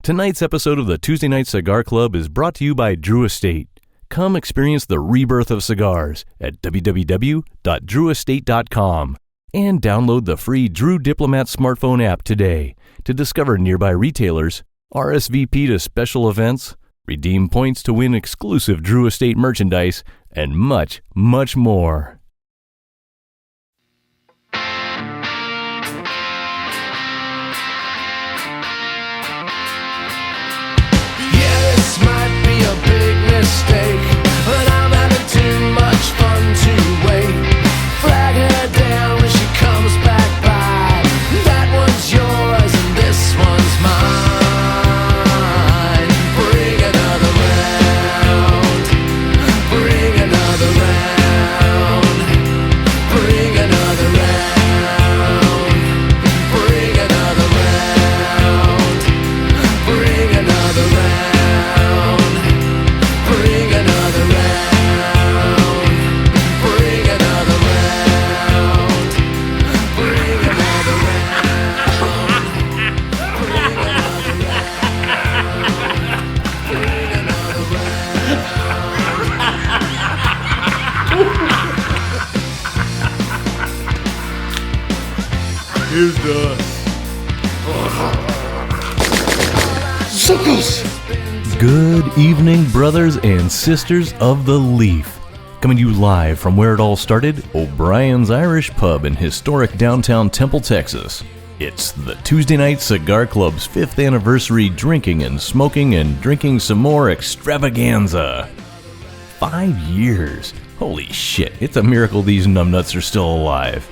Tonight's episode of the Tuesday Night Cigar Club is brought to you by Drew Estate. Come experience the rebirth of cigars at www.drewestate.com and download the free Drew Diplomat smartphone app today to discover nearby retailers, RSVP to special events, redeem points to win exclusive Drew Estate merchandise, and much, much more. Mistake, but I'm having too much fun to wait. Flag her down when she comes back by. That one's yours and this one's mine. Bring another round. Bring another round. Bring another round. Bring another round. Bring another round. Bring another round. Bring another round. Bring another round. Bring another round. Bring another round. Here's the suckers. Good evening, brothers and sisters of the Leaf. Coming to you live from where it all started, O'Brien's Irish Pub in historic downtown Temple, Texas. It's the Tuesday Night Cigar Club's 5th anniversary drinking and smoking and drinking some more extravaganza. 5 years. Holy shit, it's a miracle these numbnuts are still alive.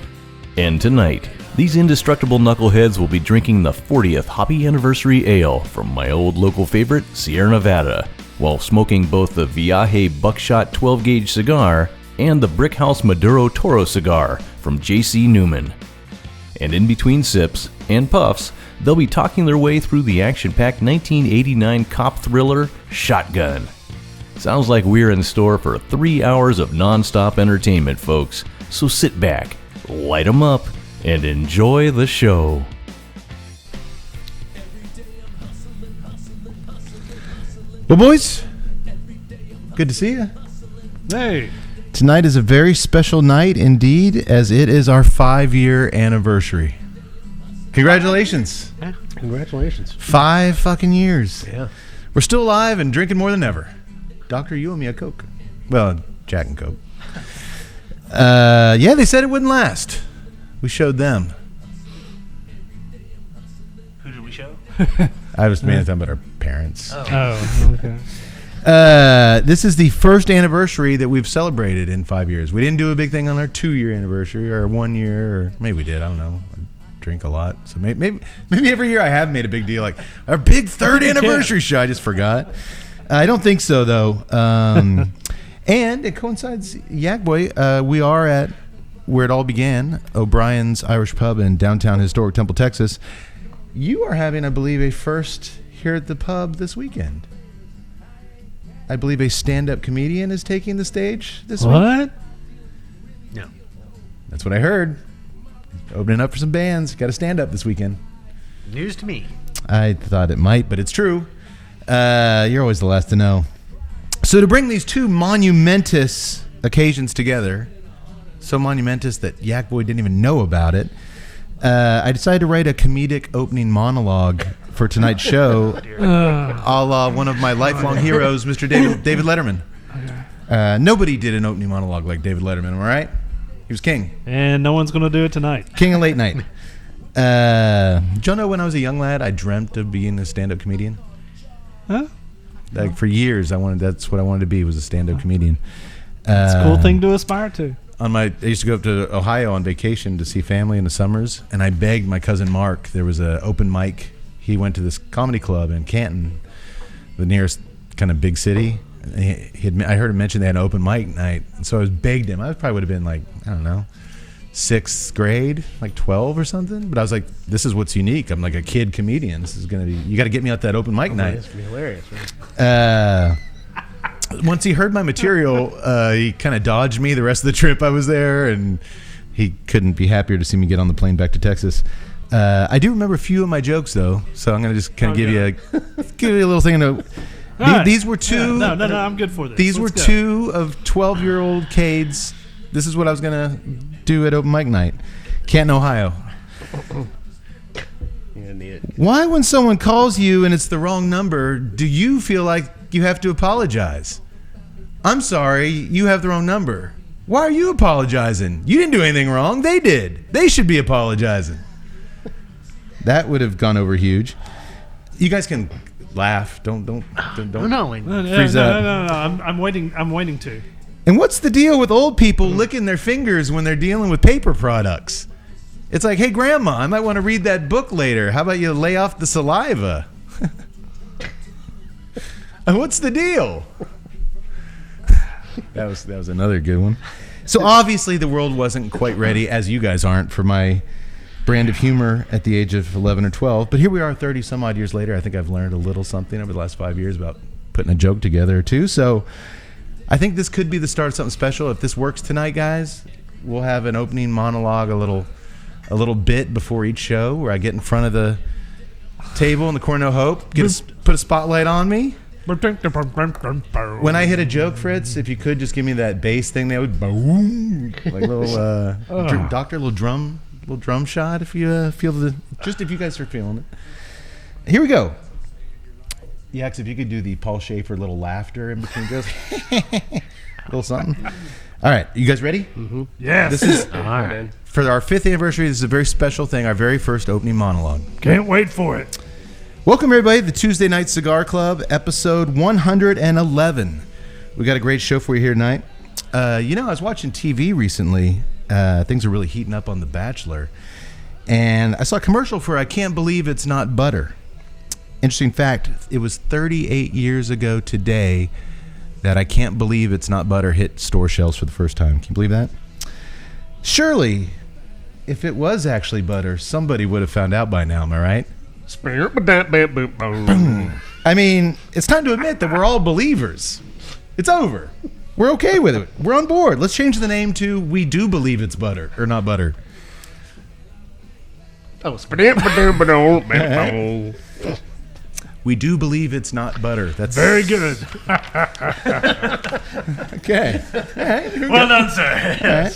And tonight, these indestructible knuckleheads will be drinking the 40th Hoppy Anniversary Ale from my old local favorite, Sierra Nevada, while smoking both the Viaje Buckshot 12-gauge cigar and the Brick House Maduro Toro cigar from J.C. Newman. And in between sips and puffs, they'll be talking their way through the action-packed 1989 cop thriller, Shotgun. Sounds like we're in store for 3 hours of non-stop entertainment, folks, so sit back, light 'em up, and enjoy the show. Well, boys, good to see you. Hey. Tonight is a very special night indeed, as it is our 5-year anniversary. Congratulations. Yeah, congratulations. 5 fucking years. Yeah. We're still alive and drinking more than ever. Doctor, you owe me a Coke. Well, Jack and Coke. Yeah, they said it wouldn't last. We showed them. Who did we show? I was mainly talking about our parents. Oh, okay. This is the first anniversary that we've celebrated in 5 years. We didn't do a big thing on our 2-year anniversary or 1 year, or maybe we did. I don't know. I drink a lot, so maybe every year I have made a big deal, like our big 3rd anniversary show. I just forgot. I don't think so though. And it coincides, Yak Boy. We are at where it all began, O'Brien's Irish Pub in downtown historic Temple, Texas. You are having, I believe, a first here at the pub this weekend. I believe a stand-up comedian is taking the stage this week. What? No. That's what I heard. Opening up for some bands. Got a stand-up this weekend. News to me. I thought it might, but it's true. You're always the last to know. So to bring these two monumentous occasions together, so monumentous that Yak Boy didn't even know about it, I decided to write a comedic opening monologue for tonight's show, a la one of my lifelong heroes, Mr. David Letterman. Nobody did an opening monologue like David Letterman, am I right? He was king. And no one's going to do it tonight. King of late night. Did you know when I was a young lad, I dreamt of being a stand-up comedian? Huh? Like for years, that's what I wanted to be, was a stand-up comedian. It's a cool thing to aspire to. I used to go up to Ohio on vacation to see family in the summers, and I begged my cousin Mark. There was an open mic. He went to this comedy club in Canton, the nearest kind of big city. I heard him mention they had an open mic night, and so I begged him. I probably would have been like, I don't know, 6th grade, like 12 or something. But I was like, this is what's unique. I'm like a kid comedian. This is gonna be. You got to get me out that open mic night. It's gonna be hilarious. Right? Once he heard my material, he kind of dodged me the rest of the trip I was there, and he couldn't be happier to see me get on the plane back to Texas. I do remember a few of my jokes though, so I'm gonna just kind of give you a little thing to. Right. These were two. Yeah, no, I'm good for this. These were Let's go. two of 12-year-old Cades. This is what I was gonna do at open mic night, Canton, Ohio. Why, when someone calls you and it's the wrong number, do you feel like you have to apologize? I'm sorry, you have the wrong number. Why are you apologizing? You didn't do anything wrong. They did. They should be apologizing. That would have gone over huge. You guys can laugh. Don't No. freeze up. No. I'm waiting to. And what's the deal with old people licking their fingers when they're dealing with paper products? It's like, hey, Grandma, I might want to read that book later. How about you lay off the saliva? And what's the deal? That was another good one. So obviously the world wasn't quite ready, as you guys aren't, for my brand of humor at the age of 11 or 12. But here we are 30 some odd years later. I think I've learned a little something over the last 5 years about putting a joke together or two. So I think this could be the start of something special. If this works tonight, guys, we'll have an opening monologue, a little bit before each show where I get in front of the table in the corner of hope, put a spotlight on me. When I hit a joke, Fritz, if you could just give me that bass thing, that would boom, like a little doctor, little drum shot. If you feel if you guys are feeling it. Here we go. Yax, if you could do the Paul Schaefer little laughter in between jokes, little something. All right, you guys ready? Mm-hmm. Yes. This is All right. for our 5th anniversary. This is a very special thing. Our very first opening monologue. Can't wait for it. Welcome, everybody, to the Tuesday Night Cigar Club, episode 111. We got a great show for you here tonight. I was watching TV recently. Things are really heating up on The Bachelor. And I saw a commercial for I Can't Believe It's Not Butter. Interesting fact, it was 38 years ago today that I Can't Believe It's Not Butter hit store shelves for the first time. Can you believe that? Surely, if it was actually butter, somebody would have found out by now, am I right? I mean, it's time to admit that we're all believers. It's over. We're okay with it. We're on board. Let's change the name to We Do Believe It's Butter, or not butter. We do believe it's not butter. That's Very good. okay. Well done, sir. All right.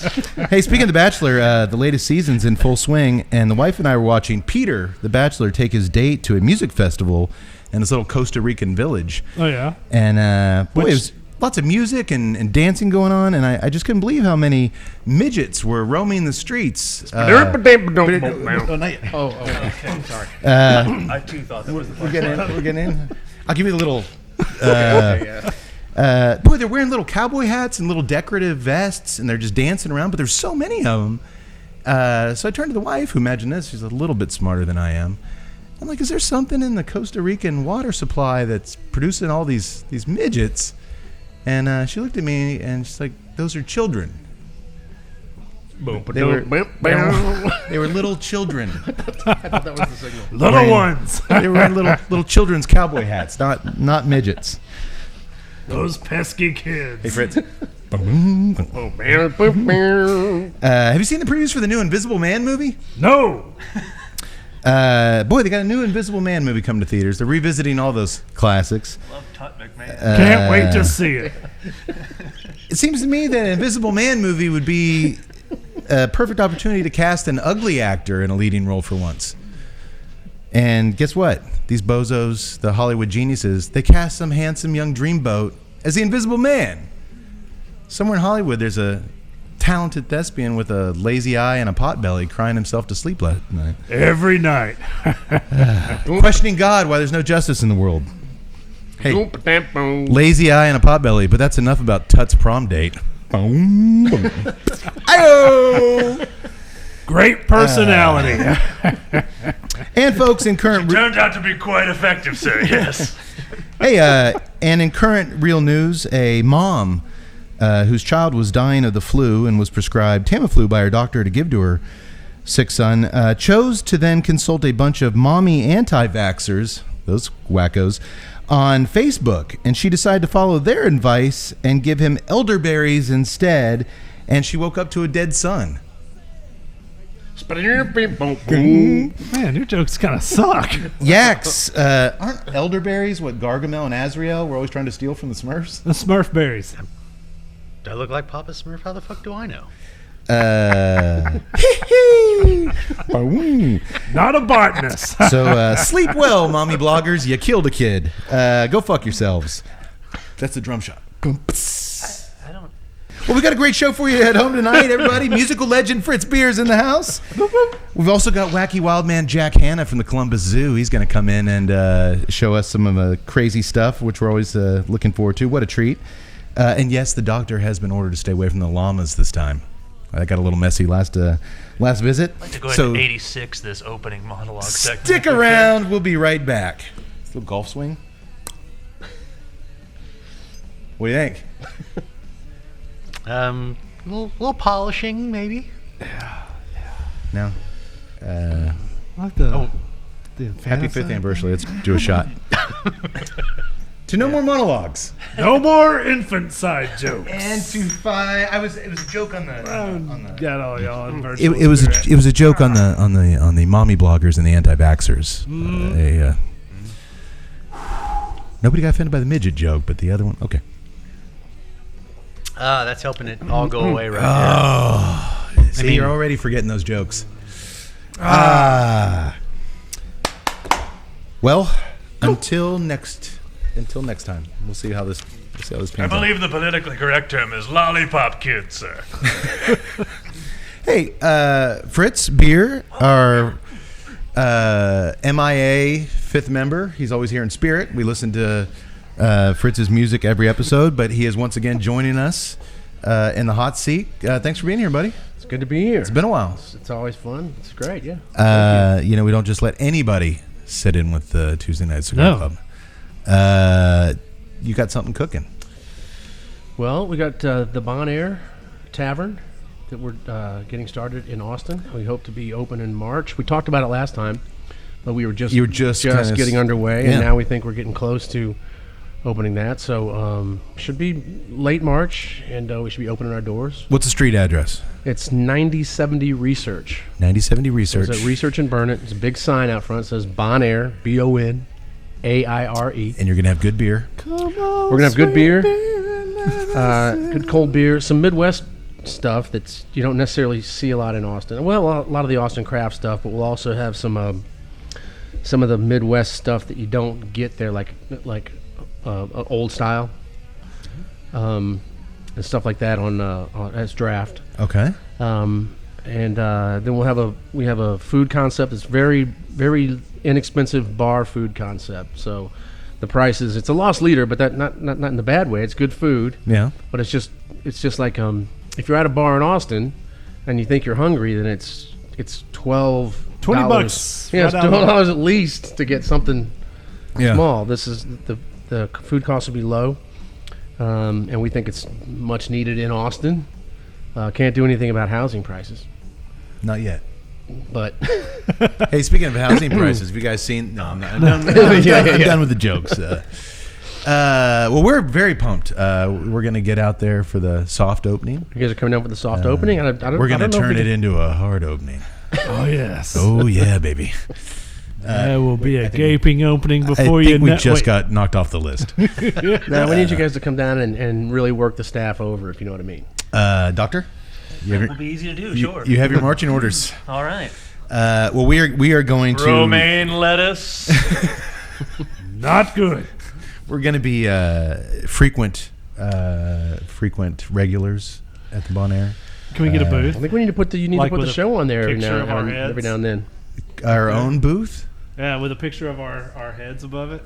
Hey, speaking of The Bachelor, the latest season's in full swing, and the wife and I were watching Peter, the Bachelor, take his date to a music festival in this little Costa Rican village. Oh, yeah? And, boy, it was lots of music and dancing going on, and I just couldn't believe how many midgets were roaming the streets. Okay, sorry. I too thought that was the We're getting in. I'll give you a little... Yeah. boy, they're wearing little cowboy hats and little decorative vests, and they're just dancing around, but there's so many of them. So I turned to the wife, who, imagine this, she's a little bit smarter than I am. I'm like, is there something in the Costa Rican water supply that's producing all these midgets? And she looked at me, and she's like, those are children. They were little children. I thought that was the signal. Little ones. They were wearing little children's cowboy hats, not midgets. Those pesky kids. Hey, Fritz. Oh, man. Have you seen the previews for the new Invisible Man movie? No. Boy, they got a new Invisible Man movie coming to theaters. They're revisiting all those classics. Love Tut McMahon. Can't wait to see it. It seems to me that an Invisible Man movie would be a perfect opportunity to cast an ugly actor in a leading role for once. And guess what? These bozos, the Hollywood geniuses, they cast some handsome young dreamboat as the Invisible Man. Somewhere in Hollywood, there's a talented thespian with a lazy eye and a potbelly crying himself to sleep last night. Every night. Questioning God why there's no justice in the world. Hey, lazy eye and a potbelly, but that's enough about Tut's prom date. Ayo! Great personality. And folks, in current... Turned out to be quite effective, sir, yes. Hey, and in current real news, a mom whose child was dying of the flu and was prescribed Tamiflu by her doctor to give to her sick son, chose to then consult a bunch of mommy anti-vaxxers, those wackos, on Facebook. And she decided to follow their advice and give him elderberries instead, and she woke up to a dead son. Man, your jokes kind of suck. Yaks. Aren't elderberries what Gargamel and Azrael were always trying to steal from the Smurfs? The Smurf berries. Do I look like Papa Smurf? How the fuck do I know? Not a botanist. So sleep well, mommy bloggers. You killed a kid. Go fuck yourselves. That's the drum shot. I don't. Well, we got a great show for you at home tonight, everybody. Musical legend Fritz Beer's in the house. We've also got wacky wild man Jack Hanna from the Columbus Zoo. He's going to come in and show us some of the crazy stuff, which we're always looking forward to. What a treat. And yes, the doctor has been ordered to stay away from the llamas this time. That got a little messy last visit. I'd like to go ahead and 86 this opening monologue segment. Stick around. We'll be right back. This little golf swing. What do you think? Little polishing, maybe. No. I like the Happy 5th anniversary. Let's do a shot. To no more monologues. No more infant side jokes. And to find, it was a joke on the. Got all y'all in virtual It was spirit. it was a joke on the mommy bloggers and the anti-vaxxers. Nobody got offended by the midget joke, but the other one, okay. That's helping it all go away right there. See, you're already forgetting those jokes. Well, until next time, we'll see how this I pans out. believe the politically correct term is lollipop kid, sir. Hey, Fritz Beer, our MIA 5th member. He's always here in spirit. We listen to Fritz's music every episode, but he is once again joining us in the hot seat. Thanks for being here, buddy. It's good to be here. It's been a while. It's always fun. It's great, yeah. We don't just let anybody sit in with the Tuesday Night Cigar Club. You got something cooking. Well, we got the Bon Air Tavern that we're getting started in Austin. We hope to be open in March. We talked about it last time, but we were just kinda getting underway, yeah. and now we think we're getting close to opening that. So should be late March, and we should be opening our doors. What's the street address? It's 9070 Research. 9070 Research. It's at Research and Burn It. There's a big sign out front that says Bon Air, BONAIRE. And you're going to have good beer. We're gonna have good beer, good cold beer, some Midwest stuff that's you don't necessarily see a lot in Austin. Well, a lot of the Austin craft stuff, but we'll also have some of the Midwest stuff that you don't get there, like old style, and stuff like that on as draft. Okay. And then we have a food concept that's very, very inexpensive bar food concept. So the price is, it's a lost leader, but that not in the bad way. It's good food. Yeah. But it's just like if you're at a bar in Austin and you think you're hungry, then it's $20. $20. Yeah, it's Right out of $12 at least to get something Yeah. small. This is the food costs will be low, and we think it's much needed in Austin. Can't do anything about housing prices, Not yet. but Hey, speaking of housing prices, have you guys seen? No, I'm not. I'm done, I'm done with the jokes. Well, we're very pumped. We're going to get out there for the soft opening. you guys are coming out with a soft opening. We're going to turn it into a hard opening. Oh, yes. Oh, yeah, baby. There will be a gaping opening before I you think we know. just got knocked off the list. Now we need you guys to come down and really work the staff over, if you know what I mean. Doctor? It will be easy to do, sure. You have your marching orders. All right. Well, we are going to... Romaine lettuce. Not good. We're going to be frequent regulars at the Bon Air. Can we get a booth? I think we need to put Like the with a show on there every picture of our every heads? now and then. Our own booth? Yeah, with a picture of our heads above it.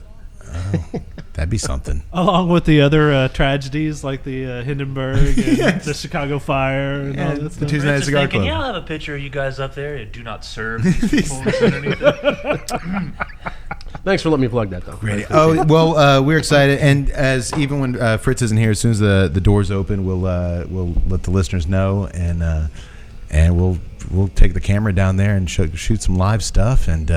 That'd be something. Along with the other tragedies like the Hindenburg and Yes. the Chicago Fire and all And that the stuff. Tuesday Night Just Cigar thinking, Club. yeah, I'll have a picture of you guys up there. You do not serve these people underneath it. Thanks for letting me plug that, though. Ready. Oh, well, we're excited. And even when Fritz isn't here, as soon as the doors open, we'll let the listeners know, and we'll take the camera down there and shoot some live stuff, and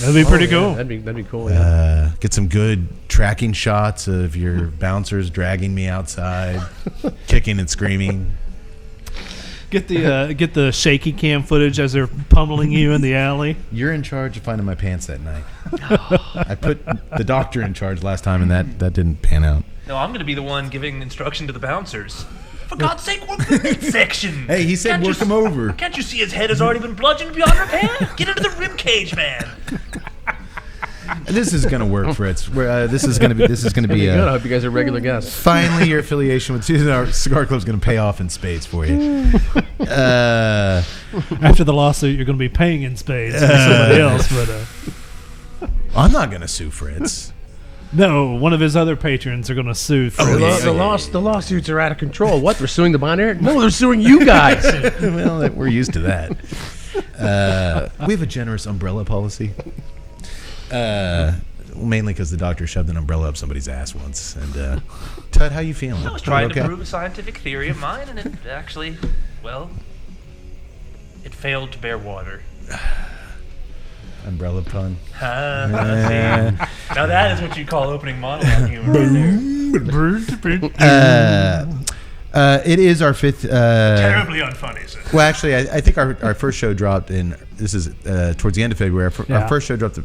That'd be pretty cool. That'd be cool. Yeah. get some good tracking shots of your bouncers dragging me outside, kicking and screaming. Get the shaky cam footage as they're pummeling you in the alley. You're in charge of finding my pants that night. I put the doctor in charge last time, and that didn't pan out. No, I'm going to be the one giving instruction to the bouncers. For God's sake, work the midsection. Hey, he said work him over. Can't you see his head has already been bludgeoned beyond repair? Get into the rib cage, man. This is gonna work, Fritz. This is gonna be. Good. I hope you guys are regular guests. Finally, your affiliation with Tuesday Night Cigar Club is gonna pay off in spades for you. After the lawsuit, you're going to be paying in spades for somebody else. But I'm not gonna sue Fritz. no, one of his other patrons are going to sue for The lawsuits are out of control. What? They're suing the binary? No, they're suing you guys. Well, we're used to that. We have a generous umbrella policy. Mainly because the doctor shoved an umbrella up somebody's ass once. And Tud, how you feeling? I was trying to prove a scientific theory of mine, and it actually, well, it failed to bear water. Umbrella pun. See? Now that is what you call opening monologue humor right there. It is our fifth. Terribly unfunny, sir. Well, actually, I think our first show dropped in. This is towards the end of February. Our first show dropped.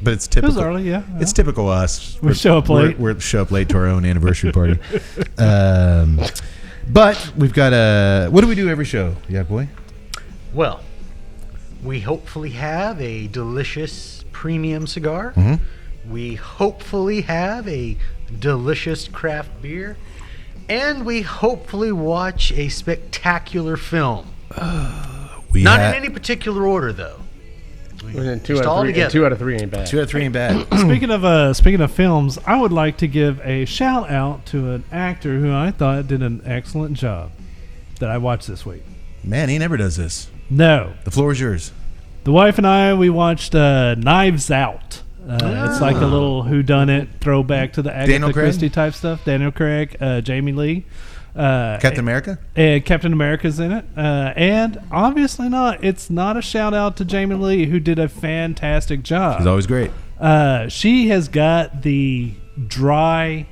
But it's typical. It was early, yeah. It's typical us. We show up late. We show up late to our own anniversary party. But we've got what do we do every show? Yeah, boy. Well, we hopefully have a delicious premium cigar. Mm-hmm. We hopefully have a delicious craft beer. And we hopefully watch a spectacular film. Not in any particular order, though. Two out of three ain't bad. 2 out of 3 ain't bad. Speaking of films, I would like to give a shout out to an actor who I thought did an excellent job that I watched this week. Man, he never does this. No, The floor is yours. the wife and I, we watched Knives Out. It's like a little whodunit throwback to the Agatha Christie type stuff. Daniel Craig, Jamie Lee. Captain America? And Captain America's in it. And obviously not. It's not a shout out to Jamie Lee, who did a fantastic job. He's always great. She has got the dry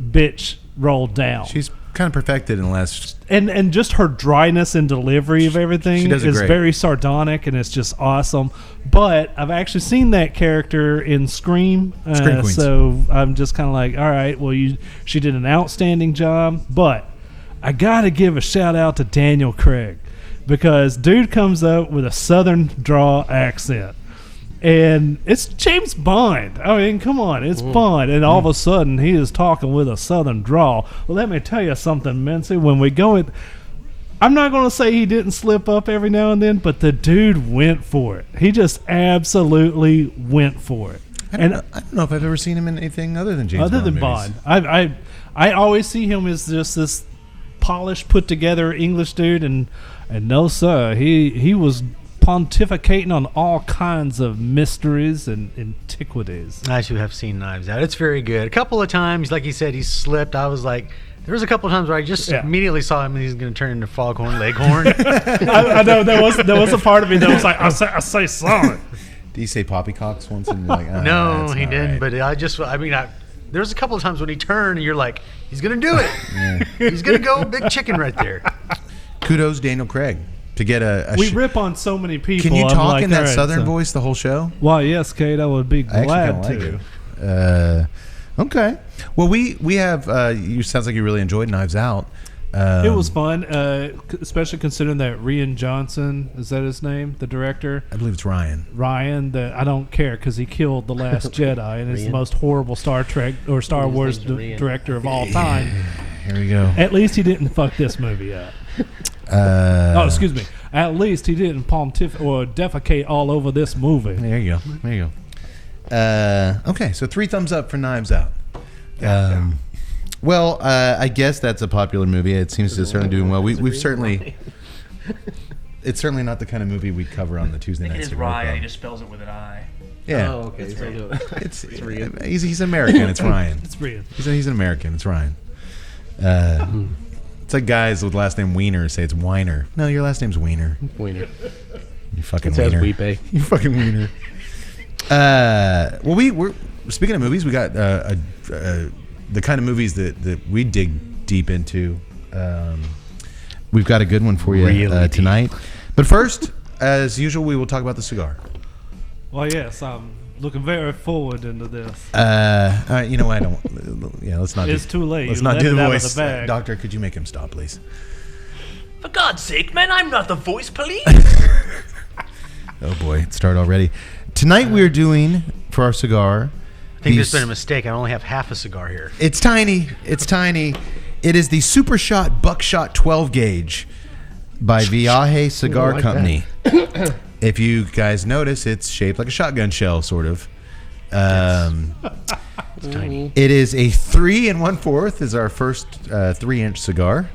bitch rolled down. She's kind of perfected in the last... And just her dryness and delivery of everything is great. very sardonic, and it's just awesome. But I've actually seen that character in Scream. Scream Queens. So I'm just kind of like, all right, well, she did an outstanding job. But I got to give a shout out to Daniel Craig, because dude comes up with a southern draw accent. And it's James Bond. I mean, come on, it's Bond. And all of a sudden, he is talking with a southern drawl. Well, let me tell you something, Mincy. When we go in, I'm not going to say he didn't slip up every now and then, but the dude went for it. He just absolutely went for it. I don't know if I've ever seen him in anything other than James Bond. Other than movies. Bond. I always see him as just this polished, put together English dude, and no, sir, he was pontificating on all kinds of mysteries and antiquities. I too have seen Knives Out. It's very good. A couple of times, like you said, he slipped. I was like, there was a couple of times where I just immediately saw him and he's going to turn into Foghorn Leghorn. I know there was a part of me that was like, I say sorry. Did he say poppycocks once? And you're like, No, he didn't. Right. But there was a couple of times when he turned and you're like, he's going to do it. Yeah. He's going to go big chicken right there. Kudos, Daniel Craig. To get we rip on so many people. Can you talk like, in that southern voice the whole show? Well, yes, Kate, I would be glad to. Okay. Well, we have. You sounds like you really enjoyed Knives Out. It was fun, especially considering that Rian Johnson, is that his name, the director? I believe it's Ryan. I don't care because he killed The Last Jedi and is the most horrible Star Trek or Star Wars director of all time. Here we go. At least he didn't fuck this movie up. Excuse me. At least he didn't defecate all over this movie. There you go. Okay, so 3 thumbs up for Knives Out. Well, I guess that's a popular movie. It seems to certainly doing well. We've certainly. It's certainly not the kind of movie we cover on the Tuesday Night Cigar Club. Ryan. He just spells it with an I. Yeah. Oh, okay. It's he's American. It's Ryan. It's Ryan. He's an American. It's Ryan. It's like guys with last name Wiener say it's Weiner. No, your last name's Wiener. Wiener. You fucking It Wiener. says Weepe. You fucking Wiener. Well, we're speaking of movies. We got the kind of movies that we dig deep into. we've got a good one for you Really tonight. But first, as usual, we will talk about the cigar. Well, yes, I'm looking very forward into this. All right, you know what? I don't. Yeah, let's not. It's too late. Let's You not let do it the out of voice. the bag. Doctor, could you make him stop, please? For God's sake, man, I'm not the voice police. Oh boy, start already. Tonight we are doing for our cigar. I think there's been a mistake. I only have half a cigar here. It's tiny. It's tiny. It is the Super Shot Buckshot 12 gauge by Viaje Cigar Company. If you guys notice, it's shaped like a shotgun shell, sort of. It's tiny. It is a 3 1/4 is our first 3-inch cigar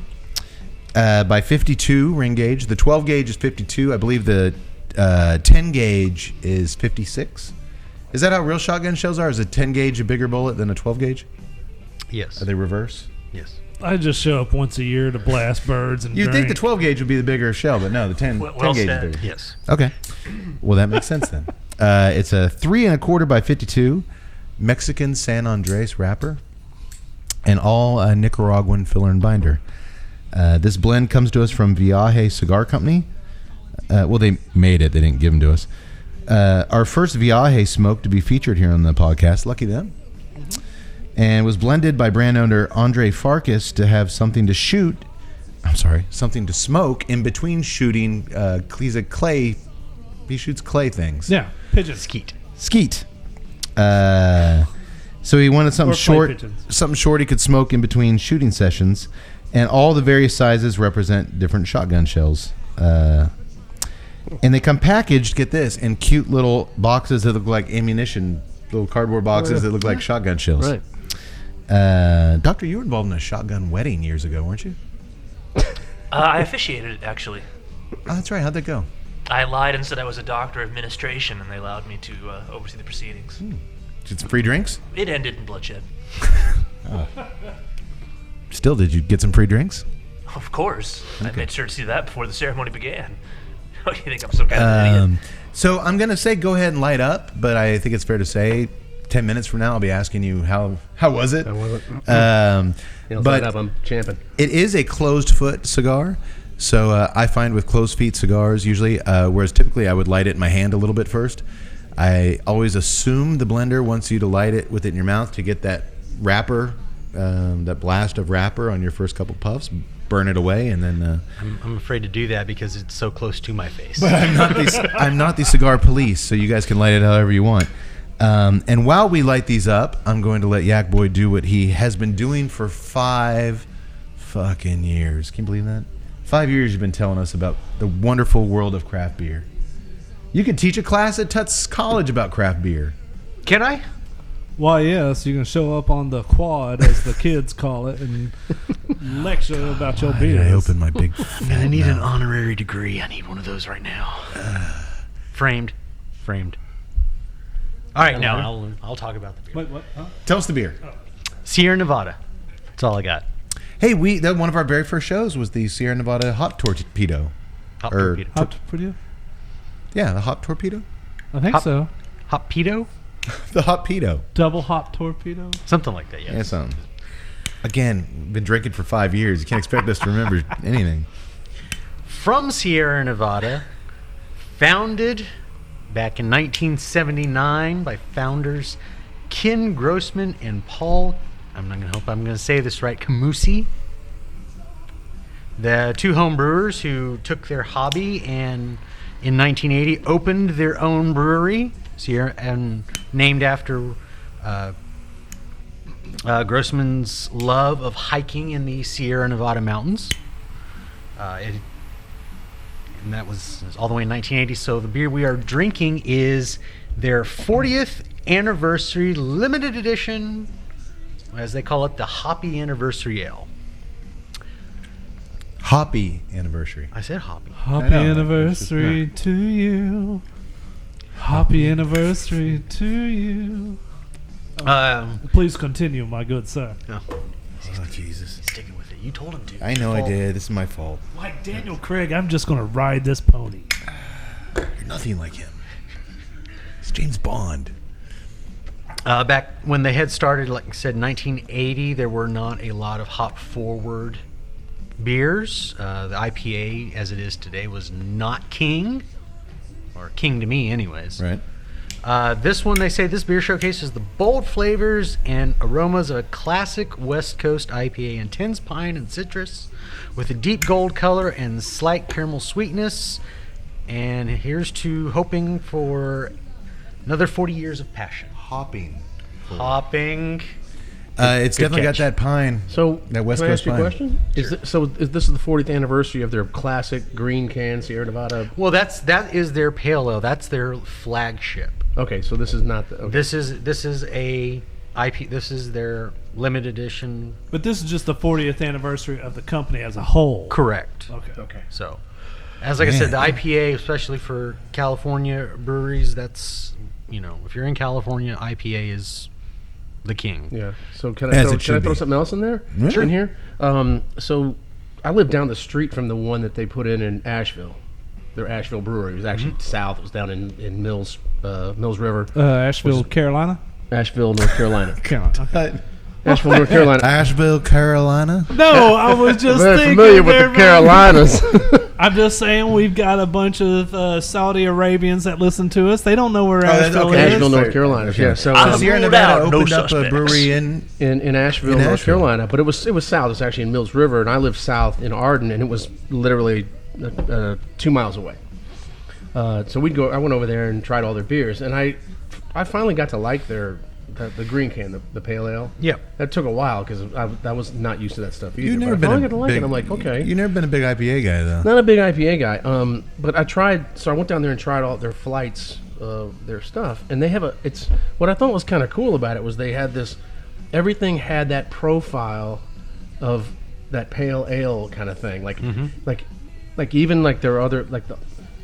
by 52 ring gauge. The 12 gauge is 52. I believe the 10 gauge is 56. Is that how real shotgun shells are? Is a 10 gauge a bigger bullet than a 12 gauge? Yes. Are they reverse? Yes. I just show up once a year to blast birds and You'd think the drink. 12 gauge would be the bigger shell, but no, the 10, Well 10 gauge said. is bigger. Yes. Okay. Well, that makes sense then. It's a 3 1/4 by 52 Mexican San Andres wrapper and all Nicaraguan filler and binder. This blend comes to us from Viaje Cigar Company. Well, they made it. They didn't give them to us. Our first Viaje smoke to be featured here on the podcast. Lucky them. And was blended by brand owner Andre Farkas to have something to something to smoke in between shooting. He's a clay. He shoots clay things. Yeah, pigeons. Skeet. So he wanted something Or clay short, pigeons. he could smoke in between shooting sessions, and all the various sizes represent different shotgun shells. And they come packaged, get this, in cute little boxes that look like ammunition, little cardboard boxes that look like shotgun shells. Right. Doctor, you were involved in a shotgun wedding years ago, weren't you? I officiated it, actually. Oh, that's right. How'd that go? I lied and said I was a doctor of administration, and they allowed me to oversee the proceedings. Did some free drinks? It ended in bloodshed. Still, did you get some free drinks? Of course. I made sure to see that before the ceremony began. Oh, you think I'm some kind of idiot? So I'm going to say go ahead and light up, but I think it's fair to say 10 minutes from now I'll be asking you how was it? How was it? But Light up, I'm champing. it is a closed foot cigar. So I find with closed feet cigars usually, whereas typically I would light it in my hand a little bit first, I always assume the blender wants you to light it with it in your mouth to get that wrapper, that blast of wrapper on your first couple puffs, burn it away, and then... I'm afraid to do that because it's so close to my face. But I'm not the cigar police, so you guys can light it however you want. And while we light these up, I'm going to let Yak Boy do what he has been doing for 5 fucking years. Can you believe that? 5 years you've been telling us about the wonderful world of craft beer. You could teach a class at Tuts College about craft beer. Can I? Why, yes, you can show up on the quad, as the kids call it, and lecture about your Why did beers. I open my big I'm gonna need an honorary degree. I need one of those right now. Framed. All right, now I'll talk about the beer. Wait, what? Huh? Tell us the beer. Sierra Nevada. That's all I got. Hey, one of our very first shows was the Sierra Nevada Hop Torpedo. Hop Or- torpedo. Hot for you? Yeah, the Hop Torpedo. I think Hop- so. Hop pedo? The Hop-pedo. Double hop torpedo. Something like that, Yeah, yes. something. Again, been drinking for 5 years. You can't expect us to remember anything. From Sierra Nevada, founded back in 1979 by founders Ken Grossman and Paul, I'm going to say this right, Camusi. The two home brewers who took their hobby and in 1980 opened their own brewery, Sierra, and named after Grossman's love of hiking in the Sierra Nevada mountains. And that was all the way in 1980. So the beer we are drinking is their 40th anniversary limited edition, as they call it, the Hoppy Anniversary Ale. Hoppy Anniversary. I said hoppy. Happy know. anniversary to you. Happy anniversary to you. Please continue, my good sir. Oh, Jesus. Sticking with it. You told him to. I know I did. This is my fault. Like Daniel Craig, I'm just going to ride this pony. You're nothing like him. It's James Bond. Back when they had started, like I said, 1980, there were not a lot of hop forward beers. The IPA, as it is today, was not king, or king to me, anyways. Right. This one, they say this beer showcases the bold flavors and aromas of a classic West Coast IPA, intense pine and citrus, with a deep gold color and slight caramel sweetness. And here's to hoping for another 40 years of passion. Hopping. Good It's definitely got catch. that pine. So, That West can I Coast ask you a pine. question? Is this the 40th anniversary of their classic green can Sierra Nevada? Well, that is their pale ale. That's their flagship. Okay, so this is not the. Okay. This is a IP. This is their limited edition. But this is just the 40th anniversary of the company as a whole. Correct. Okay. So, as like I said, the IPA, especially for California breweries, that's, if you're in California, IPA is the king. Yeah. So can As I it should throw be. something else in there? Sure. In here. So I live down the street from the one that they put in Asheville. Their Asheville brewery. It was actually south. It was down in Mills River, Asheville, Carolina. Asheville, North Carolina. Carolina. Asheville, North Carolina. Asheville, Carolina. No, I was just Very thinking. familiar with the Carolinas. I'm just saying we've got a bunch of Saudi Arabians that listen to us. They don't know where that's Asheville okay. is. Asheville, North Carolina. Yeah. So I'm Sierra ruled Nevada out, no opened up a suspects. brewery in. in Asheville, In North Asheville. Carolina, but it was south. It's actually in Mills River, and I live south in Arden, and it was literally 2 miles away. So we'd go. I went over there and tried all their beers, and I finally got to like the green can, the pale ale. Yep. That took a while because I was not used to that stuff either. You've never but been I finally a got to like big. it. I'm like, okay. You've never been a big IPA guy though. Not a big IPA guy, but I tried. So I went down there and tried all their flights, their stuff, and they have it's what I thought was kind of cool about it was they had this. Everything had that profile of that pale ale kind of thing, like even like their other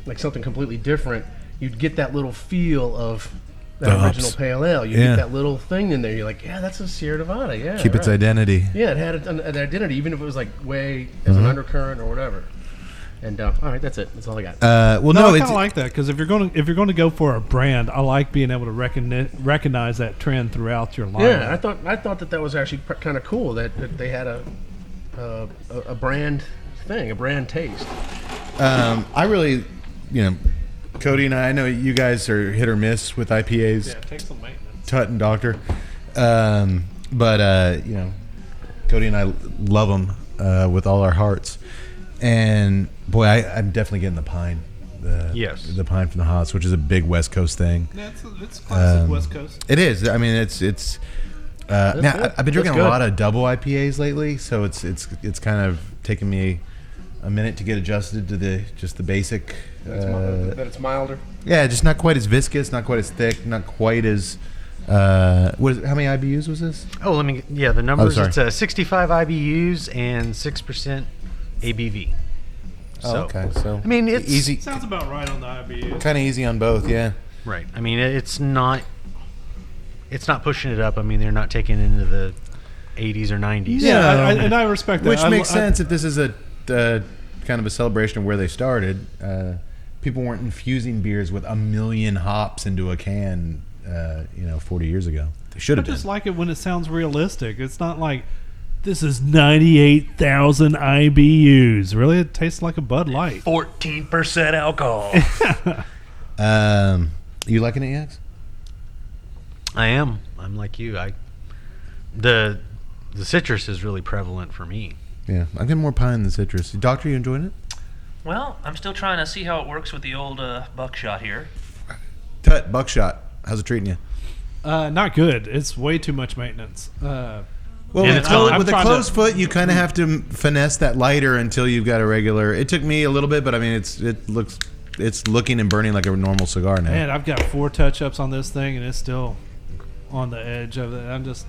like something completely different. You'd get that little feel of that The original hops. pale ale. You Yeah. get that little thing in there. You're like, yeah, that's a Sierra Nevada. Yeah, Keep its right. identity. Yeah, it had an identity, even if it was like way as an undercurrent or whatever. And all right, that's it. That's all I got. Well, No, no, I kind it's of like that because if you're going to go for a brand, I like being able to recognize that trend throughout your lineup. Yeah, I thought that was actually kind of cool that they had a brand thing, a brand taste. I really, Cody and I know you guys are hit or miss with IPAs. Yeah, take some maintenance. Tut and Doctor. But Cody and I love them with all our hearts. And boy, I'm definitely getting the pine. Yes. The pine from the hops, which is a big West Coast thing. Yeah, it's classic West Coast. It is. I mean, it's. Now good. I've been drinking That's a good. lot of double IPAs lately, so it's kind of taken me a minute to get adjusted to the basic. That it's milder. Yeah, just not quite as viscous, not quite as thick, not quite as. How many IBUs was this? Oh, the numbers. sorry. It's 65 IBUs and 6% ABV. So, okay, so I mean, it's easy, Sounds about right on the IBU. kind of easy on both. Yeah. Right. I mean, it's not pushing it up. I mean, they're not taking it into the 80s or 90s. Yeah, and I respect that. Which I- makes I- sense if this is a kind of a celebration of where they started. People weren't infusing beers with 1 million hops into a can, 40 years ago. They should I have been. just like it when it sounds realistic. It's not like this is 98,000 IBUs. Really, it tastes like a Bud Light. 14% alcohol. You liking it, Yax? I am. I'm like you. The citrus is really prevalent for me. Yeah, I'm getting more pine than citrus. Doctor, you enjoying it? Well, I'm still trying to see how it works with the old buckshot here. Tut, Buckshot. How's it treating you? Not good. It's way too much maintenance. Well, And it's gone. with a I'm trying closed to- foot, you kind of have to finesse that lighter until you've got a regular. It took me a little bit, but I mean, it's looking and burning like a normal cigar now. Man, I've got 4 touch-ups on this thing, and it's still on the edge of it.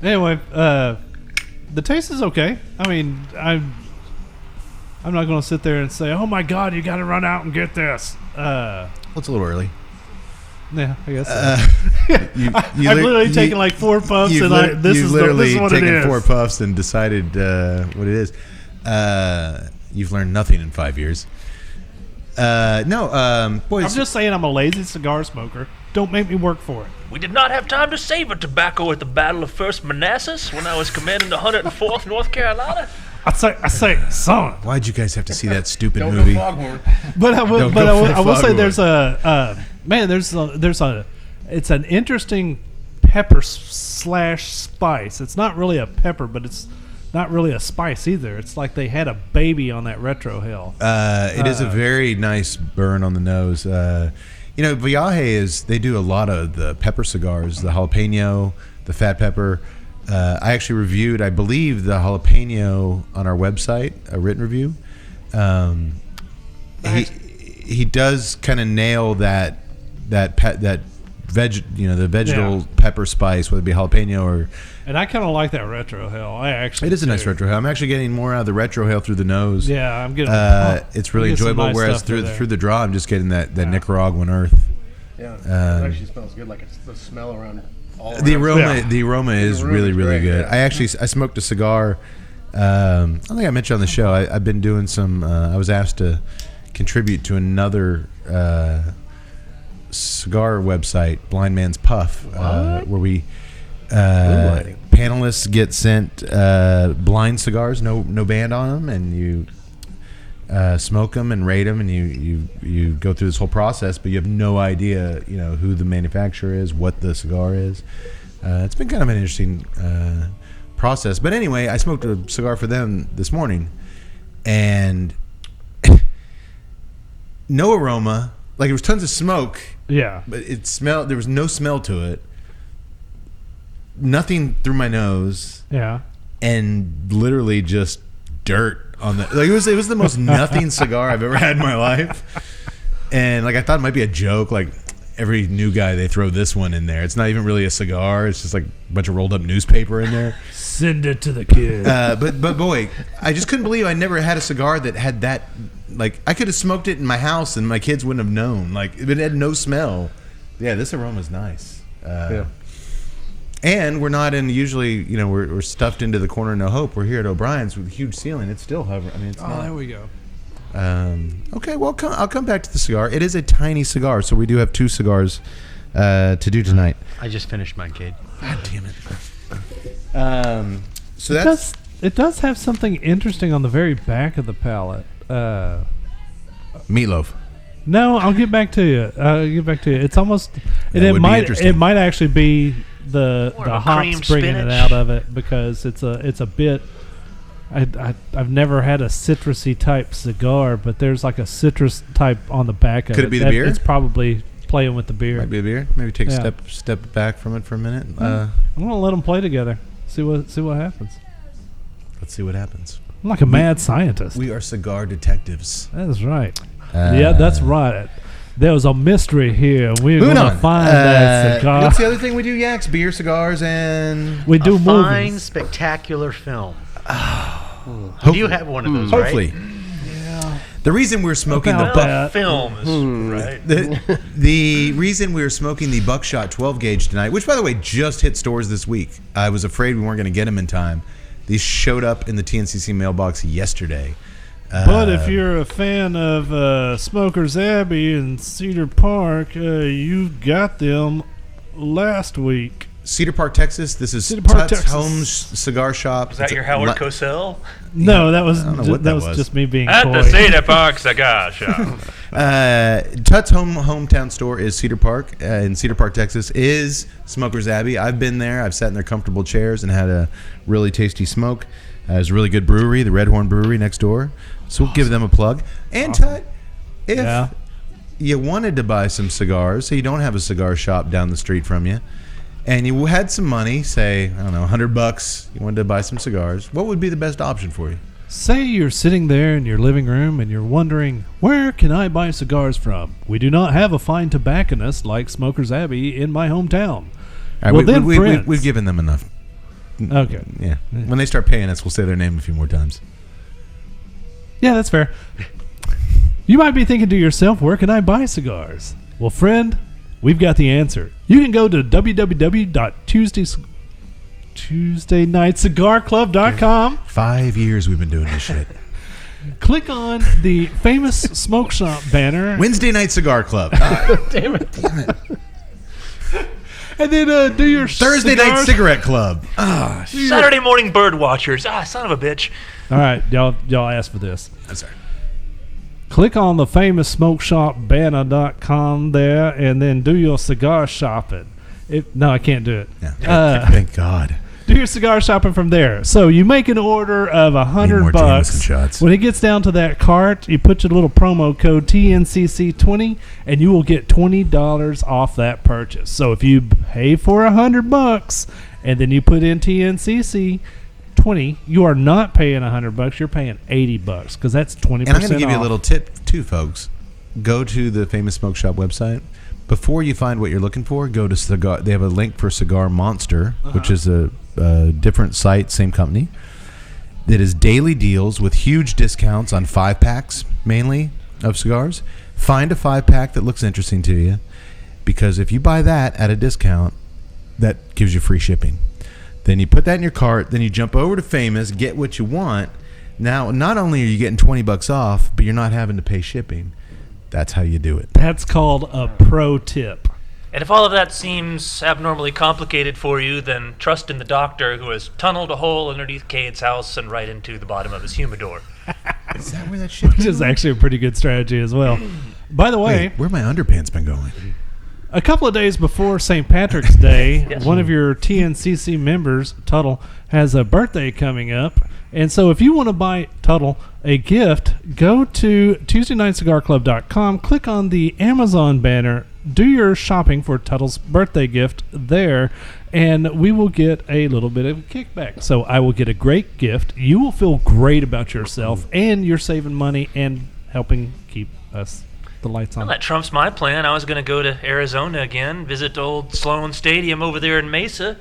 Anyway, the taste is okay. I mean, I'm not going to sit there and say, "Oh my God, you got to run out and get this." Well, it's a little early. Yeah, I guess. So. I've literally taken like 4 puffs, and this is what it taken is. 4 puffs and decided what it is. You've learned nothing in 5 years. Boys. I'm just saying, I'm a lazy cigar smoker. Don't make me work for it. We did not have time to savor tobacco at the Battle of First Manassas when I was commanding the 104th North Carolina. I say, son. Why'd you guys have to see that stupid Don't movie? go foghorn. But I will, Don't go I will say foghorn. there's a it's an interesting pepper slash spice. It's not really a pepper, but it's not really a spice either. It's like they had a baby on that retro hill. It is a very nice burn on the nose. Viaje they do a lot of the pepper cigars, the jalapeno, the fat pepper. I actually reviewed, I believe, the jalapeno on our website, a written review. He does kind of nail that the vegetal pepper spice, whether it be jalapeno or. And I kind of like that retro hill. It is a nice retro hill. I'm actually getting more out of the retro hill through the nose. Yeah, I'm getting. It's really get some enjoyable. nice Whereas stuff through through the draw, I'm just getting that Nicaraguan earth. Yeah, it actually smells good. Like it's the smell around. The aroma is really great, good. yeah. I smoked a cigar. I think I mentioned on the show. I've been doing some. I was asked to contribute to another cigar website, Blind Man's Puff, where we panelists get sent blind cigars, no band on them, and you smoke them and rate them, and you go through this whole process, but you have no idea, who the manufacturer is, what the cigar is. It's been kind of an interesting process. But anyway, I smoked a cigar for them this morning, and no aroma. Like, there was tons of smoke. Yeah. But it smelled. There was no smell to it. Nothing through my nose. Yeah. And literally just dirt on the. Like, it was the most nothing cigar I've ever had in my life. And like, I thought it might be a joke. Like, every new guy, they throw this one in there. It's not even really a cigar. It's just like a bunch of rolled up newspaper in there. Send it to the kid. But boy, I just couldn't believe I never had a cigar that had that. Like, I could have smoked it in my house and my kids wouldn't have known. Like, it had no smell. Yeah, this aroma's nice. Yeah. And we're not in, usually, we're stuffed into the corner, no hope. We're here at O'Brien's with a huge ceiling. It's still hovering. I mean, it's not. There we go. Okay, well, I'll come back to the cigar. It is a tiny cigar, so we do have 2 cigars to do tonight. I just finished mine, Cade. God damn it. So It does have something interesting on the very back of the palate. meatloaf. No, I'll get back to you. It's almost, and That it would be might interesting. actually be the More of a hops cream bringing it spinach. out of it, because it's a bit. I've never had a citrusy type cigar, but there's like a citrus type on the back of it. Could it be the beer? It's probably playing with the beer. Might be a beer. Maybe take Yeah. a step back from it for a minute. I'm gonna let them play together. See what happens. Let's see what happens. I'm like a mad scientist. We are cigar detectives. That is right. Yeah, that's right. There was a mystery here. We're Moving going to on. find that cigar. What's the other thing we do? Yaks, beer, cigars, and We do a fine, movies. spectacular film. You have one of those, hopefully. right? The reason we're smoking About the that. Films, right? the reason we were smoking the Buckshot 12 gauge tonight, which by the way just hit stores this week. I was afraid we weren't going to get them in time. These showed up in the TNCC mailbox yesterday. But if you're a fan of Smoker's Abbey in Cedar Park, you got them last week. Cedar Park, Texas. This is Cedar Park, Tut's Texas. Home Cigar Shop. Was that your Howard Cosell? No, that was don't know what that was. just me being At coy. the Cedar Park Cigar Shop. Tut's hometown store is Cedar Park in Cedar Park, Texas. Is Smoker's Abbey. I've been there. I've sat in their comfortable chairs and had a really tasty smoke. There's a really good brewery, the Red Horn Brewery next door. So we'll give them a plug. And Tut, if you wanted to buy some cigars, so you don't have a cigar shop down the street from you, and you had some money, say, I don't know, $100, you wanted to buy some cigars, what would be the best option for you? Say you're sitting there in your living room and you're wondering, where can I buy cigars from? We do not have a fine tobacconist like Smoker's Abbey in my hometown. All right, friends. we've given them enough. Okay. Yeah. When they start paying us, we'll say their name a few more times. Yeah, that's fair. You might be thinking to yourself, where can I buy cigars? Well, friend, we've got the answer. You can go to www.tuesdaynightcigarclub.com. 5 years we've been doing this shit. Click on the famous smoke shop banner. Wednesday Night Cigar Club. Damn it. And then do your Thursday Night cigars. Cigarette Club. Saturday morning bird watchers. Son of a bitch. All right, y'all asked for this. I'm sorry. Click on the famous smokeshopbanner.com there, and then do your cigar shopping. No, I can't do it. Yeah. Thank God. Do your cigar shopping from there. So you make an order of Need more $100. Jameson shots. When it gets down to that cart, you put your little promo code TNCC20, and you will get $20 off that purchase. So if you pay for $100 and then you put in TNCC20, you are not paying $100. You're paying $80 because that's 20%. And I'm going to give you a off. little tip too, folks. Go to the Famous Smoke Shop website. Before you find what you're looking for, go to cigar. They have a link for Cigar Monster, which is a different site, same company. That is daily deals with huge discounts on 5-packs, mainly of cigars. Find a 5-pack that looks interesting to you, because if you buy that at a discount, that gives you free shipping. Then you put that in your cart. Then you jump over to Famous, get what you want. Now, not only are you getting $20 off, but you're not having to pay shipping. That's how you do it. That's called a pro tip. And if all of that seems abnormally complicated for you, then trust in the doctor who has tunneled a hole underneath Cade's house and right into the bottom of his humidor. Is that where that shit Which is actually a pretty good strategy as well. By the way, Wait, where my underpants been going? a couple of days before St. Patrick's Day, Yes. one of your TNCC members, Tuttle, has a birthday coming up. And so if you want to buy Tuttle a gift, go to TuesdayNightCigarClub.com, click on the Amazon banner, do your shopping for Tuttle's birthday gift there, and we will get a little bit of a kickback. So I will get a great gift. You will feel great about yourself, and you're saving money and helping keep us the lights Well, on. that trumps my plan. I was going to go to Arizona again, visit old Sloan Stadium over there in Mesa,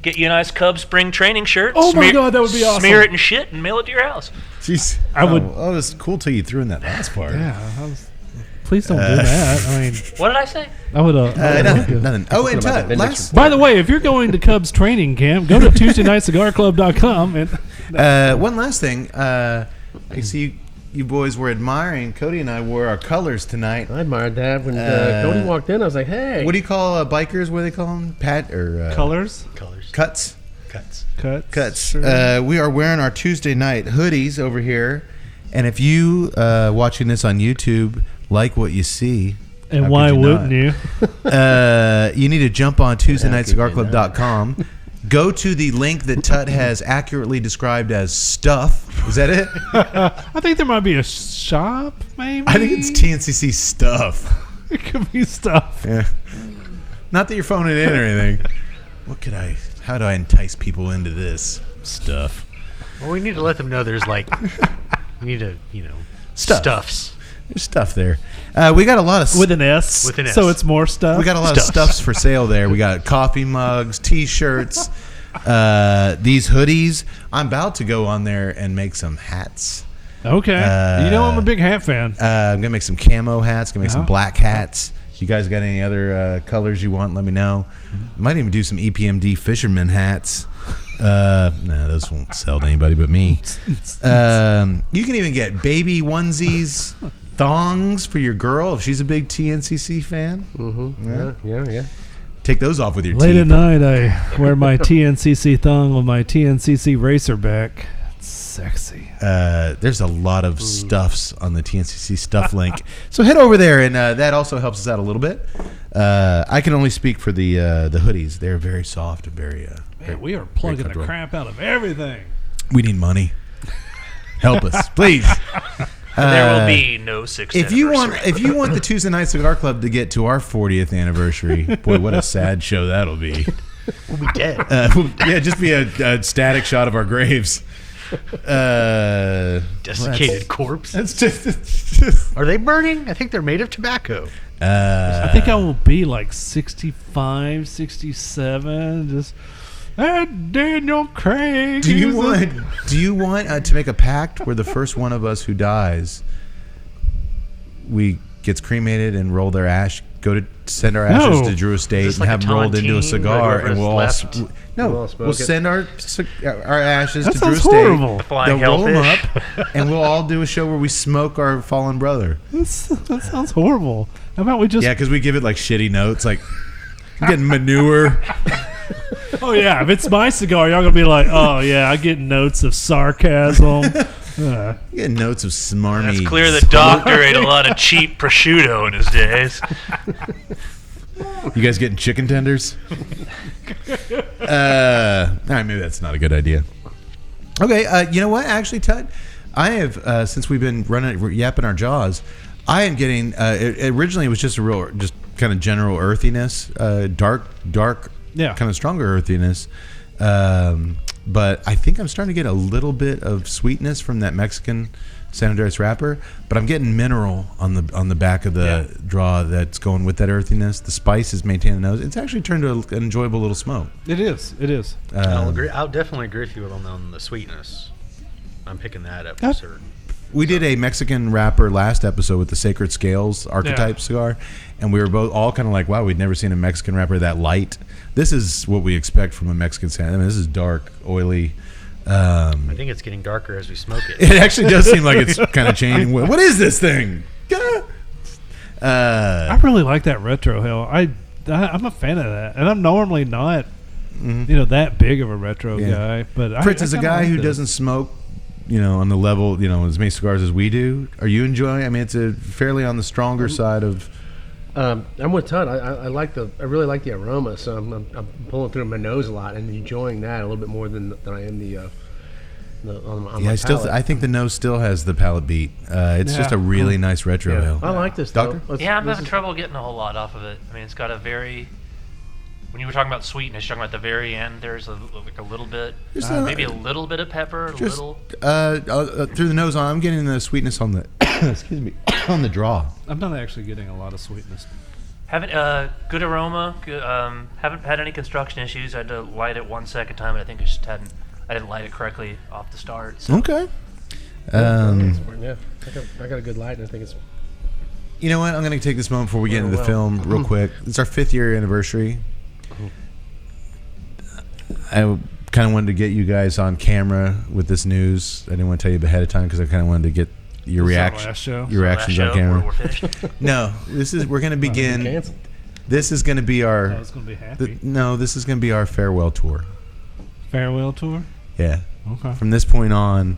get you a nice Cubs spring training shirt. Oh my God, that would be awesome. Smear it in shit and mail it to your house. Jeez. I would- Oh, it was cool till you threw in that last part. Please don't do that. I mean, What did I say? I would. Nothing. Oh, and about that last. By the way, if you're going to Cubs training camp, go to TuesdayNightCigarClub.com and One last thing. I see you boys were admiring. Cody and I wore our colors tonight. I admired that. When Cody walked in, I was like, hey. What do you call bikers? What do they call them? colors, Cuts. cuts. We are wearing our Tuesday night hoodies over here. And if you watching this on YouTube like what you see, And how why could you wouldn't not? you? You need to jump on TuesdayNightCigarClub.com. Go to the link that Tut has accurately described as stuff. Is that it? I think there might be a shop, maybe. I think it's TNCC stuff. It could be stuff. Yeah. Not that you're phoning it in or anything. How do I entice people into this stuff? Well, we need to let them know there's like, we need to, Stuff. stuffs. There's stuff there. We got a lot of With an S. With an S. So it's more stuff. We got a lot of stuffs for sale there. We got coffee mugs, T-shirts, these hoodies. I'm about to go on there and make some hats. Okay. I'm a big hat fan. I'm gonna make some camo hats. Gonna make some black hats. You guys got any other colors you want? Let me know. Might even do some EPMD fisherman hats. No, those won't sell to anybody but me. You can even get baby onesies, thongs for your girl if she's a big TNCC fan. Mm-hmm. Yeah. Take those off with your Late teeth. at night, I wear my TNCC thong with my TNCC racerback. It's sexy. There's a lot of stuffs on the TNCC stuff link. So head over there, and that also helps us out a little bit. I can only speak for the hoodies. They're very soft and very... Man, we are plugging the crap out of everything. We need money. Help us, please. There will be no sixth If you anniversary. want the Tuesday Night Cigar Club to get to our 40th anniversary, boy, what a sad show that'll be. We'll be dead. Yeah, just be a static shot of our graves. Desiccated corpse. That's just Are they burning? I think they're made of tobacco. I think I will be like 65, 67. Just, Daniel Craig. Do you want to make a pact where the first one of us who dies, we gets cremated and roll their ash, send our ashes to Drew Estate this and like have a them rolled into a tontine, cigar, like and we'll all left? We'll all smoke we'll it. send our ashes That to Drew sounds Estate. horrible. Flying They'll roll them hellfish. up, and we'll all do a show where we smoke our fallen brother. That sounds horrible. How about we just... Yeah, because we give it like shitty notes, like I'm getting manure. Oh yeah, if it's my cigar, y'all gonna be like, oh yeah, I get notes of sarcasm. I'm getting notes of smarmy. It's clear the doctor ate a lot of cheap prosciutto in his days. You guys getting chicken tenders? All right, maybe that's not a good idea. Okay, you know what? Actually, Tud, I have since we've been yapping our jaws, I am getting. Originally, it was just just kind of general earthiness, dark, kind of stronger earthiness. But I think I'm starting to get a little bit of sweetness from that Mexican San Andreas wrapper. But I'm getting mineral on the back of the draw that's going with that earthiness. The spice is maintaining the nose. It's actually turned to an enjoyable little smoke. It is. I'll definitely agree with you on the sweetness. I'm picking that up for certain. We did a Mexican wrapper last episode with the Sacred Scales archetype cigar, and we were all kind of like, wow, we'd never seen a Mexican wrapper that light. This is what we expect from a Mexican San. I mean, this is dark, oily. I think it's getting darker as we smoke it. It actually does seem like it's kind of changing. What is this thing? I really like that retro hell. I'm a fan of that, and I'm normally not, that big of a retro guy. But Fritz is a guy who doesn't smoke, on the level, as many cigars as we do. Are you enjoying? I mean, it's a fairly on the stronger side of. I'm with Todd. I really like the aroma, so I'm pulling through my nose a lot and enjoying that a little bit more than I am on my palate. I think the nose still has the palate beat. It's just a really nice retro ale. I like this, Doctor. I'm having trouble getting a whole lot off of it. I mean, it's got a very. When you were talking about sweetness, you're talking about the very end. There's a little bit, maybe a little bit of pepper, through the nose. I'm getting the sweetness on the excuse me on the draw. I'm not actually getting a lot of sweetness. Haven't good aroma. Haven't had any construction issues. I had to light it one second time, and I think I didn't light it correctly off the start. So. Okay. I got a good light, and I think it's. You know what? I'm going to take this moment before we get into the film real quick. It's our 5th year anniversary. I kind of wanted to get you guys on camera with this news. I didn't want to tell you ahead of time because I kind of wanted to get your reactions on camera. We're finished. No, we're going to begin. This is going to be our. I was going to be happy. This is going to be our farewell tour. Farewell tour. Yeah. Okay. From this point on,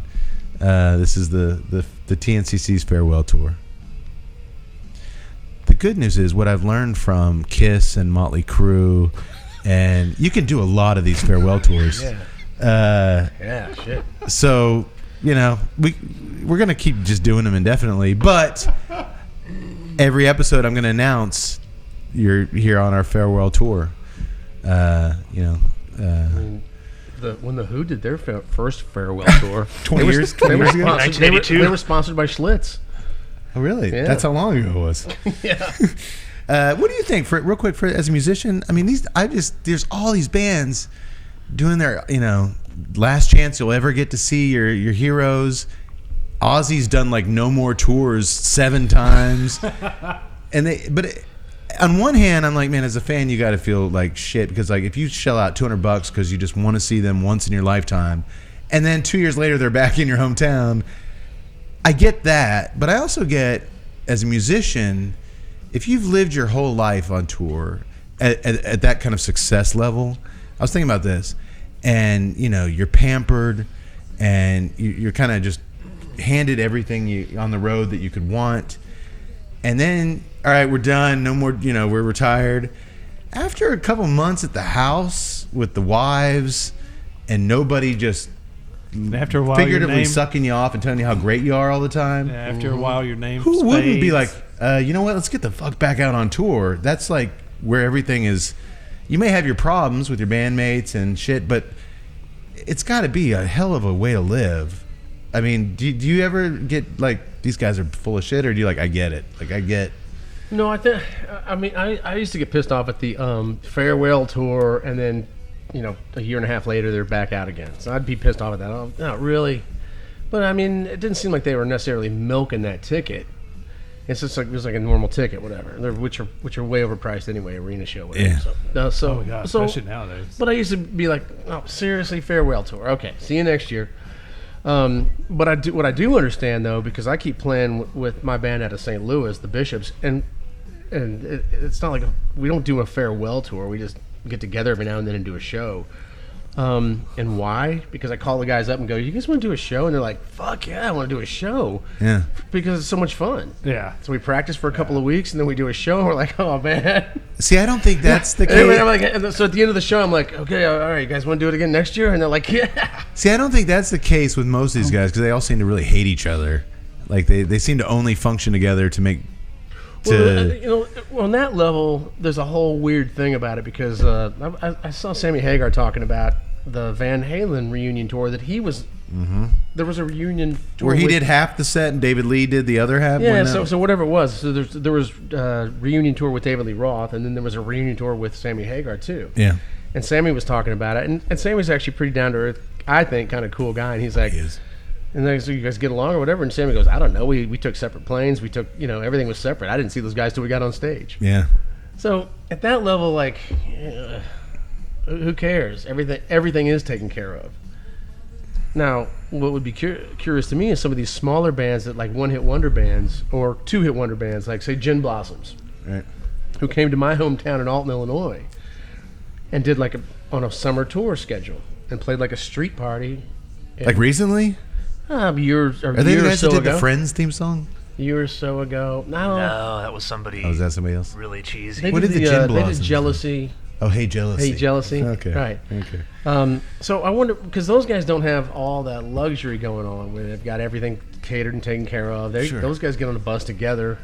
this is the TNCC's farewell tour. The good news is what I've learned from Kiss and Motley Crue. And you can do a lot of these farewell tours. Shit. So, we're going to keep just doing them indefinitely. But every episode I'm going to announce you're here on our farewell tour. When the Who did their first farewell tour, 20 years ago? 1982. They were sponsored by Schlitz. Oh, really? Yeah. That's how long ago it was. Yeah. What do you think, real quick, as a musician? I mean, there's all these bands doing their, last chance you'll ever get to see your heroes. Ozzy's done like no more tours 7 times, on one hand, I'm like, man, as a fan, you got to feel like shit because like if you shell out $200 because you just want to see them once in your lifetime, and then 2 years later they're back in your hometown, I get that, but I also get as a musician. If you've lived your whole life on tour at that kind of success level, I was thinking about this, and you're pampered, and you're kind of just handed everything on the road that you could want, and then all right, we're done, no more, we're retired. After a couple months at the house with the wives, and nobody just after a while figuratively sucking you off and telling you how great you are all the time. After a while, your name. Who wouldn't be like? You know what? Let's get the fuck back out on tour. That's like where everything is. You may have your problems with your bandmates and shit, but it's got to be a hell of a way to live. I mean, do you ever get like these guys are full of shit, or do you like I get it? Like I get. No, I used to get pissed off at the farewell tour, and then a year and a half later they're back out again. So I'd be pissed off at that. Oh, not really, but I mean, it didn't seem like they were necessarily milking that ticket. It's just like it was like a normal ticket, whatever. Which are way overpriced anyway, arena show, whatever. Yeah. So, oh my God, especially nowadays. But I used to be like, oh, seriously, farewell tour. Okay, see you next year. But what I do understand though, because I keep playing with my band out of St. Louis, the Bishops, and and it's not like we don't do a farewell tour. We just get together every now and then and do a show. And why? Because I call the guys up and go, "You guys want to do a show?" And they're like, "Fuck yeah, I want to do a show." Yeah. Because it's so much fun. Yeah. So we practice for a couple of weeks, and then we do a show, and we're like, "Oh man." See, I don't think that's the case. Anyway, I'm like, and so at the end of the show, I'm like, "Okay, all right, you guys want to do it again next year?" And they're like, "Yeah." See, I don't think that's the case with most of these guys because they all seem to really hate each other. Like they seem to only function together to make. Well, on that level, there's a whole weird thing about it because I saw Sammy Hagar talking about the Van Halen reunion tour that he was. Mm-hmm. There was a reunion tour where he did half the set and David Lee did the other half. Yeah, so whatever it was. So there was a reunion tour with David Lee Roth, and then there was a reunion tour with Sammy Hagar too. Yeah, and Sammy was talking about it, and Sammy's actually pretty down to earth. I think kind of cool guy, and he's like. He is. And then so you guys get along or whatever, and Sammy goes, I don't know. We took separate planes. We took, everything was separate. I didn't see those guys till we got on stage. Yeah. So at that level, like, who cares? Everything is taken care of. Now, what would be curious to me is some of these smaller bands that like one-hit wonder bands or two-hit wonder bands, like say Gin Blossoms, right? Who came to my hometown in Alton, Illinois, and did like on a summer tour schedule and played like a street party. Like recently? Are they the guys that did the Friends theme song? A year or so ago. No, that was somebody. Oh, is that somebody else? Really cheesy. What did the Gin Blossoms? They did Jealousy. Oh, Hey Jealousy. Hey Jealousy. Okay. Right. Okay. So I wonder because those guys don't have all that luxury going on where they've got everything catered and taken care of. Sure. Those guys get on a bus together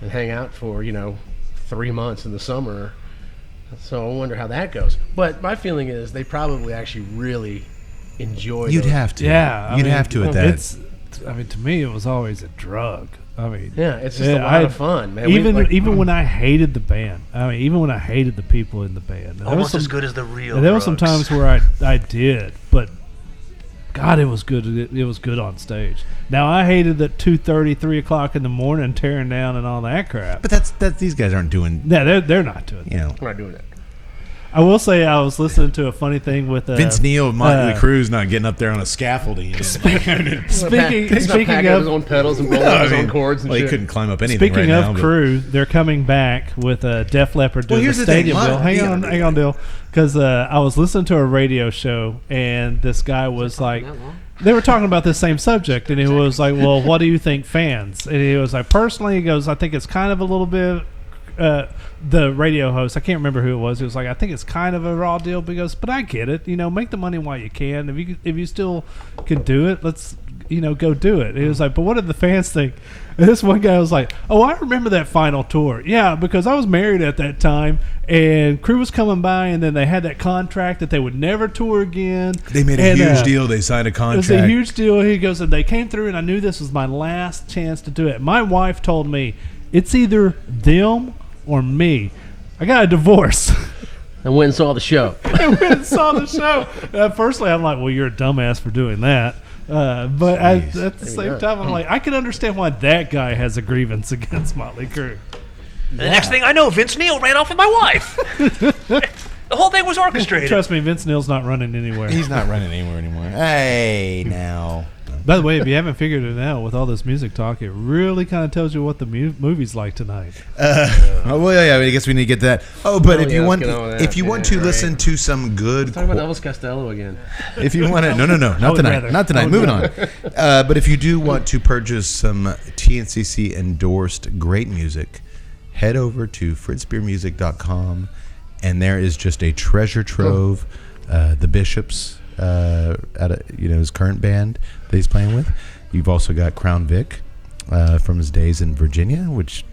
and hang out for 3 months in the summer. So I wonder how that goes. But my feeling is they probably actually really enjoy. You'd have to. Yeah. You'd have to at that. To me, it was always a drug. Yeah, it's just a lot of fun, man. Even when I hated the band, even when I hated the people in the band, almost as good as the real. There were some times where I did, but God, it was good. It was good on stage. Now I hated that 2:30, 3 o'clock in the morning tearing down and all that crap. But that's these guys aren't doing. Yeah, they're not doing. We're not doing that. I will say I was listening to a funny thing with Vince Neil of Motley Crue's not getting up there on a scaffolding. Speaking of his own pedals and blowing his own chords and shit. He couldn't climb up anything. Speaking of Crew, they're coming back with Def Leppard doing the stadium bill. Hang on, Dill, because I was listening to a radio show and this guy was like, they were talking about this same subject, and he was like, "Well, what do you think, fans?" And he was like, "Personally," he goes, "I think it's kind of a little bit." The radio host, I can't remember who it was. He was like, "I think it's kind of a raw deal," because, but I get it. Make the money while you can. If you still can do it, let's go do it. He was like, "But what did the fans think?" And this one guy was like, "Oh, I remember that final tour. Yeah, because I was married at that time, and Crew was coming by, and then they had that contract that they would never tour again. They made a huge deal. They signed a contract. It was a huge deal." He goes, "And they came through, and I knew this was my last chance to do it. My wife told me it's either them or me. I got a divorce." I went and saw the show. Firstly, I'm like, "Well, you're a dumbass for doing that." But at the same time, I'm like, I can understand why that guy has a grievance against Motley Crue. And the next thing I know, Vince Neil ran off with my wife. The whole thing was orchestrated. Trust me, Vince Neil's not running anywhere. He's not running anywhere anymore. Hey, now. By the way, if you haven't figured it out with all this music talk, it really kind of tells you what the movie's like tonight. I guess we need to get that. But if you want to listen to some good, talking about Elvis Costello again. If you want to, no, not tonight. Moving on. But if you do want to purchase some TNCC endorsed great music, head over to fritzbeermusic.com, and there is just a treasure trove. The Bishops. His current band that he's playing with. You've also got Crown Vic from his days in Virginia, which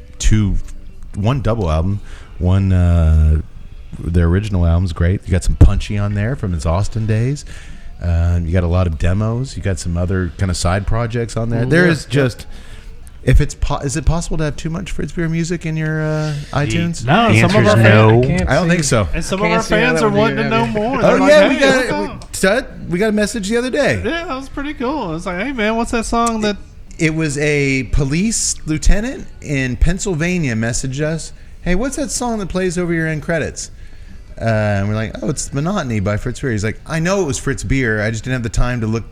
one double album, one their original album's great. You got some Punchy on there from his Austin days. You got a lot of demos. You got some other kind of side projects on there. There is just. If it's is it possible to have too much Fritz Beer music in your iTunes? No, some of our fans, I don't think so. And some of our fans are wanting to know more. Oh yeah, we got a message the other day. Yeah, that was pretty cool. It's like, hey man, what's that song that? It was a police lieutenant in Pennsylvania messaged us. Hey, what's that song that plays over your end credits? And we're like, oh, it's Monotony by Fritz Beer. He's like, I know it was Fritz Beer. I just didn't have the time to look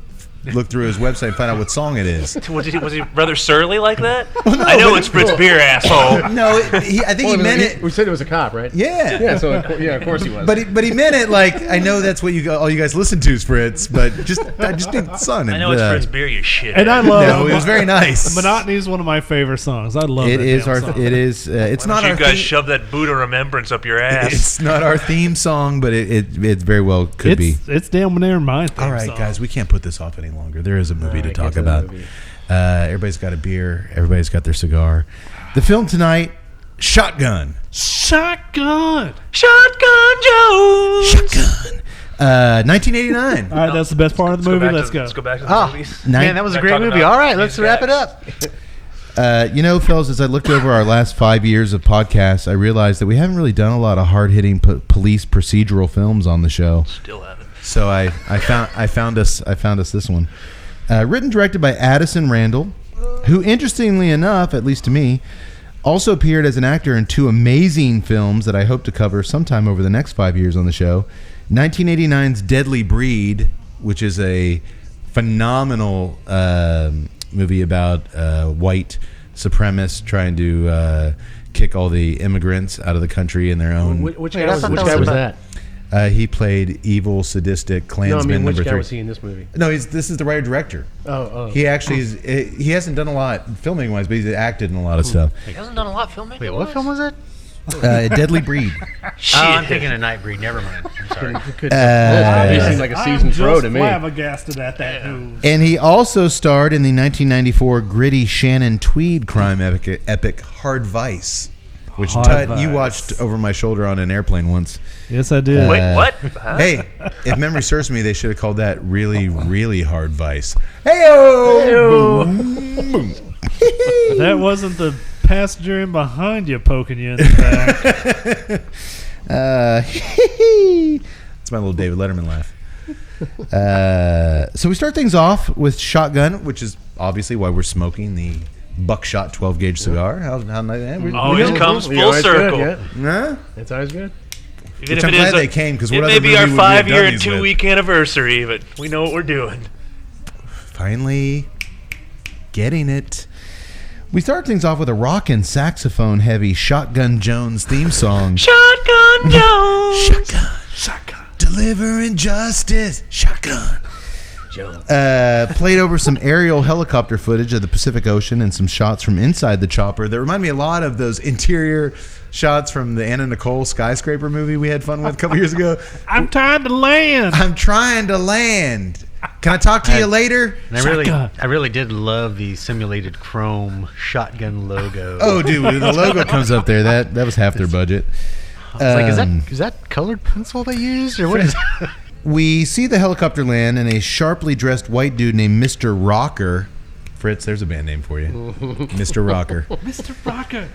look through his website and find out what song it is. Was he rather surly like that? Well, no, I know but- it's Fritz Beer, asshole. No, I think he meant it. We said it was a cop, right? Yeah. Yeah. So of course he was. But he meant it like, I know that's what all you guys listen to is Fritz, but I just think son. I know it's Fritz Beer, you shit. And I love No, it was very nice. Monotony is one of my favorite songs. I love It that is damn our. song. It is. It's Why not don't our. you guys theme, shove that Buddha remembrance up your ass. It's not our theme song, but it very well could be. It's damn near mine. All right, guys, we can't put this off any longer. There is a movie to talk about. Everybody's got a beer. Everybody's got their cigar. The film tonight, Shotgun. Shotgun. Shotgun Jones. Shotgun. 1989. All right, that's the best part of the movie. Let's go. Let's go back to the movies. Man, that was a great Talking movie. about All right, let's these wrap it guys. up. Fellas, as I looked over our last 5 years of podcasts, I realized that we haven't really done a lot of hard-hitting police procedural films on the show. Still haven't. So I found us this one. Written and directed by Addison Randall, who, interestingly enough, at least to me, also appeared as an actor in two amazing films that I hope to cover sometime over the next 5 years on the show. 1989's Deadly Breed, which is a phenomenal movie about white supremacists trying to kick all the immigrants out of the country in their own. Which Wait, guy I was thought which that guy was was about- that? He played evil, sadistic Klansman No, I mean, which number guy 3. was he in this movie? No, this is the writer director. Oh. He actually he hasn't done a lot filming wise, but he's acted in a lot of stuff. He hasn't done a lot filming. Wait, what film was it? Deadly Breed. Shit. Oh, I'm thinking of Nightbreed. Never mind. I'm sorry. He seemed like a seasoned pro to me. I'm flabbergasted at that news. And he also starred in the 1994 gritty Shannon Tweed crime epic Hard Vice, which Hard you Vice. watched over my shoulder on an airplane once. Yes, I did. Wait, what? Huh? Hey, if memory serves me, they should have called that really, really Hard Vice. Hey-o! That wasn't the passenger in behind you poking you in the back. It's my little David Letterman laugh. So we start things off with Shotgun, which is obviously why we're smoking the Buckshot 12 gauge cigar. How Always comes full always circle. good, Huh? It's always good. Even Which if I'm it glad is they came, 'cause what it other may be our movie would we have 5-year done and these with? 2-week anniversary, but we know what we're doing. Finally getting it. We start things off with a rockin' saxophone heavy Shotgun Jones theme song. Shotgun Jones. Shotgun. Delivering justice. Shotgun. Played over some aerial helicopter footage of the Pacific Ocean and some shots from inside the chopper that remind me a lot of those interior shots from the Anna Nicole skyscraper movie we had fun with a couple years ago. I'm trying to land. I'm trying to land. Can I talk to you later? And I really did love the simulated chrome shotgun logo. Oh, dude, when the logo comes up there, that was half their budget. It's like, is that colored pencil they used, or what is that? We see the helicopter land and a sharply dressed white dude named Mr. Rocker. Fritz, there's a band name for you. Mr. Rocker. Mr. Rocker.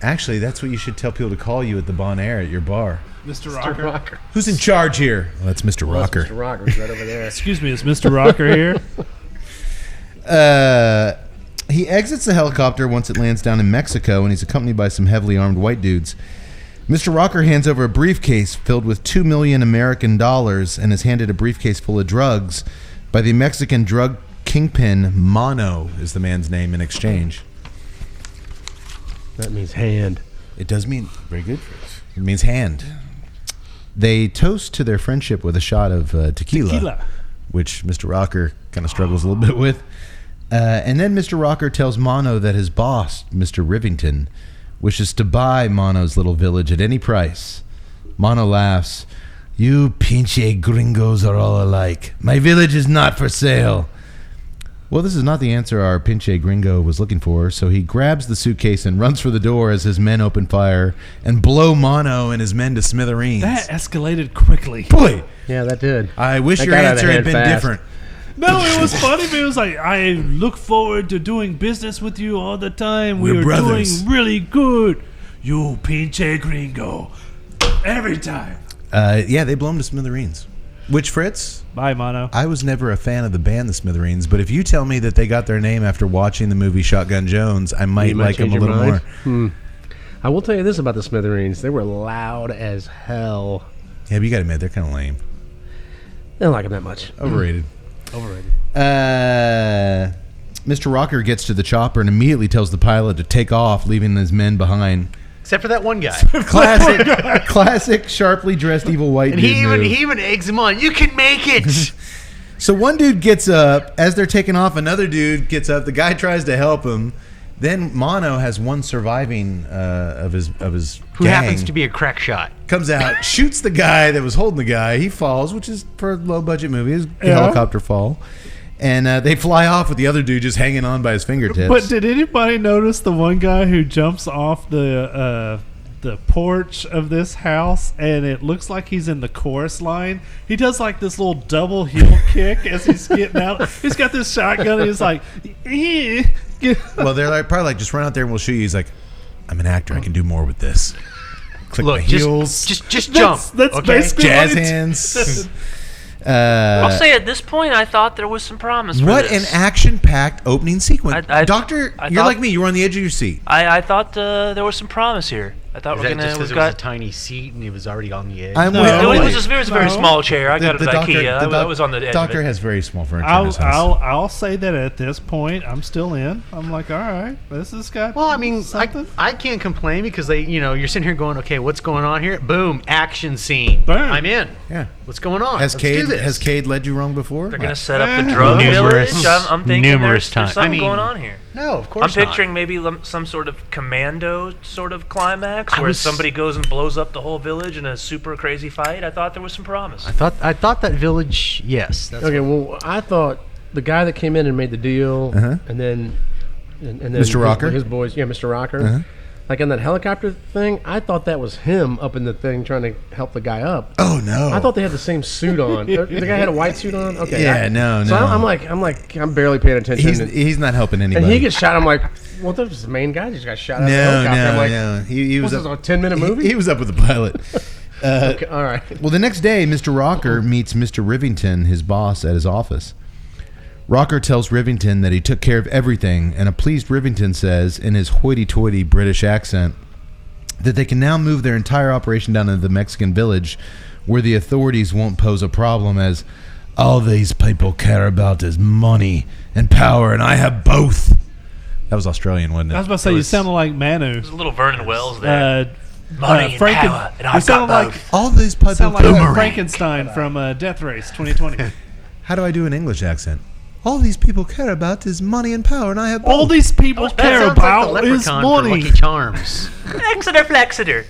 Actually, that's what you should tell people to call you at the Bon Air at your bar. Mr. Rocker. Who's in charge here? Well, that's Mr. Rocker. Mr. Rocker's right over there. Excuse me, is Mr. Rocker here? He exits the helicopter once it lands down in Mexico, and he's accompanied by some heavily armed white dudes. Mr. Rocker hands over a briefcase filled with $2 million American dollars and is handed a briefcase full of drugs by the Mexican drug kingpin Mono is the man's name in exchange. That means hand. It does mean very good. It means hand. They toast to their friendship with a shot of tequila, which Mr. Rocker kind of struggles a little bit with. And then Mr. Rocker tells Mono that his boss, Mr. Rivington, wishes to buy Mono's little village at any price. Mono laughs. You pinche gringos are all alike. My village is not for sale. Well, this is not the answer our pinche gringo was looking for, so he grabs the suitcase and runs for the door as his men open fire and blow Mono and his men to smithereens. That escalated quickly. Boy, Yeah, that did. I wish That your got out of answer had hand been fast. different. No, it was funny. But it was like, I look forward to doing business with you all the time. We're We're brothers. doing really good. You pinche gringo. Every time. Yeah, they blow him to smithereens. Which, Fritz, Bye, Mono. I was never a fan of the band The Smithereens, but if you tell me that they got their name after watching the movie Shotgun Jones, I might You might like them a change your little mind. more. I will tell you this about the Smithereens. They were loud as hell. Yeah, but you got to admit, they're kind of lame. I don't like them that much. Overrated. Overrated. Mr. Rocker gets to the chopper and immediately tells the pilot to take off, leaving his men behind. Except for that one guy. Classic, sharply dressed evil white And dude move. he even eggs him on. You can make it. So one dude gets up. As they're taking off, another dude gets up. The guy tries to help him. Then Mono has one surviving of his Who gang. happens to be a crack shot. Comes out, shoots the guy that was holding the guy. He falls, which is for a low-budget movie. It's a helicopter fall. And they fly off with the other dude just hanging on by his fingertips. But did anybody notice the one guy who jumps off the porch of this house and it looks like he's in the chorus line? He does like this little double heel kick as he's getting out. He's got this shotgun and he's like, well, they're like, probably like, just run out there and we'll shoot you. He's like, I'm an actor. I can do more with this. Click my heels. Just jump. That's okay? basically Jazz what it's- hands. I'll say at this point, I thought there was some promise for What an this. action-packed opening sequence. Doctor, I you're thought- like me. You were on the edge of your seat. I thought there was some promise here. I thought Is we're that gonna. just because We've it was a got. tiny seat and he was already on the edge? I'm No, with- It wait. was a very small chair. I got it at IKEA. That was on the edge. Doctor of it. has very small furniture in his house. I'll say that at this point, I'm still in. I'm like, all right, this is got. Well, I mean, something. I can't complain because you're sitting here going, okay, what's going on here? Boom, action scene. Boom. I'm in. Yeah. What's going on? Has Let's do this. Cade led you wrong before? They're gonna set up the drug Numerous- village. I'm thinking numerous there's times. something I mean, going on here. No, of I'm course picturing maybe some sort of commando sort of climax where somebody goes and blows up the whole village in a super crazy fight. I thought there was some promise. I thought that village. Yes. That's Okay, well, I thought the guy that came in and made the deal, and then Mr. Rocker? his boys, Mr. Rocker, like in that helicopter thing. I thought that was him up in the thing trying to help the guy up. Oh, no. I thought they had the same suit on. The guy had a white suit on. Okay, Yeah, no. So I'm barely paying attention. He's not helping anybody. and he gets shot. I'm like, well, there's the main guy just got shot out of the helicopter. I'm like, no. He was what's up, this, a 10-minute movie? He was up with the pilot. Okay, all right. Well, the next day, Mr. Rocker meets Mr. Rivington, his boss, at his office. Rocker tells Rivington that he took care of everything, and a pleased Rivington says, in his hoity-toity British accent, that they can now move their entire operation down into the Mexican village, where the authorities won't pose a problem, as all these people care about is money and power, and I have both. That was Australian, wasn't it? I was about to say, you sounded like Manu. There's a little Vernon Wells there. Franken- Money and power, and you I've got sounded like both. all these people sound like care. Frankenstein from Death Race 2020. How do I do an English accent? All these people care about is money and power, and I have both. All these people That care sounds like the about is leprechaun for money. Lucky Charms. Exeter Flexeter.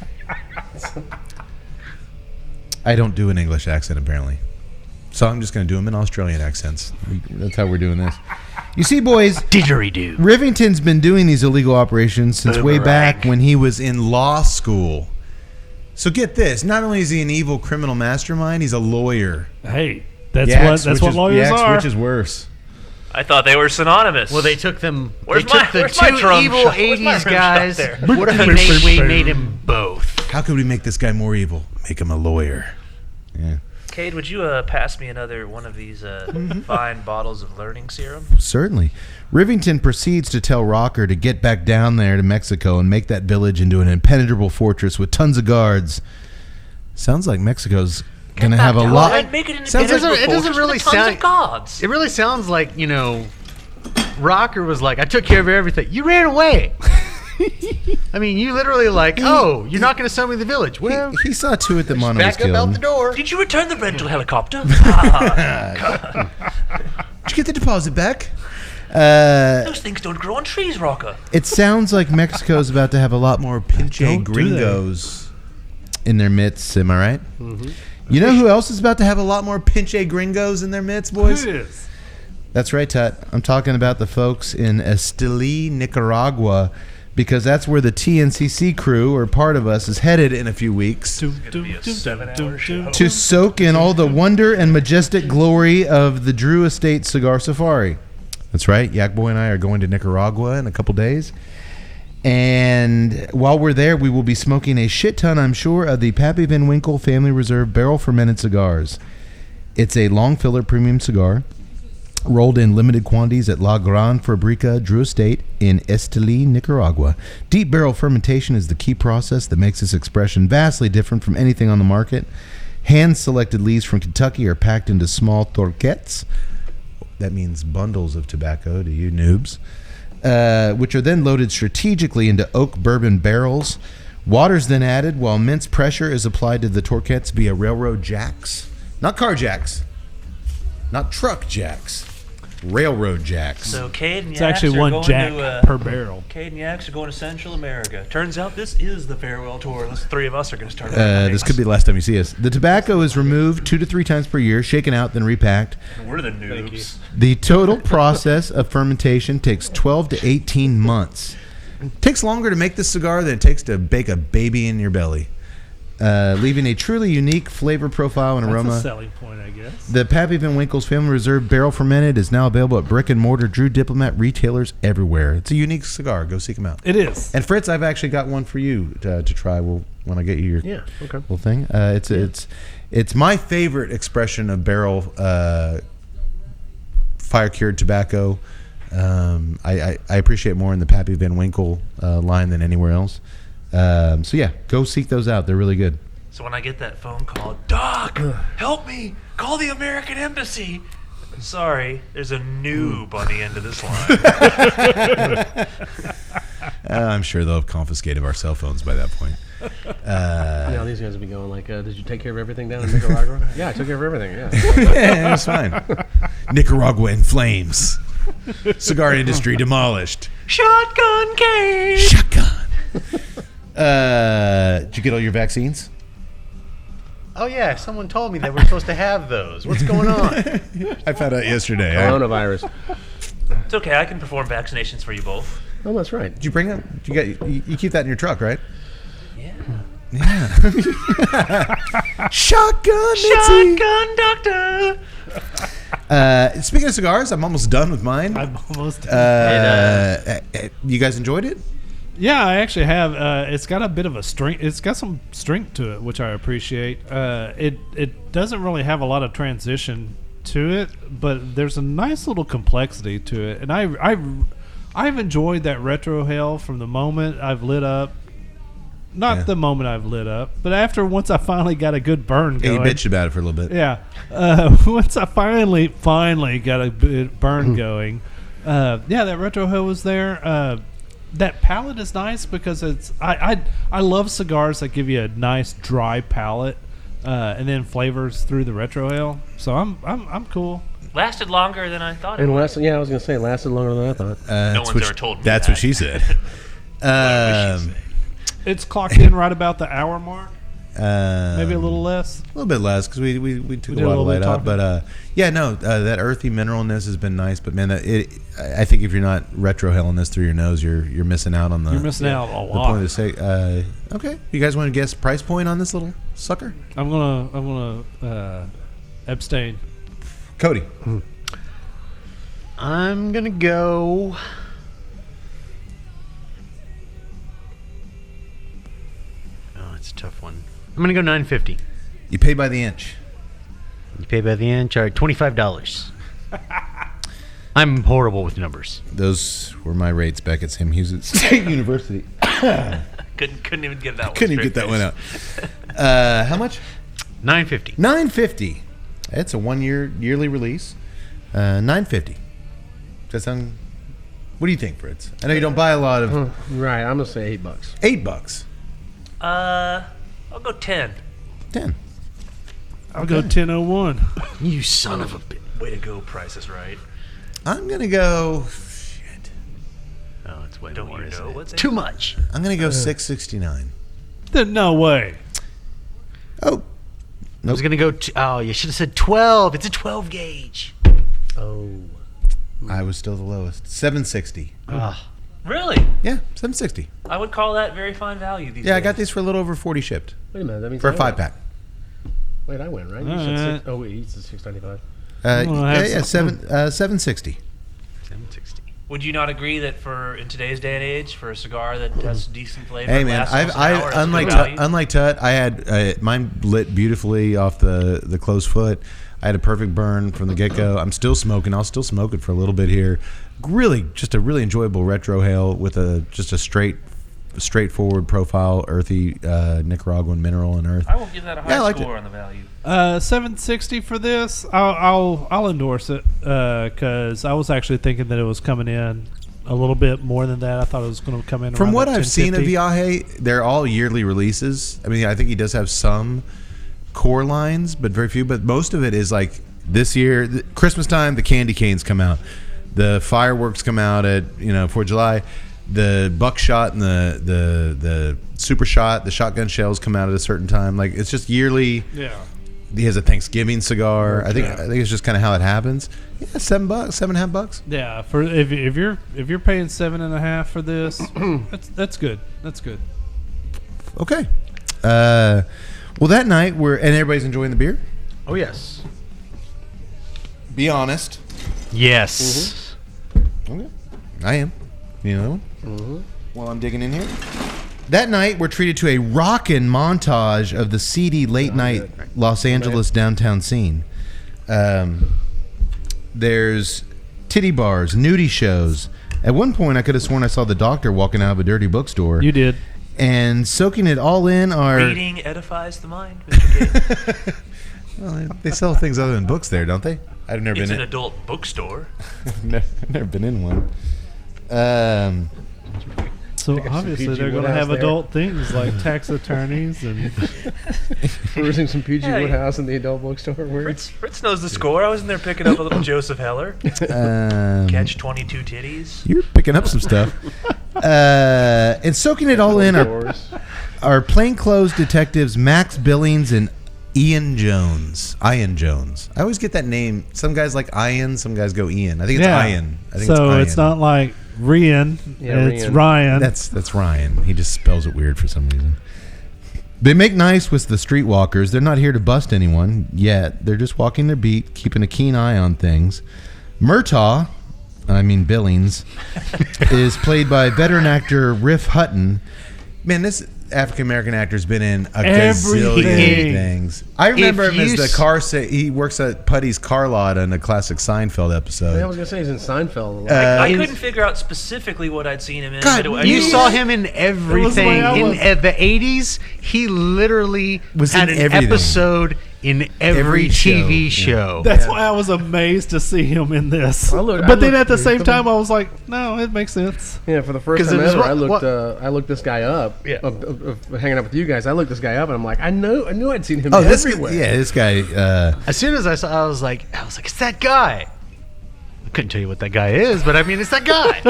I don't do an English accent, apparently. So I'm just going to do them in Australian accents. That's how we're doing this. You see, boys, Didgeridoo. Rivington's been doing these illegal operations since way back when he was in law school. So get this. Not only is he an evil criminal mastermind, he's a lawyer. Hey, that's what lawyers are. Which is worse. I thought they were synonymous. Well, they took them. Where's they took my- the where's my two drum evil shot? Where's my rim 80s shot guys. there? What if we made him both? How could we make this guy more evil? Make him a lawyer. Yeah. Cade, would you pass me another one of these fine bottles of learning serum? Certainly. Rivington proceeds to tell Rocker to get back down there to Mexico and make that village into an impenetrable fortress with tons of guards. Sounds like Mexico's going to have a lot. I'd make it Sounds like- independent it doesn't really tons sound- of gods. It really sounds like, Rocker was like, I took care of everything. You ran away. I mean, you literally like, oh, you're not going to sell me the village. Well, He saw to it that Mono was back up out the killed. door. Did you return the rental helicopter? Did you get the deposit back? Those things don't grow on trees, Rocker. It sounds like Mexico's about to have a lot more pinche Don't do gringos in their midst. Am I right? Mm-hmm. You know who else is about to have a lot more pinche gringos in their midst, boys? Who is? That's right, Tut. I'm talking about the folks in Esteli, Nicaragua, because that's where the TNCC crew, or part of us, is headed in a few weeks to soak in all the wonder and majestic glory of the Drew Estate Cigar Safari. That's right. Yak Boy and I are going to Nicaragua in a couple days. And while we're there, we will be smoking a shit ton, I'm sure, of the Pappy Van Winkle Family Reserve Barrel Fermented Cigars. It's a long filler premium cigar, rolled in limited quantities at La Gran Fabrica Drew Estate in Esteli, Nicaragua. Deep barrel fermentation is the key process that makes this expression vastly different from anything on the market. Hand-selected leaves from Kentucky are packed into small torquettes, That means bundles of tobacco to you noobs, which are then loaded strategically into oak bourbon barrels. Water's then added while immense pressure is applied to the torquettes via railroad jacks. Not car jacks. Not truck jacks. Railroad jacks. So Cade and It's Yaks actually are one going jack to, per barrel. Cade and Yaks are going to Central America. Turns out this is the farewell tour. Those three of us are going to start. This could be the last time you see us. The tobacco is removed 2 to 3 times per year, shaken out, then repacked. We're the noobs. The total process of fermentation takes 12 to 18 months. It takes longer to make this cigar than it takes to bake a baby in your belly, leaving a truly unique flavor profile and aroma. That's a selling point, I guess. The Pappy Van Winkle's Family Reserve Barrel Fermented is now available at brick and mortar Drew Diplomat retailers everywhere. It's a unique cigar. Go seek them out. It is. And Fritz, I've actually got one for you to try. When I get you your little thing. It's my favorite expression of barrel fire cured tobacco. I appreciate it more in the Pappy Van Winkle line than anywhere else. So yeah, go seek those out. They're really good. So when I get that phone call, Doc, help me! Call the American Embassy! Sorry, there's a noob on the end of this line. I'm sure they'll have confiscated our cell phones by that point. Now these guys will be going like, did you take care of everything down in Nicaragua? Yeah, I took care of everything, yeah. Yeah, it was fine. Nicaragua in flames. Cigar industry demolished. Shotgun Cade! Shotgun. Did you get all your vaccines? Oh, yeah, someone told me that we're supposed to have those. What's going on? I found out yesterday. Coronavirus. It's okay, I can perform vaccinations for you both. Oh, that's right. Did you bring it? You keep that in your truck, right? Yeah. Shotgun, Mitzi. Shotgun Doctor! Speaking of cigars, I'm almost done with mine. I'm almost. You guys enjoyed it? Yeah, I actually have. It's got a bit of a strength. It's got some strength to it, which I appreciate. It doesn't really have a lot of transition to it, but there's a nice little complexity to it, and I've enjoyed that retro hell from the moment I've lit up. Not the moment I've lit up, but once I finally got a good burn going. Yeah, you bitched about it for a little bit. Yeah. Once I finally got a burn going, that retro hell was there. That palate is nice because I love cigars that give you a nice dry palate and then flavors through the retro ale. So I'm cool. Lasted longer than I thought it And would. I was going to say, it lasted longer than I thought. No one's ever told me That's that. what she said. It's clocked in right about the hour mark. Maybe a little less. A little bit less because we took did a a while to little bit light up. talking. But that earthy mineralness has been nice. But man, I think if you're not retro helling this through your nose, you're missing out on the. You're missing out a the lot. point to say, okay, you guys want to guess price point on this little sucker? I'm gonna abstain. Cody. I'm going to go... Oh, it's a tough one. I'm going to go $9.50. You pay by the inch. You pay by the inch. All right, $25. I'm horrible with numbers. Those were my rates back at Sam Houston State University. Couldn't even get that one. Couldn't even get that one out. How much? $9.50. $9.50. It's a yearly release. $9.50. Does that sound? What do you think, Fritz? I know you don't buy a lot of. Right, I'm going to say $8. $8. I'll go 10. 10. I'll go 1001. You son of a bitch. Way to go, Price is Right. I'm gonna go. Shit. Oh, it's way Don't more, you isn't know it? what's Too much. I'm gonna go $6.69. Then no way. Oh. I was going to go... you should have said 12. It's a 12 gauge. Oh. I was still the lowest. $7.60. Really? Yeah, $7.60. I would call that very fine value these Yeah, I days. got these for a little over 40 shipped Wait a minute, that means for a I win. 5-pack. Wait, I win, right? You Alright. said six. Oh, wait, he said $6.95. $7.60. 760. Would you not agree that in today's day and age, for a cigar that has decent flavor, Hey man, lasts almost an hour, it's unlike good value? unlike Tut, I had mine lit beautifully off the closed foot. I had a perfect burn from the get go. I'm still smoking. I'll still smoke it for a little bit here. Really, just a really enjoyable retro hail with just a straight straightforward profile, earthy Nicaraguan mineral and earth. I will give that a high I liked score it. on the value. 760 for this. I'll endorse it because I was actually thinking that it was coming in a little bit more than that. I thought it was going to come in. From around what that I've seen of 1050. Viaje, they're all yearly releases. I mean, I think he does have some core lines, but very few. But most of it is like this year, Christmas time, the candy canes come out, the fireworks come out at 4th of July, the buckshot and the super shot, the shotgun shells come out at a certain time. Like it's just yearly. Yeah. He has a Thanksgiving cigar. I think it's just kind of how it happens. Yeah, $7, $7.50. Yeah, for if you're paying $7.50 for this, that's good. That's good. Okay. Well, that night and everybody's enjoying the beer. Oh yes. Be honest. Yes. Okay. I am. You know. While I'm digging in here. That night, we're treated to a rockin' montage of the seedy late-night Los Angeles downtown scene. There's titty bars, nudie shows. At one point, I could have sworn I saw the doctor walking out of a dirty bookstore. You did. And soaking it all in are... Reading edifies the mind, Mr. K. Well, they sell things other than books there, don't they? I've never It's been an adult bookstore. I've never been in one. So Pick up some obviously PG they're going to Woodhouse have there. adult things like tax attorneys and Perusing some PG Hey. Woodhouse in the adult bookstore. Where Fritz knows the score. I was in there picking up a little Joseph Heller. Catch 22 titties. You're picking up some stuff. And soaking it all in are plainclothes detectives Max Billings and Ian Jones. Ian Jones. I always get that name. Some guys like Ian, some guys go Ian. I think it's Ian. I think so it's it's not like Rian. Yeah, it's Rian. Ryan. That's Ryan. He just spells it weird for some reason. They make nice with the streetwalkers. They're not here to bust anyone yet. They're just walking their beat, keeping a keen eye on things. Murtaugh, Billings, is played by veteran actor Riff Hutton. Man, this African-American actor's been in a gazillion Everything. things. I remember If him as you the s- car he works at Putty's car lot on a classic Seinfeld episode. I was gonna say he's in Seinfeld. I couldn't figure out specifically what I'd seen him in. God, but You Yeah. saw him in everything. I In was. the 80s, he literally Was had in an everything. episode in every Every TV show, show. That's why I was amazed to see him in this. I looked- But then I at the looked- same time, I was like, no, it makes sense. Yeah, for the first 'Cause time it was ever, what- I looked this guy up. Yeah. Of hanging out with you guys, I looked this guy up, and I'm like, I knew I'd seen him Oh, this everywhere. this guy. As soon as I saw, I was like, it's that guy. I couldn't tell you what that guy is, but I mean, it's that guy.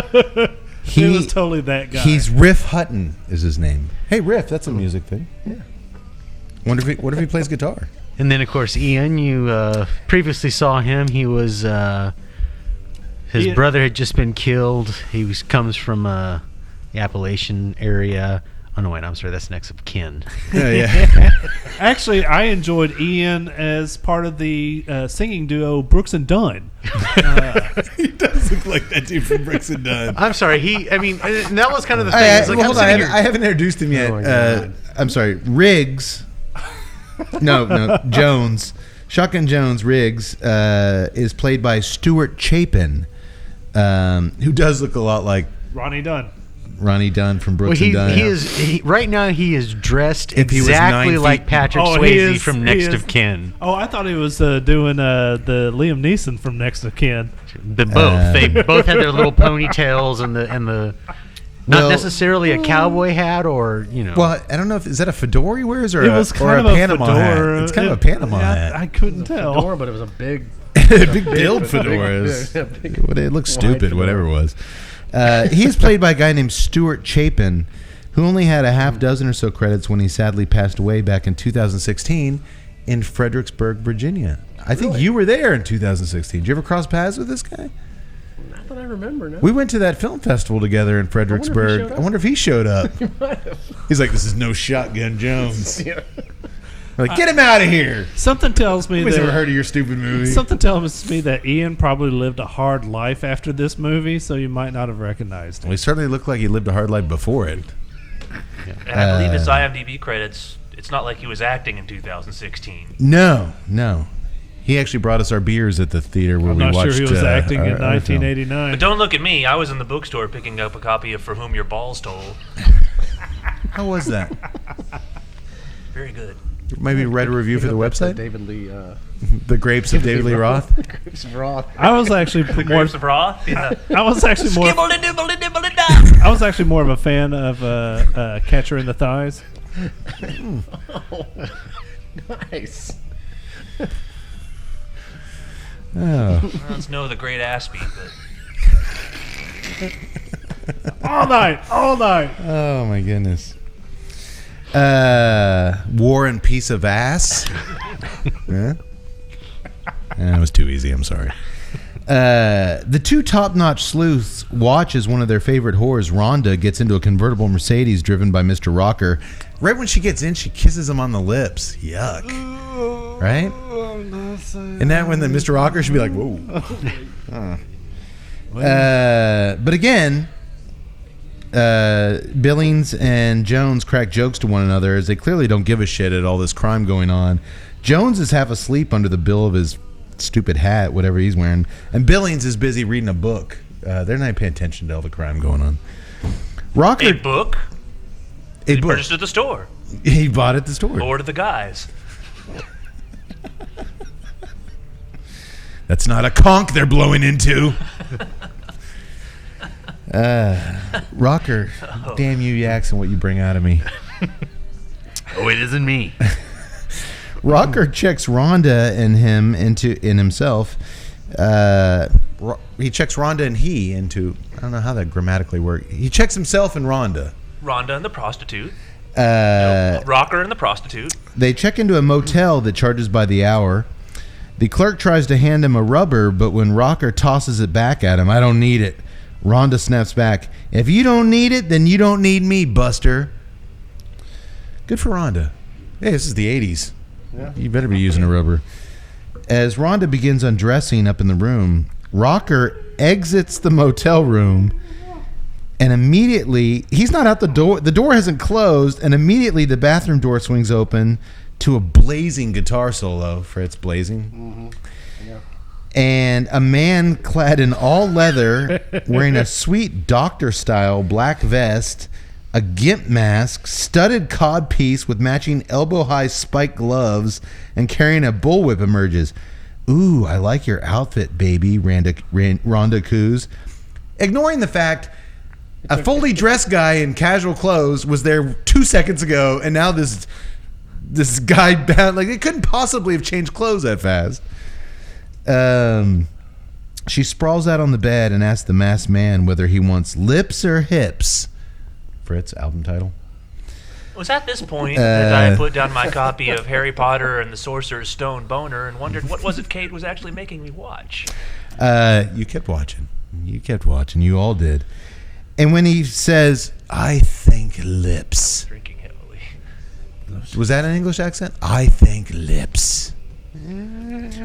It was totally that guy. He's Riff Hutton is his name. Hey, Riff, that's a music thing. Yeah. What if he plays guitar? And then, of course, Ian, you previously saw him. He was his Ian- brother had just been killed. Comes from the Appalachian area. Oh no, wait, I'm sorry, that's next of kin. Yeah. Actually, I enjoyed Ian as part of the singing duo Brooks and Dunn. He does look like that dude from Bricks and Dunn. I'm sorry. And that was kind of the thing. It's like, I'm hold on, sitting here- I haven't introduced him yet. Oh my God. I'm sorry, Riggs. No, Jones. Shotgun Jones Riggs is played by Stuart Chapin, who does look a lot like Ronnie Dunn. Ronnie Dunn from Brooks Well, and Dunn. right now he is dressed If he was 9 exactly like feet- Patrick Oh, he Swayze is- from he Next is- of Kin. Oh, I thought he was doing the Liam Neeson from Next of Kin. The both. They both had their little ponytails and the not Well- necessarily a cowboy hat or Well, I don't know if is that a fedora he wears or It a, was or kind a of Panama fedora. hat. It's kind of a Panama I hat. couldn't tell. Fedora, but it was a big. Big build fedoras. Yeah, big It looks wide stupid, fedora. whatever it was. He is played by a guy named Stuart Chapin, who only had a half dozen or so credits when he sadly passed away back in 2016 in Fredericksburg, Virginia. I think you were there in 2016. Did you ever cross paths with this guy? Not that I remember. No. We went to that film festival together in Fredericksburg. I wonder if he showed up. He's like, this is no Shotgun Jones. Yeah. We're like, get him out of here. Something tells me Nobody's ever heard that of your stupid movie. something tells me that Ian probably lived a hard life after this movie, so you might not have recognized him. Well, he certainly looked like he lived a hard life before it. And I believe his IMDb credits, it's not like he was acting in 2016. No. He actually brought us our beers at the theater where I'm we not watched. sure he was acting in our film. 1989. But don't look at me. I was in the bookstore picking up a copy of For Whom Your Balls Told. How was that? Very good. Maybe read a review for the website. David Lee. The Grapes of David Lee Roth. Grapes of Roth. I was actually more. Grapes of Roth? Yeah. I was actually more. Skibble-a-dibble-a-dibble-a-da. I was actually more of a fan of Catcher in the Thighs. Nice. Oh. Let's know the Great Aspie, but All night. Oh my goodness. War and Piece of Ass. Yeah? That was too easy. I'm sorry. The two top-notch sleuths watch as one of their favorite whores, Rhonda, gets into a convertible Mercedes driven by Mr. Rocker. Right when she gets in, she kisses him on the lips. Yuck. Right? And that when the Mr. Rocker should be like, whoa. But again, Billings and Jones crack jokes to one another as they clearly don't give a shit at all this crime going on. Jones is half asleep under the bill of his stupid hat, whatever he's wearing, and Billings is busy reading a book. They're not paying attention to all the crime going on. Rocker, a book? a He book. purchased at the store. He bought it at the store. Lord of the Guys. That's not a conch they're blowing into. Rocker, damn you, yaks, and what you bring out of me. Oh, it isn't me. Rocker checks Rhonda and himself. He checks Rhonda and he into. I don't know how that grammatically works. He checks himself and Rhonda. Rhonda and the prostitute. Rocker and the prostitute. They check into a motel that charges by the hour. The clerk tries to hand him a rubber, but when Rocker tosses it back at him, I don't need it. Rhonda snaps back, if you don't need it, then you don't need me, Buster. Good for Rhonda. Hey, this is the 80s. Yeah. You better be using a rubber. As Rhonda begins undressing up in the room, Rocker exits the motel room, and immediately, he's not out the door. The door hasn't closed, and immediately the bathroom door swings open to a blazing guitar solo. Fritz, blazing. Mm-hmm. Yeah. And a man clad in all leather, wearing a sweet doctor-style black vest, a gimp mask, studded cod piece with matching elbow-high spiked gloves, and carrying a bullwhip emerges. Ooh, I like your outfit, baby, Rhonda coos. Ignoring the fact a fully dressed guy in casual clothes was there 2 seconds ago, and now this guy bound, like, they couldn't possibly have changed clothes that fast. She sprawls out on the bed and asks the masked man whether he wants lips or hips. Fritz, album title. It was at this point that I put down my copy of Harry Potter and the Sorcerer's Stone Boner and wondered what was it Kate was actually making me watch. You kept watching. You all did. And when he says, I think lips. Drinking heavily. Was that an English accent? I think lips.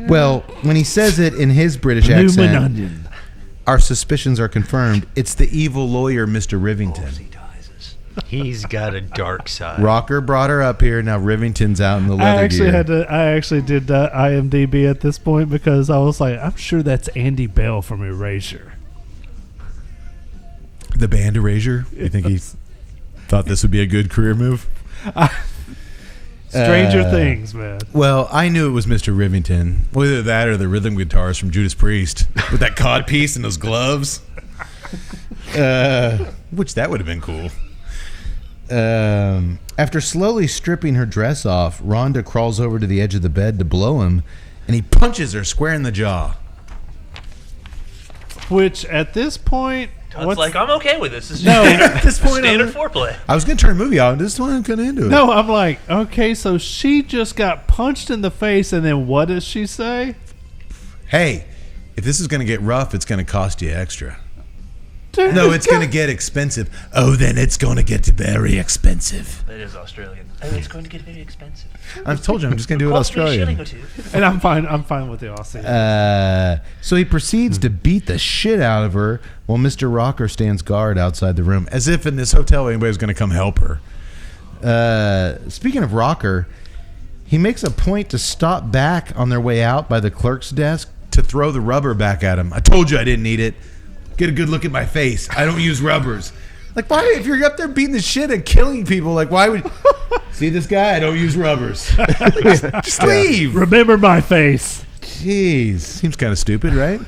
Well, when he says it in his British Newman accent, onion. our suspicions are confirmed. It's the evil lawyer, Mr. Rivington. He's got a dark side. Rocker brought her up here. Now Rivington's out in the leather gear. I actually did IMDb at this point because I was like, I'm sure that's Andy Bell from Erasure. The band Erasure? You think he thought this would be a good career move? Stranger Things, man. Well, I knew it was Mr. Rivington. Whether that or the rhythm guitarist from Judas Priest with that cod piece and those gloves. Which that would have been cool. After slowly stripping her dress off, Rhonda crawls over to the edge of the bed to blow him, and he punches her square in the jaw. Which, at this point... It's like, I'm okay with this. This is No, at this point, standard foreplay. I was going to turn the movie out. This one I'm kind of into it. No, I'm like, okay, so she just got punched in the face, and then what does she say? Hey, if this is going to get rough, it's going to cost you extra. Dude, no, it's going to get expensive. Oh, then it's going to get very expensive. That is Australian. Oh, it's going to get very expensive. I've told you, I'm just going to do it Australian. And I'm fine with the Aussie. So he proceeds to beat the shit out of her while Mr. Rocker stands guard outside the room, as if in this hotel anybody's going to come help her. Speaking of Rocker, He makes a point to stop back on their way out by the clerk's desk to throw the rubber back at him. I told you I didn't need it. Get a good look at my face. I don't use rubbers. Like, why, if you're up there beating the shit and killing people, like, why would... See this guy? I don't use rubbers. Just leave. Remember my face. Jeez. Seems kind of stupid, right?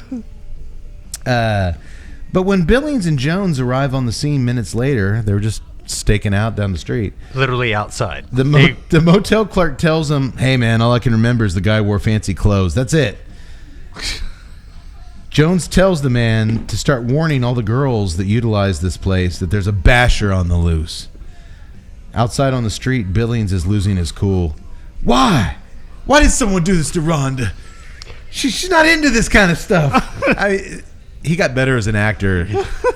But when Billings and Jones arrive on the scene minutes later, they were just staking out down the street. Literally outside. The motel clerk tells them, hey, man, all I can remember is the guy wore fancy clothes. That's it. Jones tells the man to start warning all the girls that utilize this place that there's a basher on the loose. Outside on the street, Billings is losing his cool. Why? Why did someone do this to Rhonda? She's not into this kind of stuff. He got better as an actor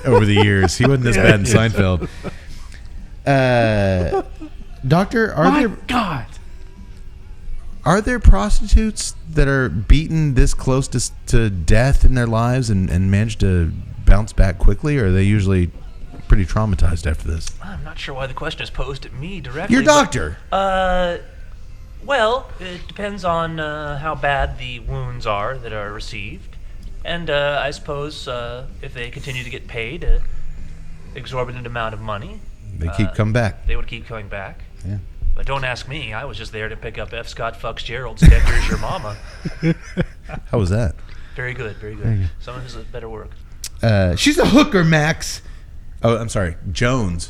over the years. He wasn't this bad in Seinfeld. Doctor, are there prostitutes that are beaten this close to death in their lives and manage to bounce back quickly, or are they usually pretty traumatized after this? I'm not sure why the question is posed at me directly. You're a doctor. Well, it depends on how bad the wounds are that are received. And I suppose if they continue to get paid an exorbitant amount of money, They keep coming back. They would keep coming back. Yeah. But don't ask me. I was just there to pick up F. Scott Fitzgerald's Dead Here's Your Mama. How was that? Very good, very good. Some of his better work. She's a hooker, Max. Oh, I'm sorry. Jones.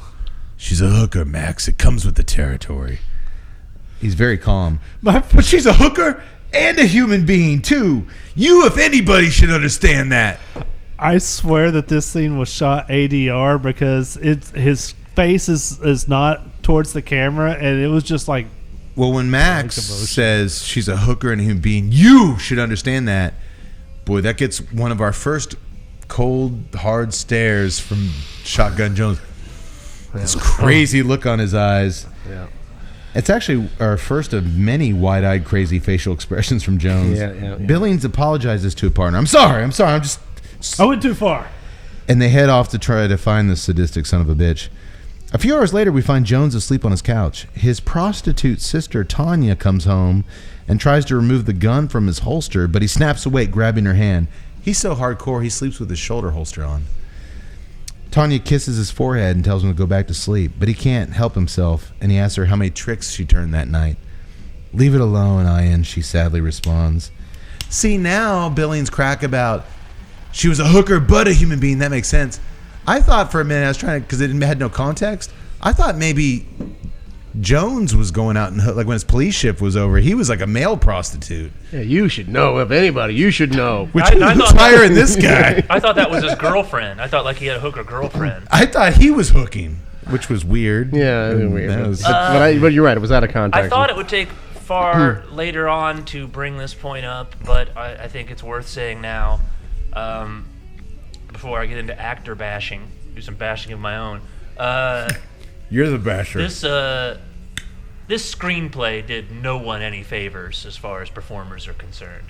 She's a hooker, Max. It comes with the territory. He's very calm. But she's a hooker and a human being, too. You, if anybody, should understand that. I swear that this scene was shot ADR because his face is not towards the camera, and it was just like... Well, when Max says she's a hooker and a human being, you should understand that. Boy, that gets one of our first cold, hard stares from Shotgun Jones. This crazy look on his eyes. Yeah. It's actually our first of many wide-eyed, crazy facial expressions from Jones. Yeah. Billings apologizes to a partner. I'm sorry. I went too far. And they head off to try to find the sadistic son of a bitch. A few hours later, we find Jones asleep on his couch. His prostitute sister, Tanya, comes home and tries to remove the gun from his holster, but he snaps awake, grabbing her hand. He's so hardcore, he sleeps with his shoulder holster on. Tanya kisses his forehead and tells him to go back to sleep, but he can't help himself, and he asks her how many tricks she turned that night. Leave it alone, Ian, she sadly responds. See, now Billings crack about she was a hooker but a human being. That makes sense. I thought for a minute, I was trying to, because it had no context, I thought maybe Jones was going out and, like, when his police shift was over, he was like a male prostitute. Yeah, you should know. If anybody, you should know. Who's hiring this guy? I thought that was his girlfriend. I thought like he had a hooker girlfriend. I thought he was hooking, which was weird. Yeah, it was weird. But you're right. It was out of context. I thought it would take far later on to bring this point up, but I think it's worth saying now. Before I get into actor bashing, do some bashing of my own. You're the basher. This screenplay did no one any favors as far as performers are concerned.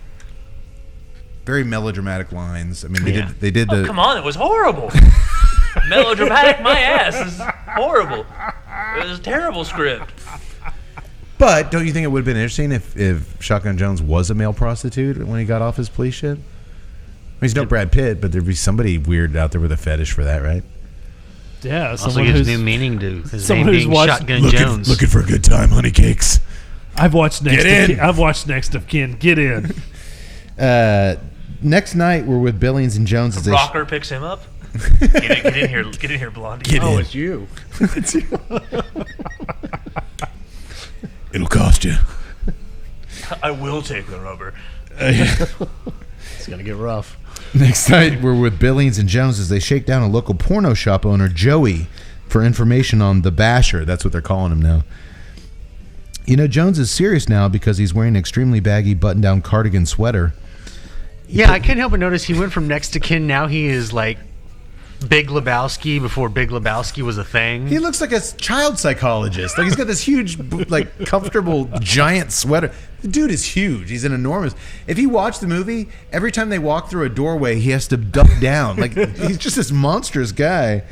Very melodramatic lines. I mean, they did Oh, the... come on, it was horrible. Melodramatic, my ass is horrible. It was a terrible script. But don't you think it would have been interesting if Shotgun Jones was a male prostitute when he got off his police shit? I mean, he's no Brad Pitt, but there'd be somebody weird out there with a fetish for that, right? Yeah, Also gives new meaning to his name someone who's being watched- Shotgun Jones. Looking for a good time, honey cakes. I've watched Next Get of in. Kin. I've watched Next of Kin. Get in. Next night, we're with Billings and Jones. As Rocker picks him up. Get in here, Blondie. Get in. It's you. It'll cost you. I will take the rubber. It's gonna get rough. Next night, we're with Billings and Jones as they shake down a local porno shop owner, Joey, for information on the basher. That's what they're calling him now. You know, Jones is serious now because he's wearing an extremely baggy button-down cardigan sweater. Yeah, I couldn't help but notice he went from Next to Kin. Now he is like Big Lebowski before Big Lebowski was a thing. He looks like a child psychologist. Like, he's got this huge, like, comfortable, giant sweater. The dude is huge. He's an enormous... If you watch the movie, every time they walk through a doorway, he has to duck down. Like, he's just this monstrous guy.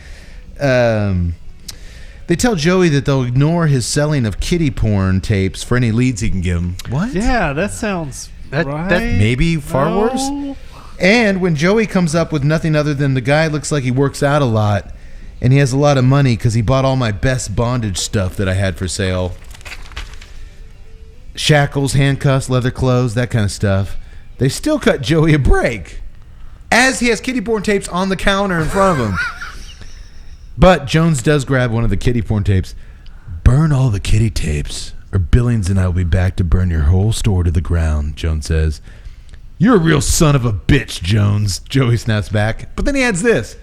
They tell Joey that they'll ignore his selling of kiddie porn tapes for any leads he can give him. What? Yeah, that sounds right. Maybe far worse. And when Joey comes up with nothing other than the guy looks like he works out a lot and he has a lot of money because he bought all my best bondage stuff that I had for sale. Shackles, handcuffs, leather clothes, that kind of stuff. They still cut Joey a break as he has kiddie porn tapes on the counter in front of him. But Jones does grab one of the kiddie porn tapes. Burn all the kiddie tapes, or Billings and I will be back to burn your whole store to the ground, Jones says. You're a real son of a bitch, Jones, Joey snaps back. But then he adds this.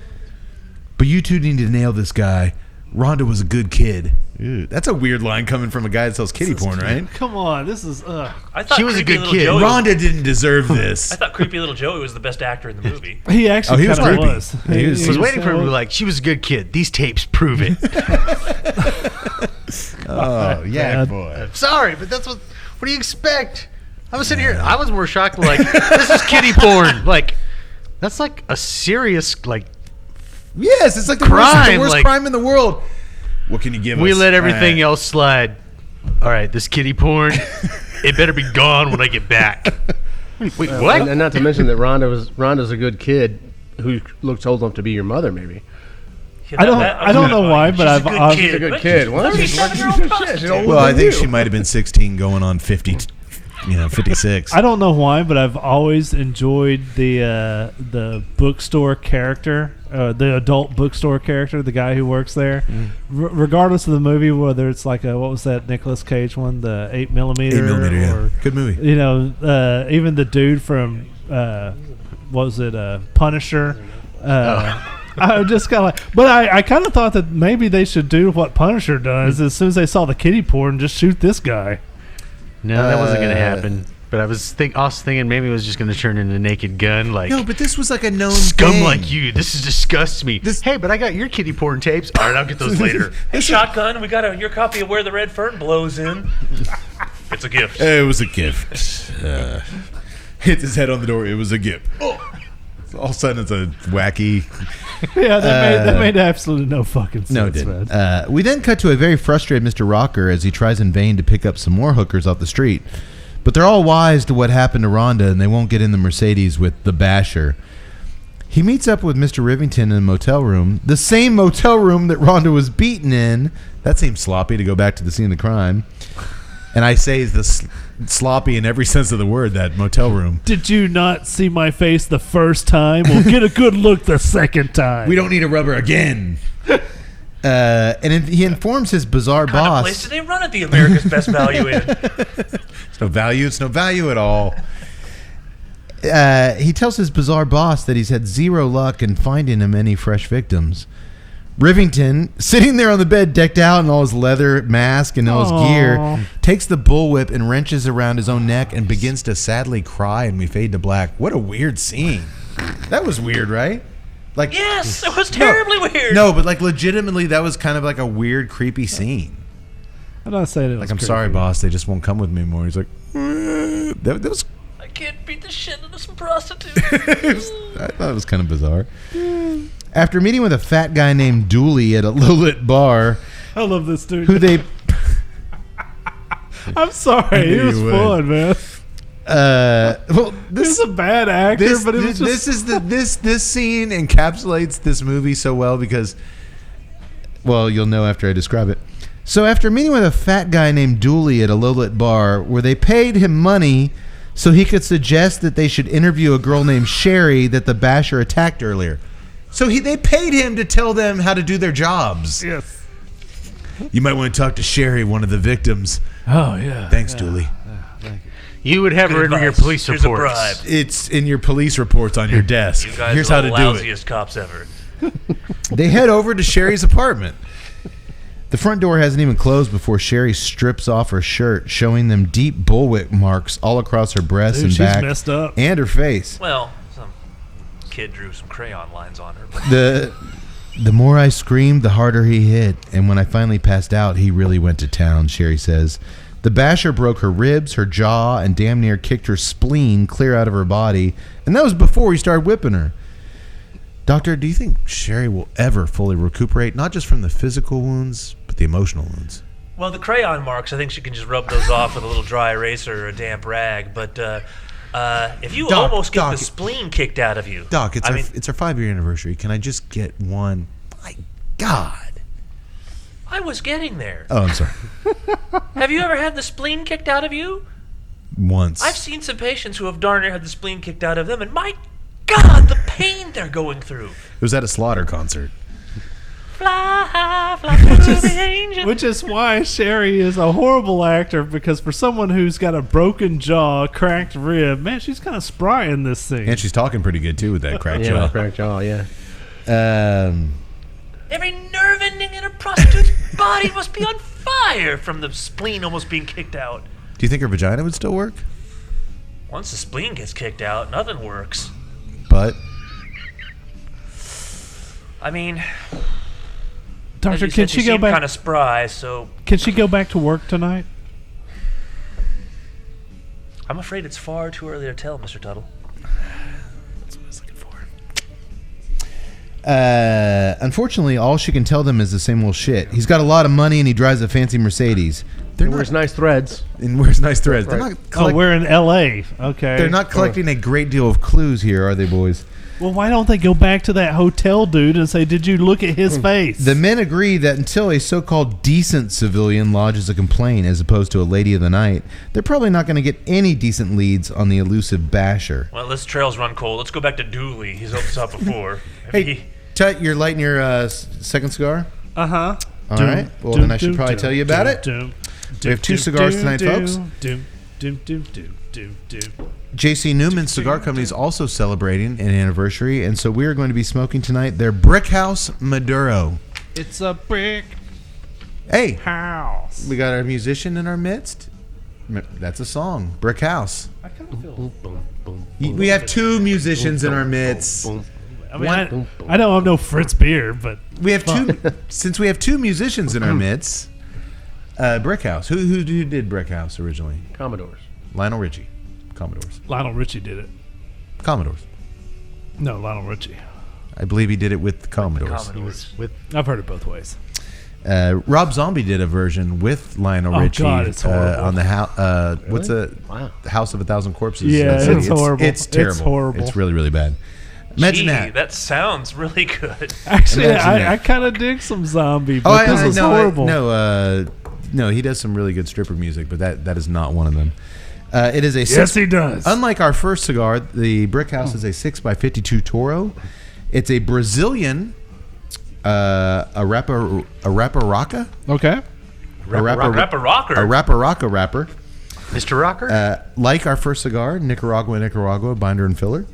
But you two need to nail this guy. Rhonda was a good kid. Ew, that's a weird line coming from a guy that sells kiddie porn, right? Come on, this is. I thought She was a Creepy good Little kid. Joey Rhonda didn't deserve this. I thought Creepy Little Joey was the best actor in the movie. He actually he was kind of creepy. was. He was- I was waiting for him to be like, she was a good kid. These tapes prove it. Oh, yeah, God. boy. Sorry, but that's what do you expect? I was sitting here, I was more shocked, like, this is kiddie porn. Like, that's like a serious, like, Yes, it's like the Crime, worst like- crime in the world. What can you give us? we let everything All right. else slide. All right, this kiddie porn, it better be gone when I get back. Wait, what? And not to mention that Rhonda's a good kid who looks old enough to be your mother, maybe. I don't know why, but I've She's a good kid. What? She's 37-year-old Well, I think she might have been 16 going on 50, 56. I don't know why, but I've always enjoyed the bookstore character, the adult bookstore character, the guy who works there. Regardless of the movie, whether it's like what was that Nicolas Cage one, the 8mm, 8mm, yeah. or Good movie. you know, even the dude from what was it, Punisher. I just kind of like, but I kind of thought that maybe they should do what Punisher does. As soon as they saw the kiddie porn, just shoot this guy. No, that wasn't going to happen. But I was also thinking maybe it was just going to turn into Naked Gun. Like, No, but this was like a known scum thing. like you. This disgusts me. Hey, but I got your kiddie porn tapes. All right, I'll get those later. Hey, Shotgun, we got your copy of Where the Red Fern Blows In. It's a gift. It was a gift. Hit his head on the door. It was a gift. All of a sudden, it's a wacky. Yeah, that made absolutely no fucking sense. No, it didn't. Man. We then cut to a very frustrated Mr. Rocker as he tries in vain to pick up some more hookers off the street. But they're all wise to what happened to Rhonda, and they won't get in the Mercedes with the basher. He meets up with Mr. Rivington in a motel room, the same motel room that Rhonda was beaten in. That seems sloppy to go back to the scene of the crime. And I say sloppy in every sense of the word, that motel room. Did you not see my face the first time? Well, get a good look the second time. We don't need a rubber again. He informs his bizarre What kind of boss. place do they run at the America's Best Value Inn? It's no value. It's no value at all. He tells his bizarre boss that he's had zero luck in finding him any fresh victims. Rivington, sitting there on the bed decked out in all his leather mask and all his gear, takes the bullwhip and wrenches around his own neck and begins to sadly cry, and we fade to black. What a weird scene. That was weird, right? Like, Yes, it was terribly weird. No, but like legitimately, that was kind of like a weird, creepy scene. I'm not saying it was Like, I'm creepy. sorry, boss, they just won't come with me anymore. He's like, that was. I can't beat the shit out of some prostitutes. I thought it was kind of bizarre. After meeting with a fat guy named Dooley at a low-lit bar, I love this dude. who they... I'm sorry. knew It was you would. fun, man. well, He's a bad actor, but it was just... this scene encapsulates this movie so well because, well, you'll know after I describe it. So after meeting with a fat guy named Dooley at a low-lit bar where they paid him money so he could suggest that they should interview a girl named Sherry that the basher attacked earlier. So they paid him to tell them how to do their jobs. Yes. You might want to talk to Sherry, one of the victims. Oh, yeah. Thanks, Dooley. You would have her in your advice. police Here's a reports. bribe. It's in your police reports on your desk. You guys Here's are how the to do it. lousiest cops ever. They head over to Sherry's apartment. The front door hasn't even closed before Sherry strips off her shirt, showing them deep bullwhip marks all across her breasts Dude, and she's back messed up. and her face. Well, some kid drew some crayon lines on her. But The more I screamed, the harder he hit, and when I finally passed out, he really went to town, Sherry says. The basher broke her ribs, her jaw, and damn near kicked her spleen clear out of her body, and that was before he started whipping her. Doctor, do you think Sherry will ever fully recuperate, not just from the physical wounds, but the emotional wounds. Well, the crayon marks, I think she can just rub those off with a little dry eraser or a damp rag. But if you Doc, almost get Doc, the spleen kicked out of you, Doc, it's our 5-year anniversary. Can I just get one? My God. I was getting there. Oh, I'm sorry. Have you ever had the spleen kicked out of you? Once. I've seen some patients who have darn near had the spleen kicked out of them, and my God, the pain they're going through. It was at a Slaughter concert. Fly to the angel. Which is why Sherry is a horrible actor, because for someone who's got a broken jaw, cracked rib, man, she's kind of spry in this scene. And she's talking pretty good, too, with that cracked Yeah, jaw. cracked jaw, yeah. Every nerve ending in a prostitute's body must be on fire from the spleen almost being kicked out. Do you think her vagina would still work? Once the spleen gets kicked out, nothing works. But I mean, Doctor, can she go back? Kind of spry, so Can she go back to work tonight? I'm afraid it's far too early to tell, Mr. Tuttle. that's what I was looking for. Unfortunately, all she can tell them is the same old shit. He's got a lot of money and he drives a fancy Mercedes. He wears nice threads. And wears nice threads. Right. They're not Oh, we're in L.A. Okay. They're not collecting a great deal of clues here, are they, boys? Well, why don't they go back to that hotel dude and say, "Did you look at his face?" The men agree that until a so-called decent civilian lodges a complaint as opposed to a lady of the night, they're probably not going to get any decent leads on the elusive basher. Well, this trail's run cold. Let's go back to Dooley. He's opened us up before. Hey, Tut, you're lighting your second cigar? Uh-huh. All right. Well, then I should probably tell you about it. We have 2 cigars tonight, folks. JC Newman Cigar Company is also celebrating an anniversary, and so we are going to be smoking tonight their Brick House Maduro. It's a brick Hey, house. we got our musician in our midst. That's a song, Brick House. I kind of feel. Boom, boom, boom. We have 2 musicians in our midst. Boom. I mean, I don't have no Fritz Beer, but We have 2 since we have 2 musicians in our midst. Brick House. Who did Brick House originally? Commodores. Lionel Richie. Commodores. Lionel Richie did it. Commodores. No, Lionel Richie. I believe he did it with the Commodores. I've heard it both ways. Rob Zombie did a version with Lionel Oh, Richie God, it's horrible. on the house. What's the Wow. House of a Thousand Corpses? Yeah, city. it's horrible. It's terrible. It's horrible. It's really, really bad. Imagine Gee, that. sounds really good. Actually, Imagine that. I kind of dig some zombie, but this is horrible. No, he does some really good stripper music, but that is not one of them. It is a Yes, he does. Unlike our first cigar, the Brick House is a 6x52 Toro. It's a Brazilian, a Raparaca, Okay. Rapper rocker. a Raparaca wrapper. Mr. Rocker? Like our first cigar, Nicaragua, binder and filler.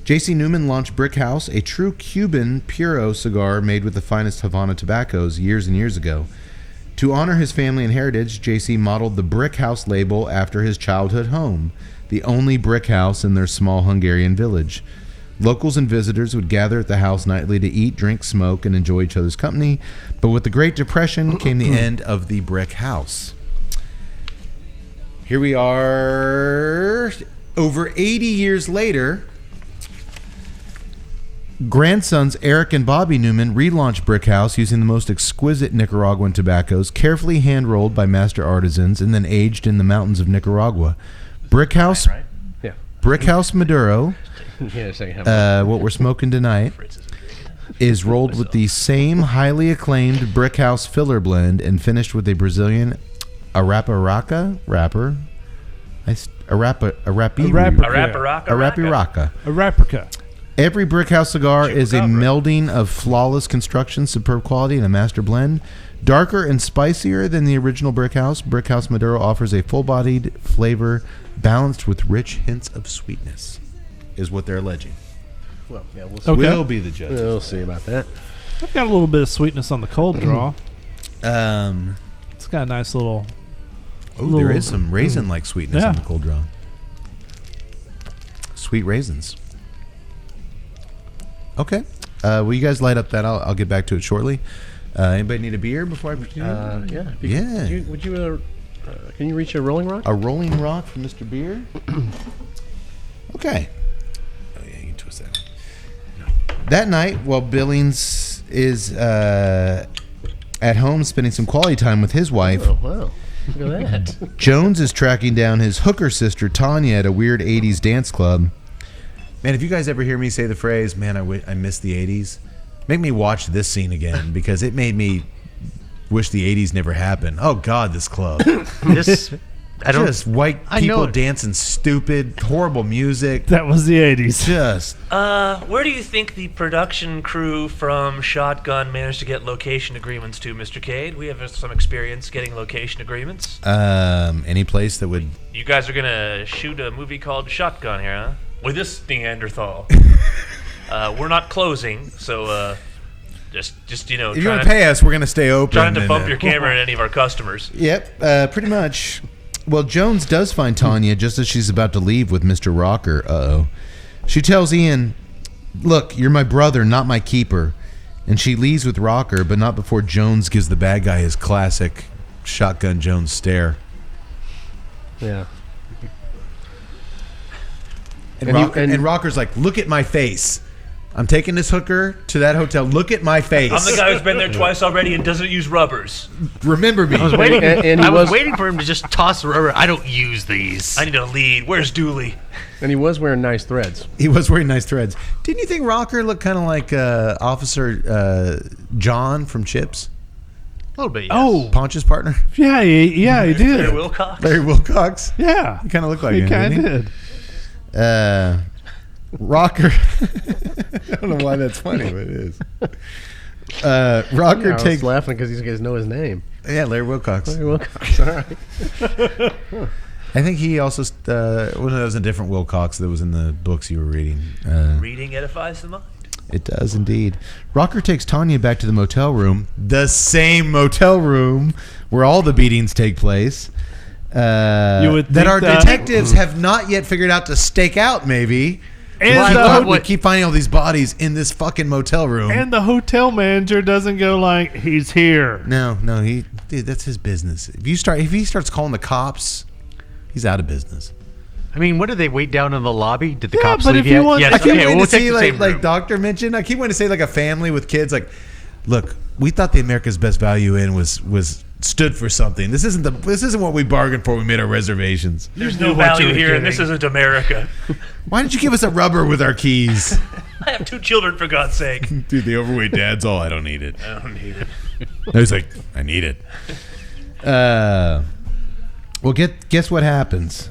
J.C. Newman launched Brick House, a true Cuban Puro cigar made with the finest Havana tobaccos years and years ago. To honor his family and heritage, J.C. modeled the Brick House label after his childhood home, the only brick house in their small Hungarian village. Locals and visitors would gather at the house nightly to eat, drink, smoke, and enjoy each other's company. But with the Great Depression came the end of the Brick House. Here we are, over 80 years later. Grandsons Eric and Bobby Newman relaunched Brick House using the most exquisite Nicaraguan tobaccos, carefully hand-rolled by master artisans and then aged in the mountains of Nicaragua. Brick House, Right? Yeah. Brick House Maduro, Yeah, second. what we're smoking tonight, is rolled with the same highly acclaimed Brick House filler blend and finished with a Brazilian Arapiraca wrapper. A Arapiraca. A replica. Every Brick House cigar is a melding of flawless construction, superb quality, and a master blend. Darker and spicier than the original Brick House Maduro offers a full-bodied flavor balanced with rich hints of sweetness, is what they're alleging. Well, yeah, we'll see. Okay. We'll be the judges. We'll see about that. I've got a little bit of sweetness on the cold draw. Oh, It's got a nice little. there is some raisin-like sweetness Yeah. on the cold draw. Sweet raisins. Okay. Will you guys light up that? I'll get back to it shortly. Anybody need a beer before I proceed? Yeah. Yeah. Can you reach a Rolling Rock? A Rolling Rock from Mr. Beer. Okay. Oh yeah, you can twist that. That night, while Billings is at home spending some quality time with his wife. Oh, wow. Look at that. Jones is tracking down his hooker sister, Tanya, at a weird 80s dance club. Man, if you guys ever hear me say the phrase, man, I miss the 80s, make me watch this scene again because it made me wish the 80s never happened. Oh, God, this club. Just white people dancing stupid, horrible music. That was the 80s. Just. Where do you think the production crew from Shotgun managed to get location agreements to, Mr. Cade? We have some experience getting location agreements. Any place that would... You guys are going to shoot a movie called Shotgun here, huh? With this Neanderthal. We're not closing, so... Just you know, if you want to pay us, we're going to stay open. Trying to bump your camera at any of our customers. Yep, pretty much. Well, Jones does find Tanya just as she's about to leave with Mr. Rocker. Uh-oh. She tells Ian, look, you're my brother, not my keeper. And she leaves with Rocker, but not before Jones gives the bad guy his classic Shotgun Jones stare. Yeah. And Rocker's like, look at my face. I'm taking this hooker to that hotel. Look at my face. I'm the guy who's been there twice already and doesn't use rubbers. Remember me. I was waiting, and I was waiting for him to just toss the rubber. I don't use these. I need a lead. Where's Dooley? And he was wearing nice threads. He was wearing nice threads. Didn't you think Rocker looked kind of like Officer John from Chips? A little bit, yes. Oh, Ponch's partner? yeah, he did. Larry Wilcox? Larry Wilcox? Yeah. He kind of looked like He him. kind of didn't did. he? Rocker. I don't know why that's funny, but it is. Rocker I was takes. laughing because these guys know his name. Yeah, Larry Wilcox. Larry Wilcox. All right. I think he also. That was a different Wilcox that was in the books you were reading. Reading edifies the mind. It does indeed. Rocker takes Tanya back to the motel room, the same motel room where all the beatings take place. You would that think our that- detectives have not yet figured out to stake out, maybe. And We keep finding all these bodies in this fucking motel room. And the hotel manager doesn't go like, he's here. No, dude, that's his business. If he starts calling the cops, he's out of business. I mean, what did they wait down in the lobby? Did the Yeah, cops but leave if you yet? want- Yes, I keep okay, waiting we'll to take see the same like room. Doctor mentioned. I keep wanting to say like a family with kids. Like, look, we thought the America's Best Value Inn was stood for something. This isn't what we bargained for. We made our reservations. There's knew no what you value were here, and this getting. isn't America. Why didn't you give us a rubber with our keys? I have 2 children, for God's sake. Dude, the overweight dad's all. I don't need it. I don't need it. I was like, I need it. Well, guess what happens?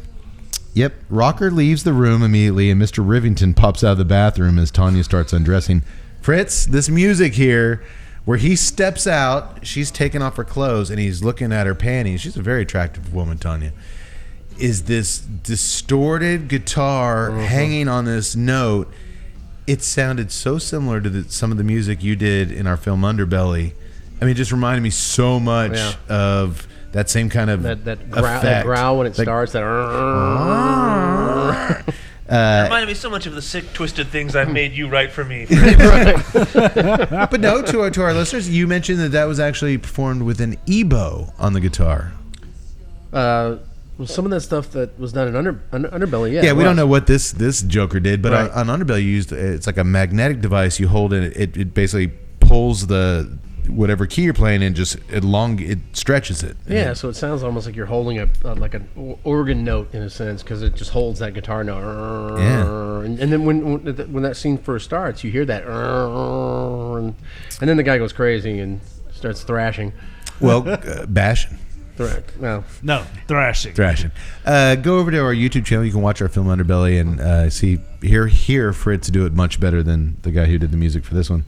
Yep, Rocker leaves the room immediately, and Mr. Rivington pops out of the bathroom as Tanya starts undressing. Fritz, this music here, where he steps out, she's taking off her clothes, and he's looking at her panties. She's a very attractive woman, Tanya. Is this distorted guitar hanging on this note? It sounded so similar to some of the music you did in our film Underbelly. I mean, it just reminded me so much of that same kind of That growl when it starts. That. It reminded me so much of the sick, twisted things I've made you write for me. But no, to our listeners, you mentioned that was actually performed with an EBow on the guitar. Well, some of that stuff that was done in Underbelly, Yeah, we don't know what this Joker did, but on Underbelly, you used it's like a magnetic device you hold, and it basically pulls the whatever key you're playing in, it stretches it. Yeah, so it sounds almost like you're holding an organ note in a sense, because it just holds that guitar note. Yeah. And then when that scene first starts, you hear that, and then the guy goes crazy and starts thrashing. Well, bashing. No, Thrashing. Go over to our YouTube channel. You can watch our film Underbelly and hear Fritz do it much better than the guy who did the music for this one.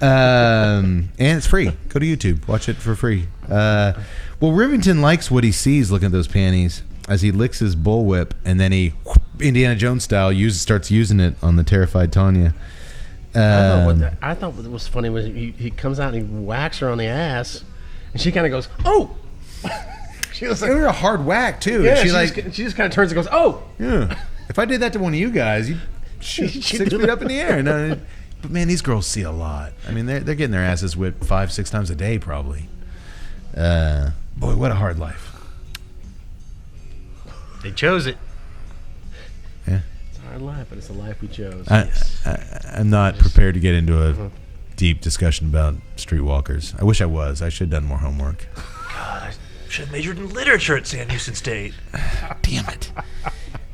And it's free. Go to YouTube. Watch it for free. Well, Rivington likes what he sees looking at those panties as he licks his bullwhip, and then he, Indiana Jones style, starts using it on the terrified Tanya. I thought what was funny was he comes out and he whacks her on the ass, and she kind of goes, "Oh!" She was like, it was a hard whack too. Yeah, she just kind of turns and goes, "Oh!" Yeah. If I did that to one of you guys, you'd shoot 6 feet up in the air. No, but man, these girls see a lot. I mean, they're getting their asses whipped 5-6 times a day, probably. Boy, what a hard life. They chose it. Yeah. It's a hard life, but it's a life we chose. I'm not prepared to get into deep discussion about streetwalkers. I wish I was. I should have done more homework. God, I should have majored in literature at Sam Houston State. Damn it.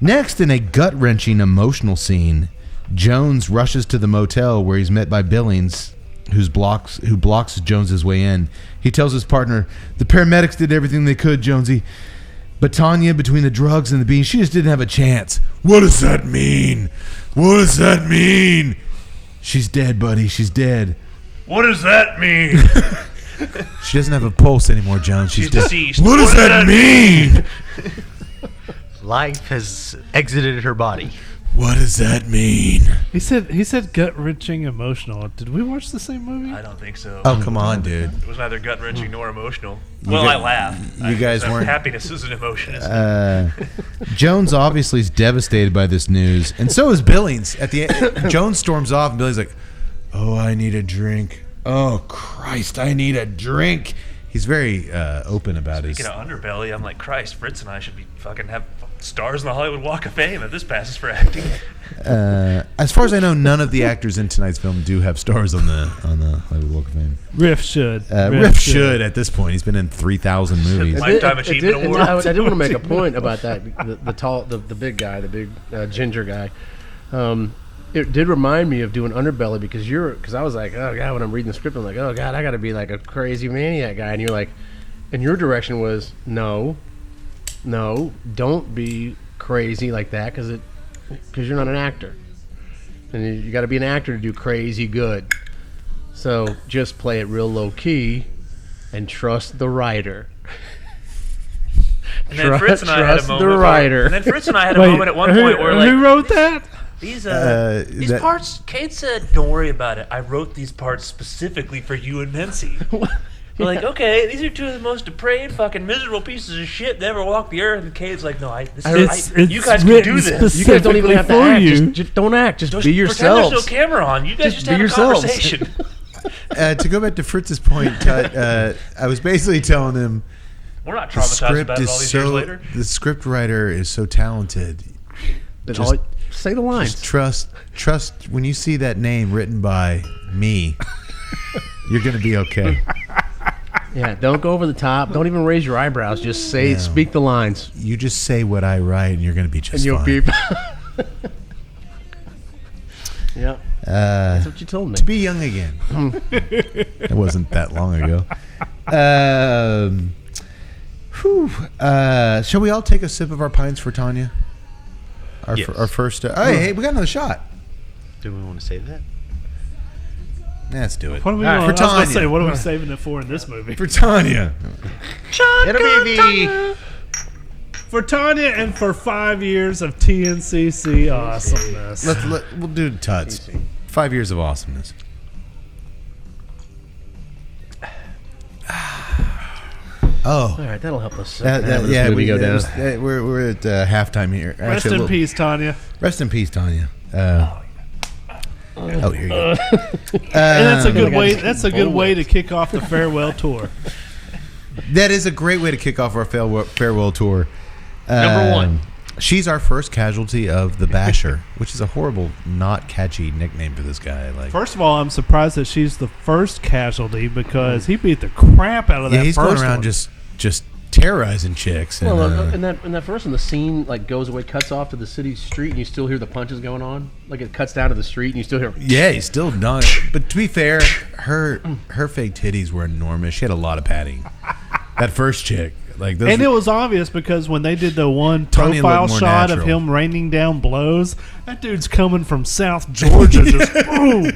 Next, in a gut-wrenching emotional scene, Jones rushes to the motel where he's met by Billings, who blocks Jones's way in. He tells his partner, "The paramedics did everything they could, Jonesy. But Tanya, between the drugs and the beans, she just didn't have a chance." "What does that mean? What does that mean?" "She's dead, buddy. She's dead." What does that mean? "She doesn't have a pulse anymore, Jones. She's dead." deceased. What does that mean? Life has exited her body. What does that mean? He said gut wrenching emotional. Did we watch the same movie? I don't think so. Oh, come on, dude. It was neither gut wrenching nor emotional. You Well, gu- I laughed. you guys weren't- Happiness is an emotion. Isn't it? Jones obviously is devastated by this news, and so is Billings. At the end, Jones storms off, and Billings like, "Oh, I need a drink. Oh, Christ, I need a drink." He's very open about his. Speaking of underbelly, I'm like, Christ, Fritz and I should be fucking have stars in the Hollywood Walk of Fame if this passes for acting. As far as I know, none of the actors in tonight's film do have stars on the Hollywood Walk of Fame. Riff should. Riff should at this point. He's been in 3,000 movies. Lifetime Achievement Award. I did want to make a point about that. The big guy, the big ginger guy. It did remind me of doing Underbelly because I was like, oh god, when I'm reading the script, I'm like, oh god, I got to be like a crazy maniac guy, and you're like, and your direction was no, don't be crazy like that because you're not an actor, and you got to be an actor to do crazy good. So just play it real low key, and trust the writer. And then Fritz and I had a Trust the moment. writer. And then Fritz and I had a moment at one point where who like wrote that? these that- parts. Kate said, "Don't worry about it. I wrote these parts specifically for you and Mincy." We're like, okay, these are two of the most depraved, fucking miserable pieces of shit that ever walked the earth. And Kate's like, no, you guys can do this. You guys don't even have to for act. you. Just don't act. Just be Pretend yourselves. there's no camera on. You guys just be have yourselves. a conversation. To go back to Fritz's point, I was basically telling him We're not the traumatized script about it all is these years so later. the script writer is so talented. Just- Say the lines. Just trust when you see that name written by me, you're gonna be okay. Yeah, don't go over the top. Don't even raise your eyebrows. Just say, speak the lines, You just say what I write, and you're gonna be just and you'll fine. be. Yeah, that's what you told me. To be young again. It wasn't that long ago. Shall we all take a sip of our pints for Tanya? Our first. Hey, we got another shot. Do we want to save that? Let's do it. What are we All right, doing? for I was gonna Tanya. say, what are we saving it for in this movie? For Tanya. It'll be the For Tanya and for 5 years of TNCC awesomeness. We'll do Tuts. 5 years of awesomeness. Oh. All right, that'll help us. Yeah, we go down. We're at halftime here. Rest Actually, a in little- peace, Tanya. Rest in peace, Tanya. Here you go. And that's a good way. That's a good way to kick off the farewell tour. That is a great way to kick off our farewell tour. Number one. She's our first casualty of the Basher, which is a horrible, not catchy nickname for this guy. Like, First of all, I'm surprised that she's the first casualty because he beat the crap out of that he's first going around one. just terrorizing chicks. And, Well, in that first one, the scene like goes away, cuts off to the city street, and you still hear the punches going on. Like it cuts down to the street, and you still hear. yeah, he's still done. But to be fair, her fake titties were enormous. She had a lot of padding. That first chick, like those. And it was obvious because when they did the one Tanya profile looked more shot of natural. him raining down blows, that dude's coming from South Georgia, just boom,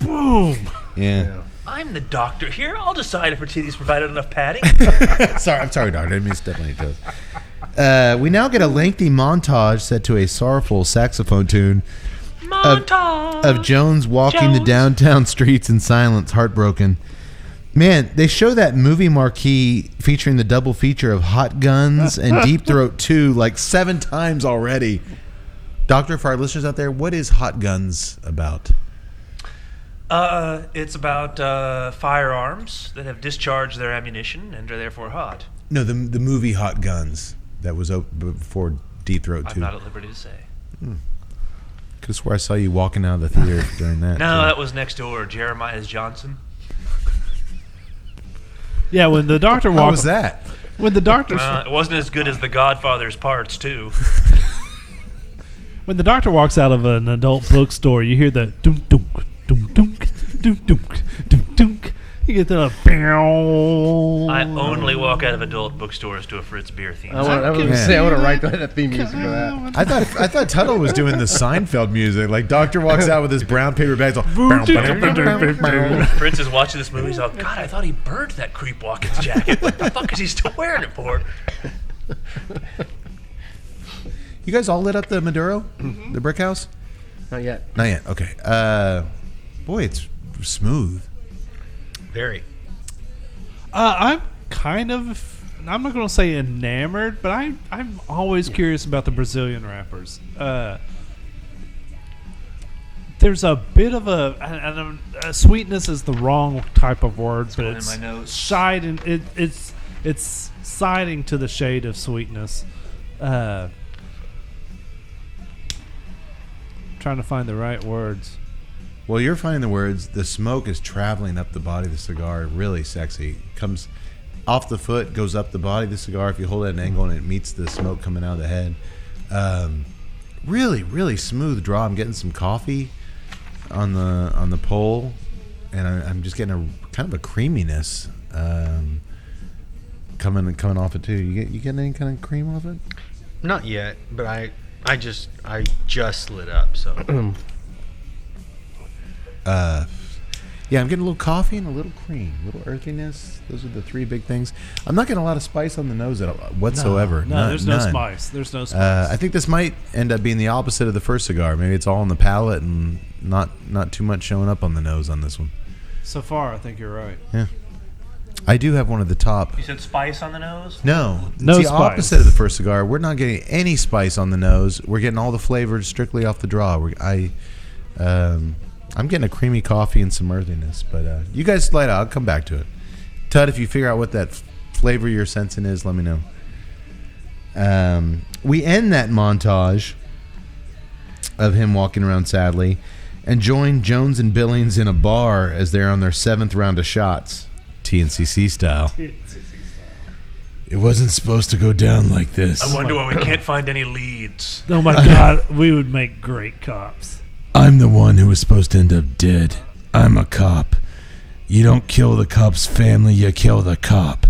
boom. yeah. I'm the doctor here. I'll decide if her titties provided enough padding. I'm sorry, doctor. I didn't mean to step on your toes. We now get a lengthy montage set to a sorrowful saxophone tune Montage of Jones walking the downtown streets in silence, heartbroken. Man, they show that movie marquee featuring the double feature of Hot Guns and Deep Throat 2 like 7 times already. Doctor, for our listeners out there, what is Hot Guns about? It's about firearms that have discharged their ammunition and are therefore hot. No, the movie Hot Guns that was before Deep Throat 2. I'm not at liberty to say. Could have swore I saw you walking out of the theater during that. No, that was next door. Jeremiah's Johnson. Yeah, when the doctor walked. How was that? When the doctor. It wasn't as good as The Godfather's Parts 2. When the doctor walks out of an adult bookstore, you hear the dunk dunk dunk dunk dunk dunk dunk dunk. You get the. I only walk out of adult bookstores to a Fritz Beer theme. I want to write that theme music for that. I thought Tuttle was doing the Seinfeld music. Like Doctor walks out with his brown paper bags. Fritz is watching this movie. He's like, God, I thought he burned that Creep Watkins jacket. What the fuck is he still wearing it for? You guys all lit up the Maduro, the Brick House? Not yet. Not yet. Okay. Boy, it's smooth. Very. I'm kind of. I'm not going to say enamored, but I'm always curious about the Brazilian rappers. There's a bit of a sweetness is the wrong type of word, but it's in my notes. siding. It's siding to the shade of sweetness. Trying to find the right words. Well, you're finding the words. The smoke is traveling up the body of the cigar. Really sexy. Comes off the foot, goes up the body of the cigar. If you hold it at an angle and it meets the smoke coming out of the head. Really, really smooth draw. I'm getting some coffee on the pole, and I'm just getting a kind of a creaminess coming off it too. You getting any kind of cream off it? Not yet, but I just lit up, so. Yeah, I'm getting a little coffee and a little cream, a little earthiness. Those are the three big things. I'm not getting a lot of spice on the nose whatsoever. No, there's no none. spice. There's no spice. I think this might end up being the opposite of the first cigar. Maybe it's all in the palate and not too much showing up on the nose on this one. So far, I think you're right. Yeah. I do have one at the top. You said spice on the nose? No, No it's the spice. opposite of the first cigar. We're not getting any spice on the nose. We're getting all the flavors strictly off the draw. I'm getting a creamy coffee and some earthiness, but you guys light out. I'll come back to it. Tud, if you figure out what that flavor you're sensing is, let me know. We end that montage of him walking around sadly and join Jones and Billings in a bar as they're on their 7th round of shots, TNCC style. It wasn't supposed to go down like this. I wonder why we can't find any leads. Oh my God, we would make great cops. I'm the one who was supposed to end up dead. I'm a cop. You don't kill the cop's family, you kill the cop.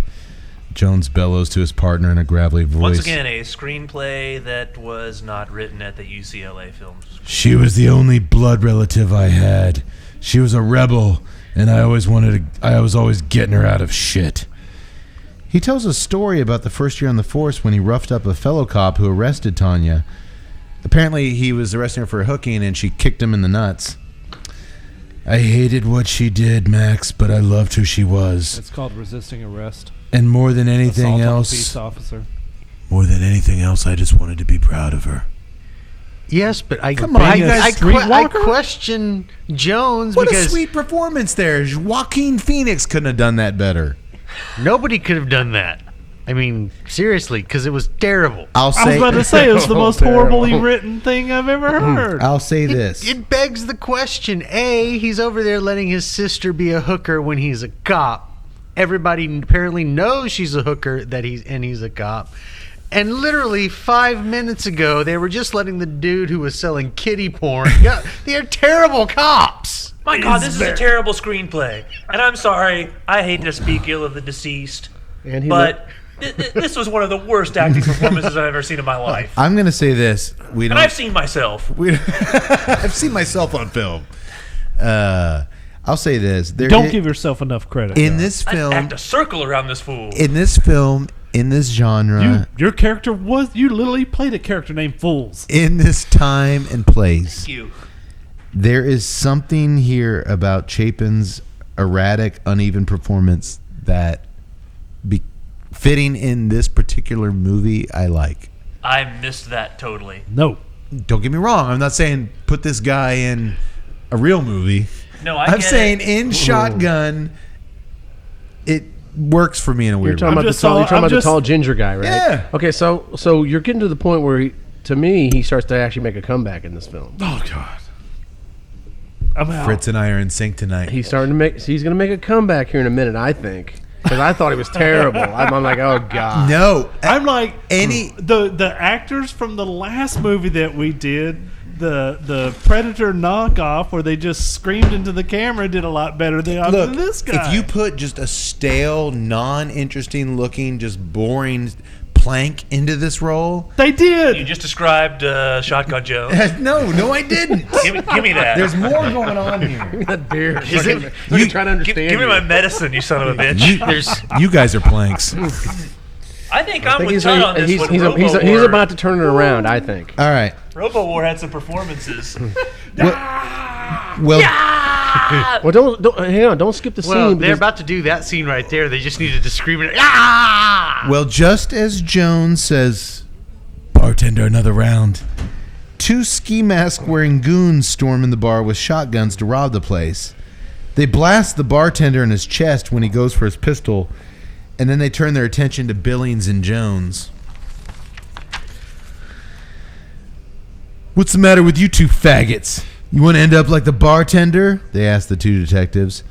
Jones bellows to his partner in a gravelly voice. Once again, a screenplay that was not written at the UCLA Film School. She was the only blood relative I had. She was a rebel, and I was always getting her out of shit. He tells a story about the first year on the force when he roughed up a fellow cop who arrested Tanya. Apparently, he was arresting her for hooking, and she kicked him in the nuts. I hated what she did, Max, but I loved who she was. It's called resisting arrest. And more than anything Assault on a else, peace officer. more than anything else, I just wanted to be proud of her. Yes, but I question Jones What because a sweet performance there. Joaquin Phoenix couldn't have done that better. nobody could have done that. I mean, seriously, because it was terrible. I'll I was say, about to say it was the most horribly written thing I've ever heard. I'll say this. It begs the question: A, he's over there letting his sister be a hooker when he's a cop. Everybody apparently knows she's a hooker he's a cop. And literally 5 minutes ago, they were just letting the dude who was selling kiddie porn. They are terrible cops. My God, this is a terrible screenplay. And I'm sorry, I hate to speak ill of the deceased, And but this was one of the worst acting performances I've ever seen in my life. I'm going to say this. And I've seen myself. I've seen myself on film. I'll say this. Don't give yourself enough credit. In this I film, act a circle around this fool. in this genre, Your character you literally played a character named Fools. in this time and place, Thank you. there is something here about Chapin's erratic, uneven performance that fitting in this particular movie, I like. I missed that totally. No. Don't get me wrong. I'm not saying put this guy in a real movie. No, I I'm get saying it. in Shotgun, it works for me in a You're weird talking way. about the tall ginger guy, right? Yeah. Okay, so you're getting to the point where to me, he starts to actually make a comeback in this film. Oh God. I'm out. Fritz and I are in sync tonight. He's starting to make. He's going to make a comeback here in a minute, I think, because I thought he was terrible. I'm like, oh God. No, I'm like any the actors from the last movie that we did, the Predator knockoff, where they just screamed into the camera, did a lot better than this guy. If you put just a stale, non-interesting looking, just boring plank into this role, they did. You just described Shotgun Joe. no, I didn't. Give me that. There's more going on here. That beer. Is it- You trying to understand? Give me my medicine, you son of a bitch. You guys are planks. I think I'm with he's, Todd on this he's, one. he's, Robo he's, he's War- about to turn it around, I think. All right. Robo War had some performances. Well, Well, don't hang on. Don't skip the Well, scene. they're because- about to do that scene right there. They just needed to scream it. Ah! well, just as Jones says, "Bartender, another round," two ski mask wearing goons storm in the bar with shotguns to rob the place. They blast the bartender in his chest when he goes for his pistol, and then they turn their attention to Billings and Jones. "What's the matter with you two faggots? You want to end up like the bartender?" they asked the two detectives.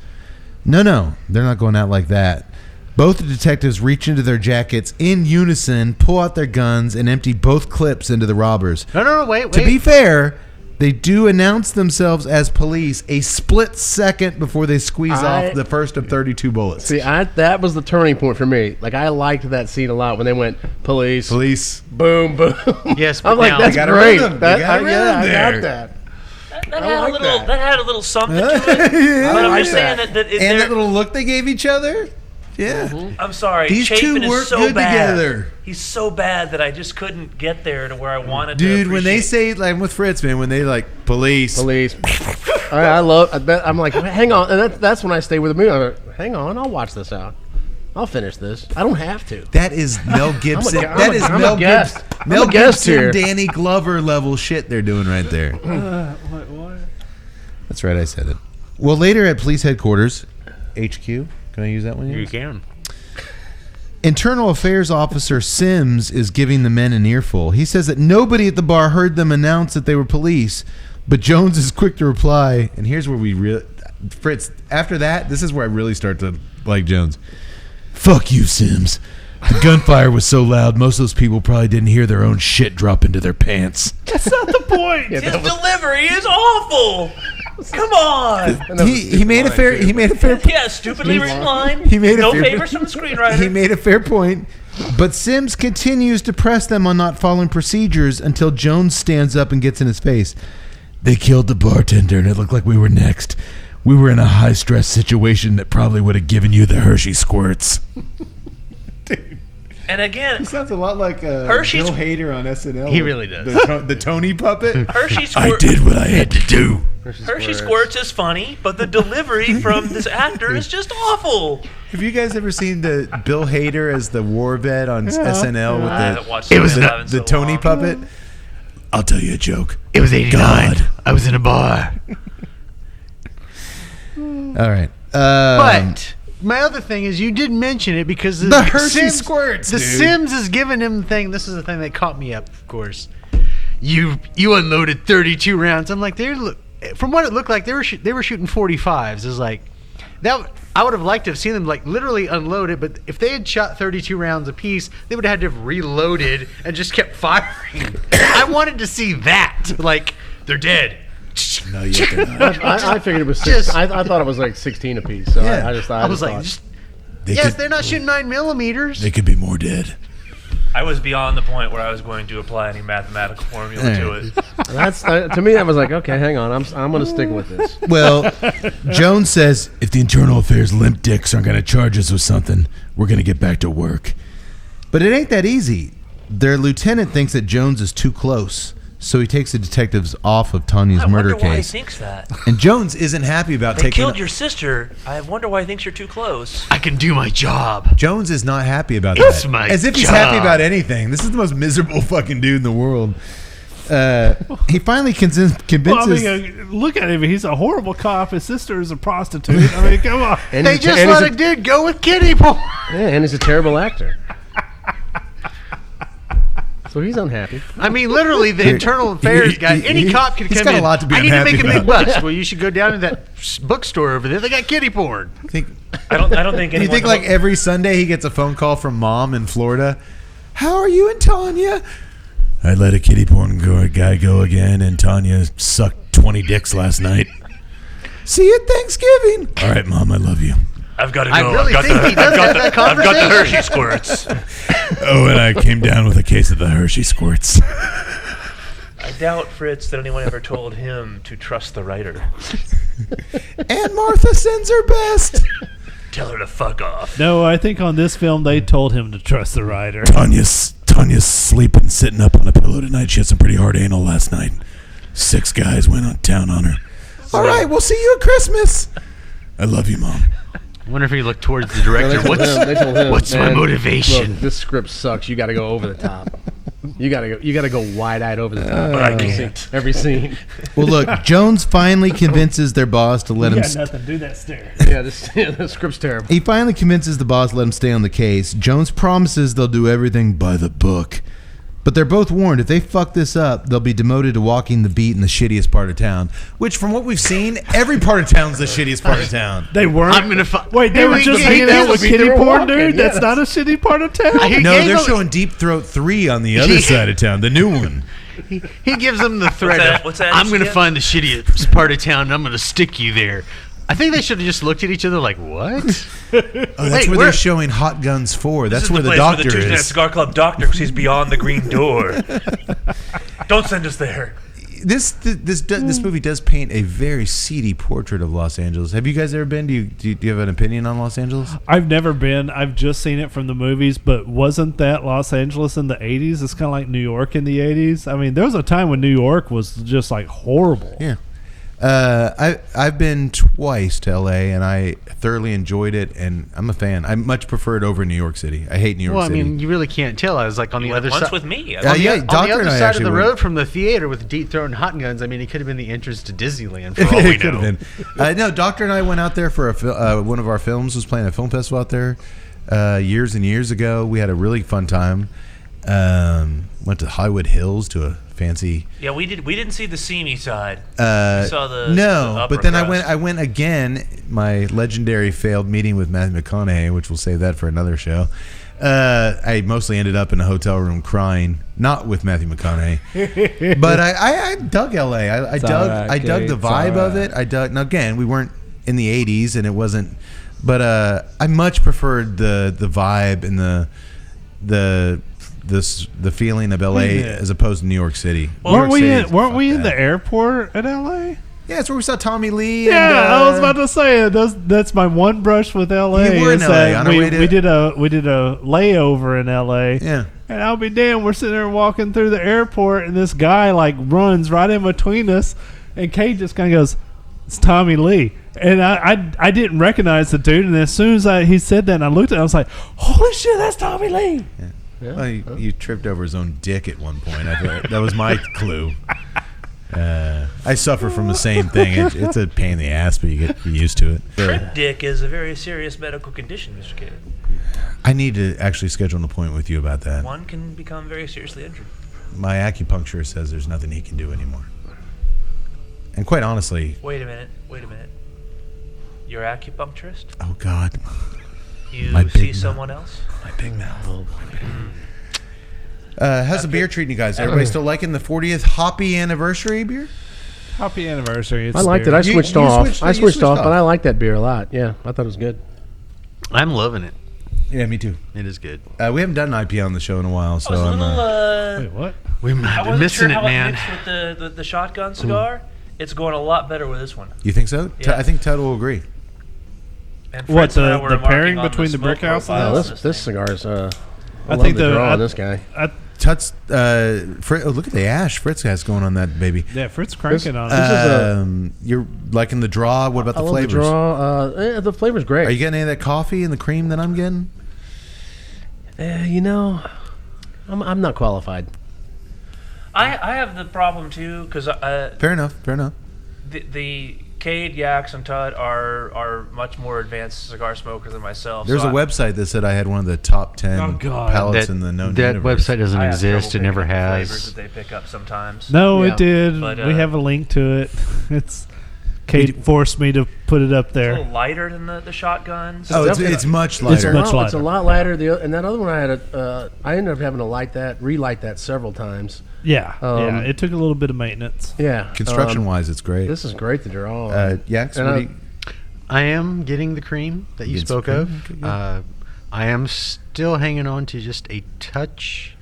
No, they're not going out like that. Both the detectives reach into their jackets in unison, pull out their guns, and empty both clips into the robbers. No, wait. To be fair, they do announce themselves as police a split second before they squeeze off the first of 32 bullets. See, that was the turning point for me. Like, I liked that scene a lot when they went police, boom, boom. Yes, I'm but like, now- that's They got a great. rhythm. They That, got a rhythm I there. got that. That I had like a little. that. That had a little something to it. But I'm just saying that And that little look they gave each other? Yeah. I'm sorry. These two Chapin work is so good bad. together. He's so bad that I just couldn't get there to where I wanted to. Dude, when they appreciate- say, like with Fritz, man, when they like police. I love. I'm like, hang on, and that's when I stay with the movie. I'm like, hang on, I'll watch this out. I'll finish this. I don't have to. That is Mel Gibson. I'm That is a Mel guest. Gibson. I'm Mel a guest Gibson, here. Danny Glover level shit they're doing right there. What? That's right, I said it. Well, later at police headquarters, HQ. Can I use that one? You can. Internal Affairs Officer Sims is giving the men an earful. He says that nobody at the bar heard them announce that they were police, but Jones is quick to reply. And here's where we really... Fritz, after that, this is where I really start to like Jones. "Fuck you, Sims. The gunfire was so loud, most of those people probably didn't hear their own shit drop into their pants." That's not the point. his delivery is awful. Come on. He made a fair... Yeah, stupidly written line. He made a no fair- favors from the screenwriter. He made a fair point, but Sims continues to press them on not following procedures until Jones stands up and gets in his face. "They killed the bartender, and it looked like we were next. We were in a high-stress situation that probably would have given you the Hershey squirts." And again, Sounds a lot like Hershey's- Bill Hader on SNL. He really does. The Tony puppet. Hershey I Squirt. did what I had to do. Hershey Squirts is funny, but the delivery from this actor is just awful. Have you guys ever seen the Bill Hader as the war vet on SNL with I haven't watched the it in so Tony long. puppet? I'll tell you a joke. It was 89. God. I was in a bar. All right. But my other thing is, you did mention it because The Hershey Squirts, The dude. Sims is giving him the thing. This is the thing that caught me up. Of course, you unloaded 32 rounds. I'm like, from what it looked like, they were shooting 45s. It was like that. I would have liked to have seen them like literally unload it, but if they had shot 32 rounds apiece, they would have had to have reloaded and just kept firing. I wanted to see that. Like, they're dead. No, you cannot. I figured it was Just- 6. I thought it was like 16 apiece. So Yeah. I just thought. I was like, they're not shooting 9mm. They could be more dead. I was beyond the point where I was going to apply any mathematical formula to it. that's to me. That was like, okay, hang on. I'm going to stick with this. Well, Jones says if the Internal Affairs limp dicks aren't going to charge us with something, we're going to get back to work. But it ain't that easy. Their lieutenant thinks that Jones is too close, so he takes the detectives off of Tanya's I murder wonder why he case. thinks that. And Jones isn't happy about They taking... killed your sister. I wonder why he thinks you're too close. I can do my job. Jones is not happy about It's that. my As if he's job. happy about anything. This is the most miserable fucking dude in the world. He finally convinces... Well, I mean, look at him. He's a horrible cop. His sister is a prostitute. I mean, come on. And They he's just and let he's a dude go with kiddie porn. and he's a terrible actor. So he's unhappy. I mean, literally, the internal affairs guy. Any cop can he's come got a in. lot to be I need to unhappy make a big about. bust. Well, you should go down to that bookstore over there. They got kitty porn. I don't think Do you anyone. think like every Sunday he gets a phone call from mom in Florida? How are you and Tanya? I let a kitty porn guy go again, and Tanya sucked 20 dicks last night. See you at Thanksgiving. All right, Mom, I love you. I've got to go. I really think he does have that I've got the conversation. Hershey squirts. Oh, and I came down with a case of the Hershey squirts. I doubt, Fritz, that anyone ever told him to trust the writer. And Martha sends her best. Tell her to fuck off. No, I think on this film they told him to trust the writer. Tanya's sleeping, sitting up on a pillow tonight. She had some pretty hard anal last night. 6 guys went on town on her. All right, we'll see you at Christmas. I love you, Mom. I wonder if he looked towards the director. They told him, what's my "Man, motivation?" Look, this script sucks. You got to go over the top. You got to go wide-eyed over the top. But I can't. Every scene. Well, look, Jones finally convinces their boss to let You him. got nothing. Do that stare. Yeah, the script's terrible. He finally convinces the boss to let him stay on the case. Jones promises they'll do everything by the book. But they're both warned if they fuck this up, they'll be demoted to walking the beat in the shittiest part of town. Which, from what we've seen, every part of town's the shittiest part of town. They weren't. I'm gonna Wait, they were just hanging out with kitty porn, dude? That's not a shitty part of town? No, they're showing Deep Throat 3 on the other side of town, the new one. He gives them the threat. What's that I'm going to again? find the shittiest part of town, and I'm going to stick you there. I think they should have just looked at each other like, what? Oh, that's Wait, where where- they're showing Hot Guns 4. This That's is where the place where doctor the Tuesday Night is. Cigar Club doctor, because he's beyond the green door. Don't send us there. This movie does paint a very seedy portrait of Los Angeles. Have you guys ever been? Do you have an opinion on Los Angeles? I've never been. I've just seen it from the movies, but wasn't that Los Angeles in the 80s? It's kind of like New York in the 80s. I mean, there was a time when New York was just like horrible. Yeah. I've been twice to LA and I thoroughly enjoyed it, and I'm a fan. I much prefer it over New York City. I hate New York Well, I City. mean, you really can't tell. I was like on the You other went once side. with me. Yeah, On the Doctor other and I side of actually the went. road from the theater with Deep Throat and Hot Guns. I mean, it could have been the entrance to Disneyland for all we It could know. have been. No, Doctor and I went out there for one of our films was playing a film festival out there years and years ago. We had a really fun time. Went to Highwood Hills to a fancy. Yeah, we didn't see the seamy side. We saw the No, upper but then crust. I went again. My legendary failed meeting with Matthew McConaughey, which we'll save that for another show. I mostly ended up in a hotel room crying, not with Matthew McConaughey, but I dug LA. I dug the vibe of it. I dug. Now again, we weren't in the '80s, and it wasn't. But I much preferred the vibe and the feeling of LA as opposed to New York City. Weren't we in the the airport at LA? Yeah, that's where we saw Tommy Lee. Yeah, and, I was about to say that's my one brush with LA. You were in is LA that on our way to- we did a layover in LA. Yeah. And I'll be damned, we're sitting there walking through the airport, and this guy like runs right in between us, and Kate just kind of goes, "It's Tommy Lee." And I didn't recognize the dude, and as soon as he said that, and I looked at it, I was like, "Holy shit, that's Tommy Lee!" Yeah. Well, you tripped over his own dick at one point. I thought that was my clue. I suffer from the same thing. It's a pain in the ass, but you get used to it. Trip dick is a very serious medical condition, Mr. Cade. I need to actually schedule an appointment with you about that. One can become very seriously injured. My acupuncturist says there's nothing he can do anymore. And quite honestly, Wait a minute. You're acupuncturist? oh God, You My big see mouth. someone else? my big mouth. How's the beer treating you guys? Everybody still liking the 40th Hoppy Anniversary beer? Happy anniversary! It's I liked it. there. I switched you off. switched- I you switched switched off, off. but I like that beer a lot. Yeah, I thought it was good. I'm loving it. Yeah, me too. It is good. We haven't done an IPA on the show in a while, so I was a I'm. little, Wait, what? We've I been wasn't missing sure it, how man. it mixed with the shotgun cigar. It's going a lot better with this one. You think so? Yeah. I think Ted will agree. And What, Fritz and I the were pairing remarking on between the smoke Brick House and profile Oh, of this thing. cigar is. I I love think the the- draw I- on this guy. Tuts, look at the ash Fritz has going on that baby. Yeah, Fritz cranking on this it. is You're liking the draw. What about I the love flavors? the draw. The flavor's great. Are you getting any of that coffee and the cream that I'm getting? I'm not qualified. I have the problem too because Fair enough. the Cade, Yax, and Todd are much more advanced cigar smokers than myself. There's so a website that said I had one of the top 10 Oh, God. pallets in the known That universe. website doesn't I have exist. It trouble never picking up the has. flavors that they pick up sometimes. No, Yeah. it did. But, We have a link to it. It's Kate forced me to put it up It's a there. little lighter than the shotguns. Oh, it's much lighter. much It's lighter. a lot lighter. And that other one I ended up having to relight that several times. Yeah, Um, It took a little bit of maintenance. Yeah. Construction-wise, it's great. This is great to draw. Yax, And what I- do you- I am getting the cream that you Getting spoke some of. cream? Okay, good. I am still hanging on to just a touch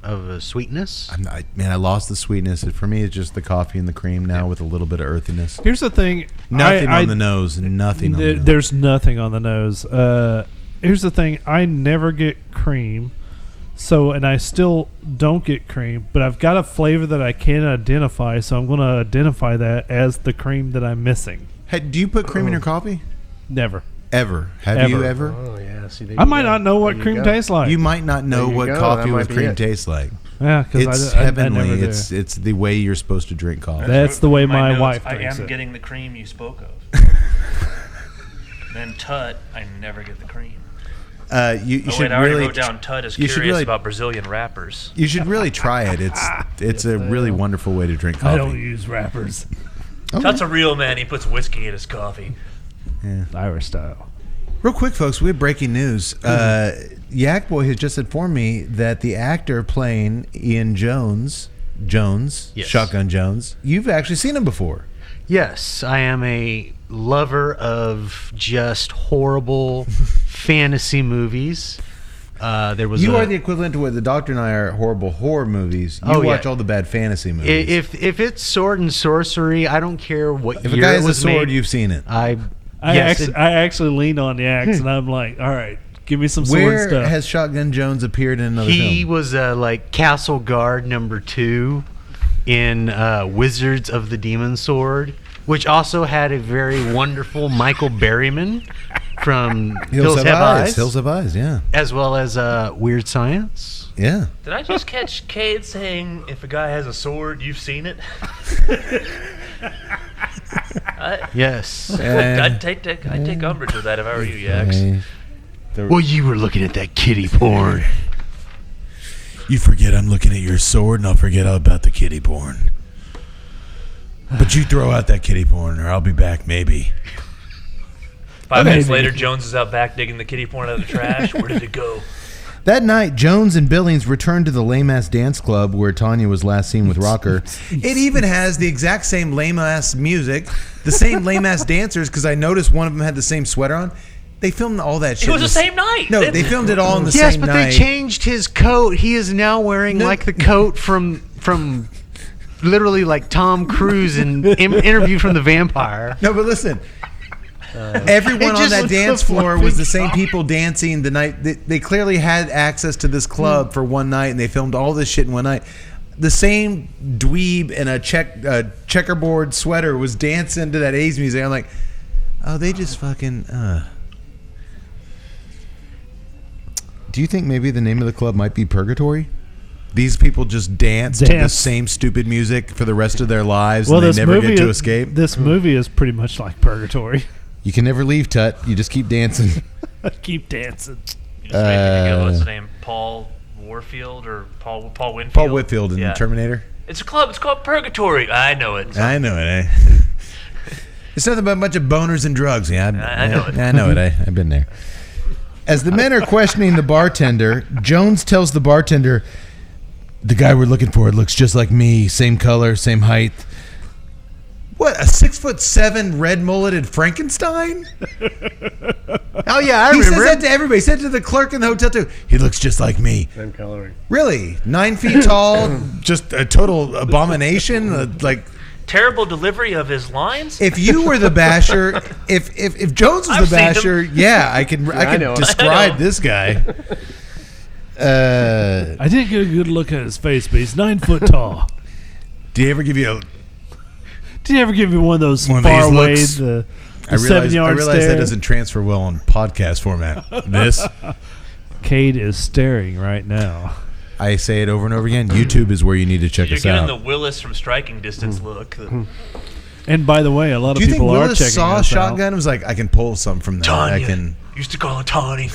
of a sweetness. I lost the sweetness. For me, it's just the coffee and the cream now with a little bit of earthiness. Here's the thing. Nothing on the nose. Nothing on the nose. There's nothing on the nose. Here's the thing. I never get cream. And I still don't get cream, but I've got a flavor that I can identify, so I'm going to identify that as the cream that I'm missing. Hey, do you put cream in your coffee? Never. Ever? Have Ever. you ever? oh yeah. See, there I you might go. not know what There you cream go. tastes like. You might not know There you what go, coffee that might with be cream it. tastes like. Yeah, because It's I heavenly. never do. It's the way you're supposed to drink coffee. That's the way my notes, wife I drinks am it. getting the cream you spoke of. Then Tut, I never get the cream. You Oh should wait, I already really. wrote down Tut is you should curious really- about Brazilian rappers. You should really try it. It's a really wonderful way to drink coffee. I don't use wrappers. Tut's a real man. He puts whiskey in his coffee. Irish style. Real quick, folks, we have breaking news. Yak Boy has just informed me that the actor playing Ian Jones, Yes. Shotgun Jones, you've actually seen him before. Yes, I am a lover of just horrible fantasy movies. There was You are the equivalent to what the Doctor and I are horrible horror movies. You Oh, yeah. watch all the bad fantasy movies. if it's sword and sorcery, I don't care what if a year guy it has a was sword, made. you've seen it. I actually leaned on the axe, and I'm like, all right, give me some sword Where stuff. has Shotgun Jones appeared in another he film? was like Castle Guard #2 in Wizards of the Demon Sword, which also had a very wonderful Michael Berryman from Hills Have Eyes, Hills Have Eyes, yeah. as well as Weird Science. Yeah. Did I just catch Cade saying, if a guy has a sword, you've seen it? Yes. I'd take umbrage with that if I were you, Yax. Well, you were looking at that kitty porn. You forget I'm looking at your sword, and I'll forget all about the kitty porn. But you throw out that kitty porn, or I'll be back, maybe. 5 minutes later, Jones is out back digging the kitty porn out of the trash. Where did it go? That night, Jones and Billings returned to the lame-ass dance club where Tanya was last seen with Rocker. It even has the exact same lame-ass music, the same lame-ass dancers, because I noticed one of them had the same sweater on. They filmed all that shit. It was the same night. No, they filmed it all in the Yes, same but night. they changed his coat. He is now wearing like the coat from literally like Tom Cruise in Interview from the Vampire. No, but listen. Everyone on just that looks dance so floor fluffy. was the same people dancing the night. They clearly had access to this club for one night, and they filmed all this shit in one night. The same dweeb in a checkerboard sweater was dancing to that A's music. I'm like, oh, they just fucking. Do you think maybe the name of the club might be Purgatory? These people just dance to the same stupid music for the rest of their lives, and they never get to escape. This movie is pretty much like Purgatory. You can never leave, Tut. You just keep dancing. Keep dancing. You just made me think of, what's his name? Paul Warfield or Paul Winfield? Paul Whitfield in Yeah. Terminator. It's a club. It's called Purgatory. I know it. I know it, eh? It's nothing but a bunch of boners and drugs. Yeah, I know it. I know it, eh? I've been there. As the men are questioning the bartender, Jones tells the bartender, the guy we're looking for looks just like me, same color, same height. What, a 6'7" red mulleted Frankenstein? Oh yeah, I He says remember. that to everybody. He said to the clerk in the hotel too. He looks just like me. Same coloring. Really? 9 feet tall? Just a total abomination? Like, Terrible delivery of his lines. if you were the basher, if Jones was I've the seen him. basher, yeah, I can know. describe I know. this guy. I didn't get a good look at his face, but he's 9 foot tall. Do you ever give you a? Did he ever give you one of those One of far these away, looks? the I 7 yard realize stare? that doesn't transfer well on podcast format. This, Cade is staring right now. I say it over and over again. YouTube is where you need to check You're us getting out. the Willis from striking distance look. And by the way, a lot Do of you think people are Willis checking saw a us shotgun out. and was like, I can pull something from that? I Tanya. can. Used to call it Tawny.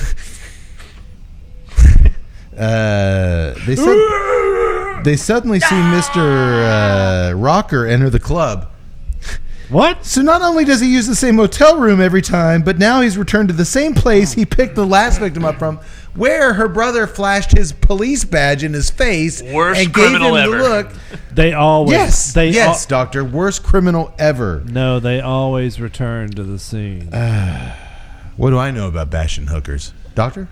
They suddenly see Mr. Rocker enter the club. What? So not only does he use the same motel room every time, but now he's returned to the same place he picked the last victim up from, where her brother flashed his police badge in his face Worst and gave him criminal the ever. look. They always. Yes, doctor. Worst criminal ever. No, they always return to the scene. What do I know about bashing hookers? Doctor?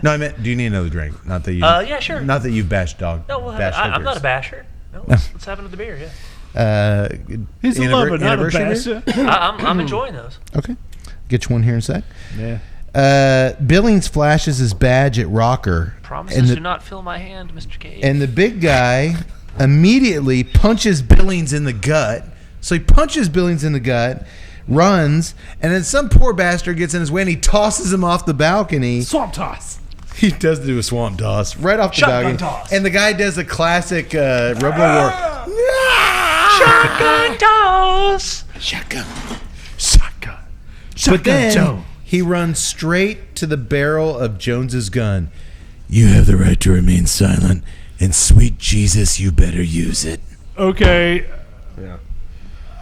No, I meant, do you need another drink? Not that you. Yeah, sure. Not that you've bashed dog. No, we'll bashed have, I'm hookers. not a basher. No, let's have another beer, yeah. He's a lover, not a anniversary beer? basher. I'm enjoying those. Okay. Get you one here in a sec. Yeah. Billings flashes his badge at Rocker. Promises do not fill my hand, Mr. Cage. And the big guy immediately punches Billings in the gut. So he punches Billings in the gut, runs, and then some poor bastard gets in his way and he tosses him off the balcony. Swamp toss. He does do a swamp toss right off the Shotgun balcony. toss. And the guy does a classic Robo War. Shotgun toss. Shotgun. Shotgun. But then he runs straight to the barrel of Jones's gun. You have the right to remain silent, and sweet Jesus, you better use it. Okay. Yeah.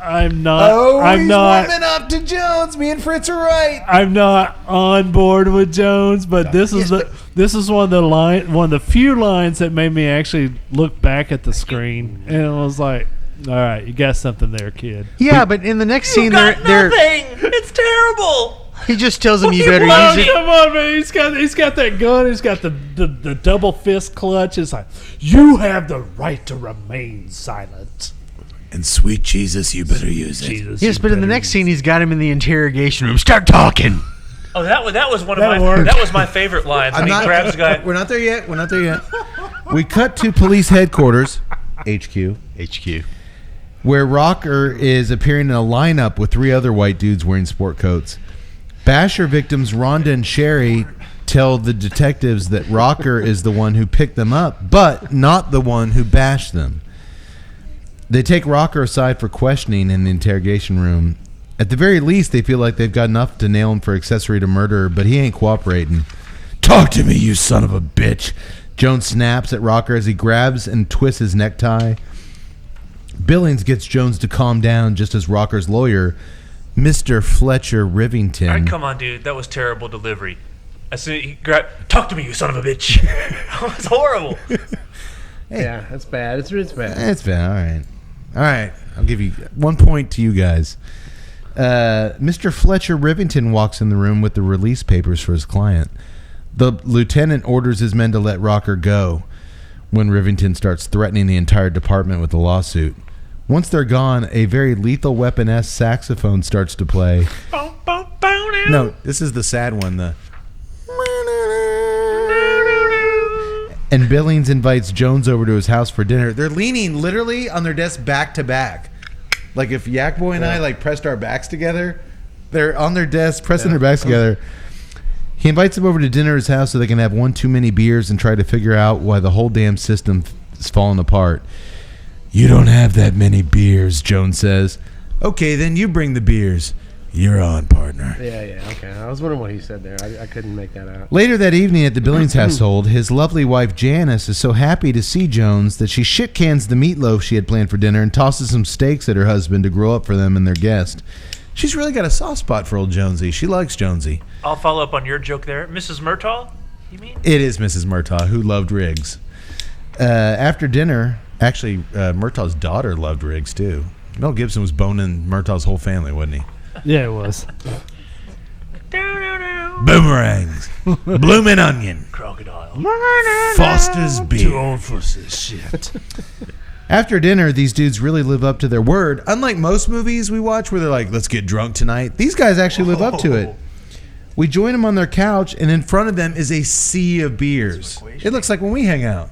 I'm not. Warming up to Jones. Me and Fritz are right. I'm not on board with Jones, but this is one of the few lines that made me actually look back at the screen, and it was like, all right, you got something there, kid. Yeah, but in the next scene, Got they're nothing. It's terrible. he just tells him What you are you better planning? use it. Come on, man. He's got that gun. He's got the double fist clutch. It's like, you have the right to remain silent. And sweet Jesus, you better use it. Jesus. Yes, but in the next scene, he's got him in the interrogation room. Start talking. Oh, that was one of That my worked. that was my favorite lines. When he grabs the guy. We're not there yet. We cut to police headquarters, HQ, where Rocker is appearing in a lineup with 3 other white dudes wearing sport coats. Basher victims Rhonda and Sherry tell the detectives that Rocker is the one who picked them up, but not the one who bashed them. They take Rocker aside for questioning in the interrogation room. At the very least, they feel like they've got enough to nail him for accessory to murder, but he ain't cooperating. Talk to me, you son of a bitch. Jones snaps at Rocker as he grabs and twists his necktie. Billings gets Jones to calm down just as Rocker's lawyer, Mr. Fletcher Rivington. All right, come on, dude. That was terrible delivery. As soon as he grabbed, talk to me, you son of a bitch. That was horrible. Yeah, that's bad. It's bad. It's bad. All right. I'll give you 1 point to you guys. Mr. Fletcher Rivington walks in the room with the release papers for his client. The lieutenant orders his men to let Rocker go when Rivington starts threatening the entire department with a lawsuit. Once they're gone, a very Lethal Weapon-esque saxophone starts to play. No, this is the sad one. And Billings invites Jones over to his house for dinner. They're leaning literally on their desk back to back. Like if Yak Boy and I pressed our backs together, they're on their desk pressing their backs together. He invites them over to dinner at his house so they can have one too many beers and try to figure out why the whole damn system is falling apart. You don't have that many beers, Jones says. Okay, then you bring the beers. You're on, partner. Yeah, okay. I was wondering what he said there. I couldn't make that out. Later that evening at the Billings household, his lovely wife Janice is so happy to see Jones that she shit cans the meatloaf she had planned for dinner and tosses some steaks at her husband to grill up for them and their guest. She's really got a soft spot for old Jonesy. She likes Jonesy. I'll follow up on your joke there. Mrs. Murtaugh, you mean? It is Mrs. Murtaugh, who loved Riggs. After dinner, actually, Murtaugh's daughter loved Riggs, too. Mel Gibson was boning Murtaugh's whole family, wasn't he? Yeah, it was. Boomerangs. Bloomin' Onion. Crocodile. Foster's Beer. Too old for this shit. After dinner, these dudes really live up to their word. Unlike most movies we watch where they're like, let's get drunk tonight. These guys actually live up to it. We join them on their couch, and in front of them is a sea of beers. It looks like when we hang out.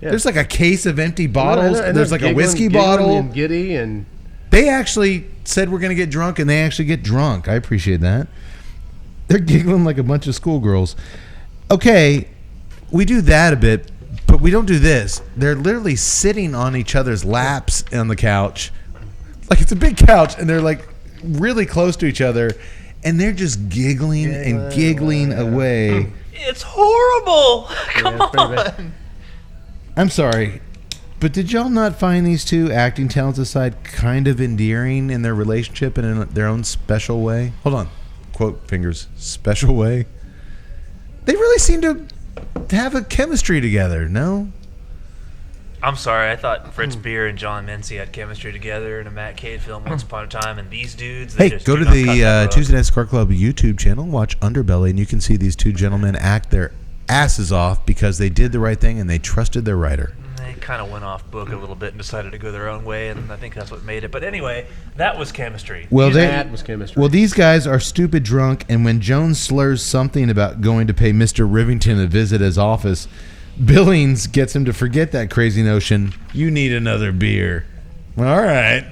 Yeah. There's like a case of empty bottles. I know, There's like a whiskey giggling bottle. and giddy and They actually said we're going to get drunk, and they actually get drunk. I appreciate that. They're giggling like a bunch of schoolgirls. Okay, we do that a bit, but we don't do this. They're literally sitting on each other's laps on the couch Like it's a big couch, and they're like really close to each other, and they're just giggling and giggling away. It's horrible. Come on. I'm sorry, but did y'all not find these two acting talents aside kind of endearing in their relationship and in their own special way? Hold on. Quote fingers. Special way? They really seem to have a chemistry together, no? I'm sorry. I thought Fritz Beer and John Mincy had chemistry together in a Matt Cade film once upon a time, and these dudes. They Hey, just go do to not cut the that Tuesday Night Cigar Club YouTube channel, watch Underbelly, and you can see these two gentlemen act their asses off because they did the right thing and they trusted their writer. They kind of went off book a little bit and decided to go their own way, and I think that's what made it. But anyway, that was chemistry. Well, That was chemistry. Well, these guys are stupid drunk, and when Jones slurs something about going to pay Mr. Rivington a visit at his office, Billings gets him to forget that crazy notion. You need another beer. All right.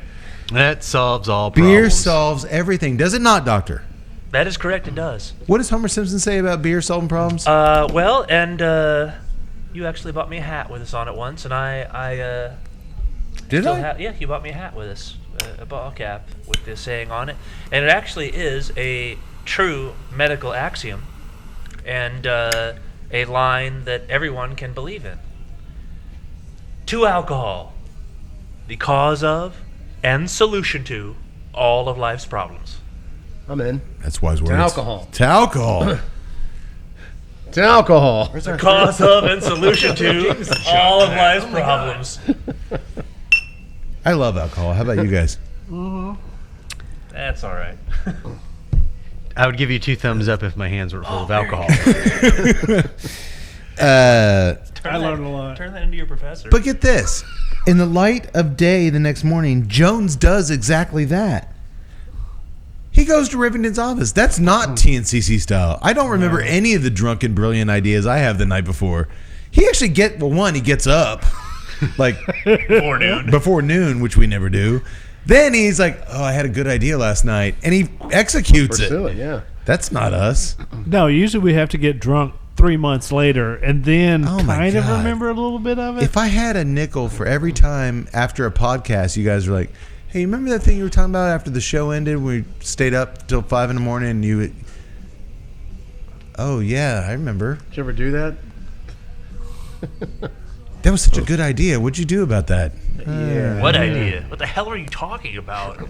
That solves all problems. Beer solves everything. Does it not, Doctor? That is correct. It does. What does Homer Simpson say about beer solving problems? Well, and you actually bought me a hat with us on it once, and I Did still I? have. Yeah, you bought me a hat with us, a ball cap with this saying on it, and it actually is a true medical axiom, and a line that everyone can believe in. To alcohol, the cause of and solution to all of life's problems. I'm in. That's wise words. To alcohol. To alcohol. To alcohol. The cause of and solution to all of life's problems. I love alcohol. How about you guys? That's all right. I would give you 2 thumbs up if my hands were full of alcohol. I learned a lot. Turn that into your professor. But get this. In the light of day the next morning, Jones does exactly that. He goes to Rivington's office. That's not TNCC style. I don't remember any of the drunken, brilliant ideas I have the night before. He actually he gets up like before noon, which we never do. Then he's like, oh, I had a good idea last night. And he executes Pursue it. it, yeah. That's not us. No, usually we have to get drunk 3 months later and then Oh my kind of God. remember a little bit of it. If I had a nickel for every time after a podcast, you guys were like, hey, remember that thing you were talking about after the show ended? We stayed up till 5 a.m. and you... Oh, yeah, I remember. Did you ever do that? That was such a good idea. What'd you do about that? What idea? What the hell are you talking about?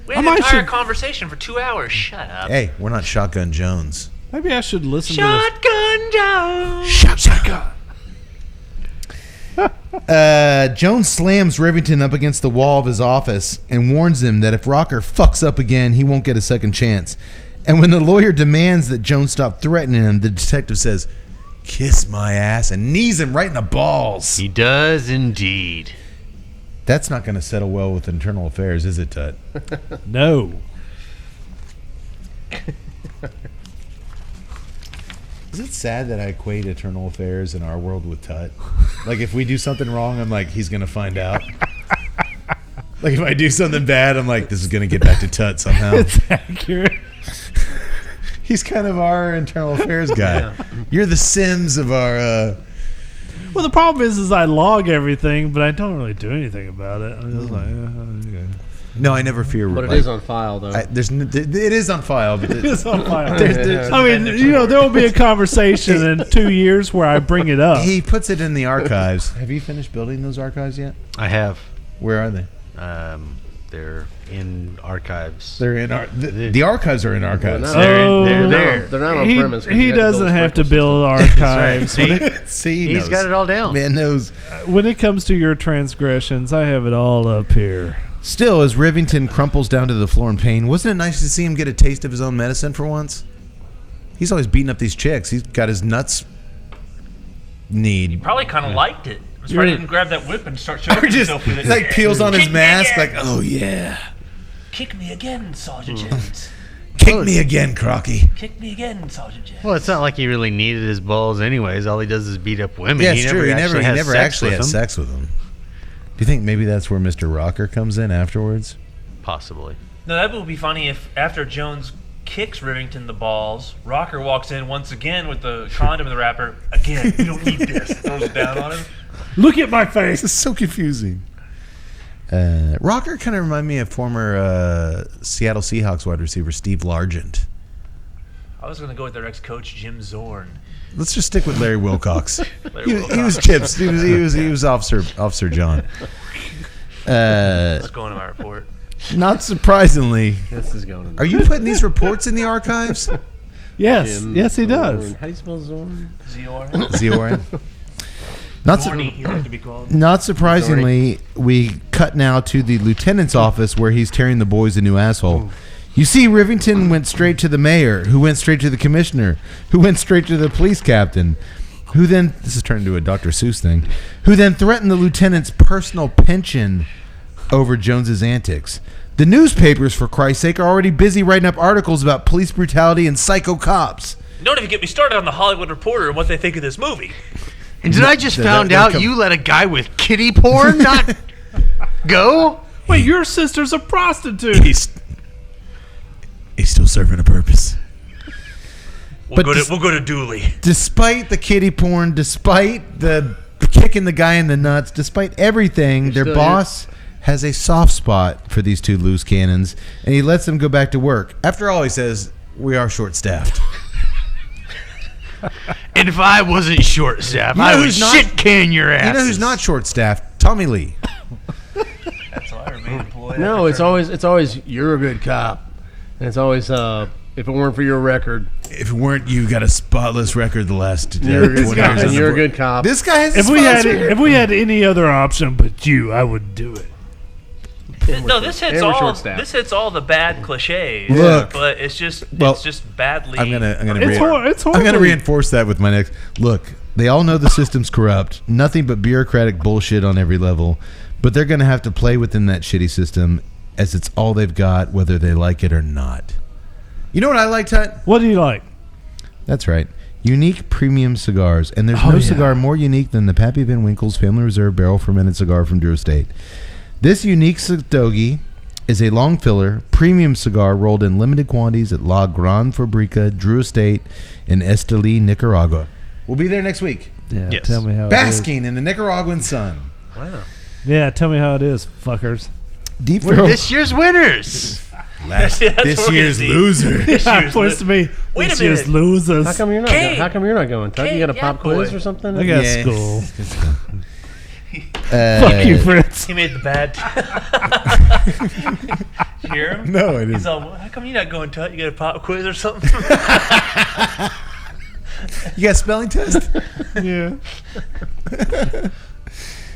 We had I an entire should- conversation for 2 hours. Shut up. Hey, we're not Shotgun Jones. Maybe I should listen Shotgun Joe. Shotgun. Jones slams Rivington up against the wall of his office and warns him that if Rocker fucks up again, he won't get a second chance. And when the lawyer demands that Jones stop threatening him, the detective says, kiss my ass, and knees him right in the balls. He does indeed. That's not going to settle well with internal affairs, is it, Tut? this. No. Is it sad that I equate internal affairs in our world with Tut? Like, if we do something wrong, I'm like, he's going to find out. Like, if I do something bad, I'm like, this is going to get back to Tut somehow. It's accurate. He's kind of our internal affairs guy. You're the Sims of our... Well, the problem is I log everything, but I don't really do anything about it. I'm just like, okay. No, I never fear... But it is on file, though. it is on file, but... It's on file. there's- I mean, there will be a conversation in 2 years where I bring it up. he puts it in the archives. Have you finished building those archives yet? I have. Where are they? They're in archives. They're in the archives are in archives. They're there. They're not on he, premise. 'cause he you had to build doesn't a have to sprinkler build archives. Right. See, He's got it all down. Man knows. When it comes to your transgressions, I have it all up here. Still, as Rivington crumples down to the floor in pain, wasn't it nice to see him get a taste of his own medicine for once? He's always beating up these chicks. He's got his nuts need. Probably kind of liked it. I'm surprised he didn't grab that whip and start showing Or just himself with it. like peels on his Kick me mask, again. like, oh yeah, Kick me again, Sergeant Jones. kick me again, Crocky. Kick me again, Sergeant Jones. Well, it's not like he really needed his balls anyways. All he does is beat up women. Yeah, he it's never true. He actually never has actually had with them. sex with him. Do you think maybe that's where Mr. Rocker comes in afterwards? Possibly. No, that would be funny if after Jones kicks Rivington the balls, Rocker walks in once again with the condom in the wrapper. Again, you don't need this. Throws it down on him. Look at my face. This is so confusing. Rocker kind of remind me of former Seattle Seahawks wide receiver Steve Largent. I was going to go with their ex-coach Jim Zorn. Let's just stick with Larry Wilcox. Larry Wilcox. He was Chips. He was Officer John. Let's go into my report. Not surprisingly, This is going. are you putting these reports in the archives? Yes, yes, he does. How do you spell Zorn? Zior. Ziorin. Not Zorny, he liked to be called. Not surprisingly, we cut now to the lieutenant's office where he's tearing the boys a new asshole. You see, Rivington went straight to the mayor, who went straight to the commissioner, who went straight to the police captain, who then, this is turned into a Dr. Seuss thing, who then threatened the lieutenant's personal pension over Jones's antics. The newspapers, for Christ's sake, are already busy writing up articles about police brutality and psycho cops. Don't even get me started on the Hollywood Reporter and what they think of this movie. And did I just found out you let a guy with kitty porn not go? Wait, your sister's a prostitute. He's still serving a purpose. We'll go to Dooley. Despite the kitty porn, despite the kicking the guy in the nuts, despite everything, their boss has a soft spot for these two loose cannons, and he lets them go back to work. After all, he says, we are short-staffed. And if I wasn't short-staffed, I would shit-can your ass. You know who's not short-staffed? Tommy Lee. That's why I remain employed. No, it's always you're a good cop, and it's always if it weren't for your record, If it weren't, you got a spotless record the last 20 you're a good cop. years. And you're a good cop. This guy has a If we had any other option but you, I would do it. No, this hits And we're all. short-staffed. This hits all the bad cliches. Look. but it's just badly. I'm gonna It's horrible. I'm gonna reinforce that with my next look. They all know the system's corrupt, nothing but bureaucratic bullshit on every level, but they're gonna have to play within that shitty system as it's all they've got, whether they like it or not. You know what I like, Tut? What do you like? That's right. Unique premium cigars, and there's no cigar more unique than the Pappy Van Winkle's Family Reserve Barrel Fermented Cigar from Drew Estate. This unique Stogie is a long filler, premium cigar rolled in limited quantities at La Gran Fabrica, Drew Estate in Esteli, Nicaragua. We'll be there next week. Yeah, Yes. tell me how it is. Basking in the Nicaraguan sun. Wow. Yeah, tell me how it is, fuckers. Deep We're throat. this year's winners. That's This what we're year's gonna see. loser. This year's Points to me. Wait a this year's minute. losers. How come you're not? Kane. How come you're not going? Tug? You got a Kane, pop yeah, quiz boy. or something? I got Yeah. school. Uh, Fuck you, Fritz. He made the bad. You hear him? No, I didn't. He's all, how come you're not going Tut? You got a pop quiz or something? You got a spelling test? Yeah.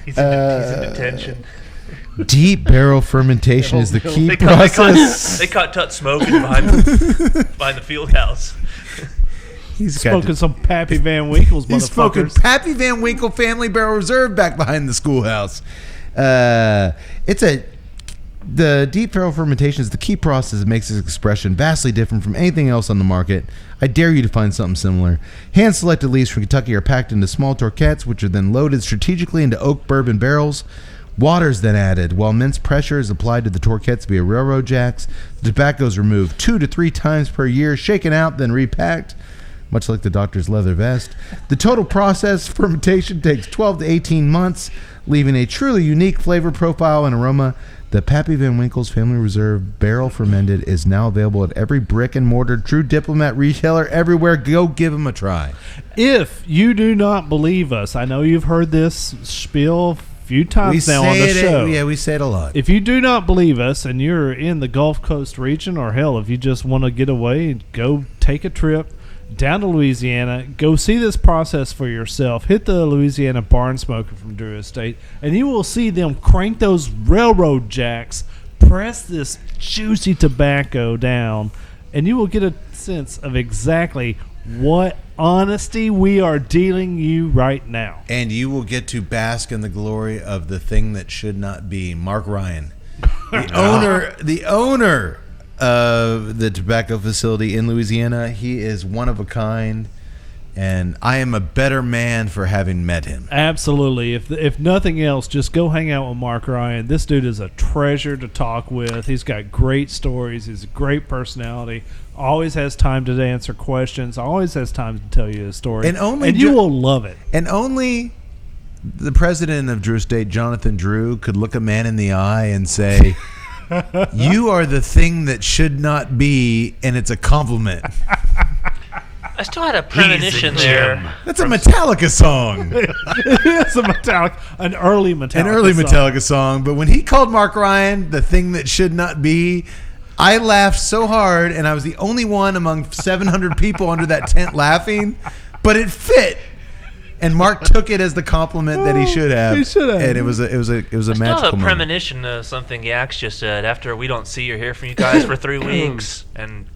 He's in detention. Deep barrel fermentation is the key They process. caught Tut smoking behind the field house. He's got Smoking some Pappy Van Winkle's, He's smoking motherfuckers. Pappy Van Winkle Family Barrel Reserve back behind the schoolhouse. The deep barrel fermentation is the key process that makes this expression vastly different from anything else on the market. I dare you to find something similar. Hand-selected leaves from Kentucky are packed into small torquettes, which are then loaded strategically into oak bourbon barrels. Water is then added, while immense pressure is applied to the torquettes via railroad jacks. The tobacco is removed 2 to 3 times per year, shaken out, then repacked, much like the doctor's leather vest. The total process fermentation takes 12 to 18 months, leaving a truly unique flavor profile and aroma. The Pappy Van Winkle's Family Reserve Barrel Fermented is now available at every brick and mortar True Diplomat retailer everywhere. Go give them a try. If you do not believe us, I know you've heard this spiel a few times now on the show. Yeah, we say it a lot. If you do not believe us and you're in the Gulf Coast region, or hell, if you just want to get away and go take a trip down to Louisiana, go see this process for yourself. Hit the Louisiana Barn Smoker from Drew Estate, and you will see them crank those railroad jacks, press this juicy tobacco down, and you will get a sense of exactly what honesty we are dealing you right now. And you will get to bask in the glory of the thing that should not be. Mark Ryan, the owner of the tobacco facility in Louisiana. He is one of a kind, and I am a better man for having met him. Absolutely. If nothing else, just go hang out with Mark Ryan. This dude is a treasure to talk with. He's got great stories. He's a great personality. Always has time to answer questions. Always has time to tell you a story. And only you will love it. And only the president of Drew Estate, Jonathan Drew, could look a man in the eye and say, "You are the thing that should not be, and it's a compliment." I still had a premonition there. That's a Metallica song. It's an early Metallica Metallica song. But when he called Mark Ryan the thing that should not be, I laughed so hard, and I was the only one among 700 people under that tent laughing. But it fit, and Mark took it as the compliment that he should have. He should have. And it was a magical I still have a moment. premonition of something Yax just said. After we don't see or hear from you guys for 3 weeks, and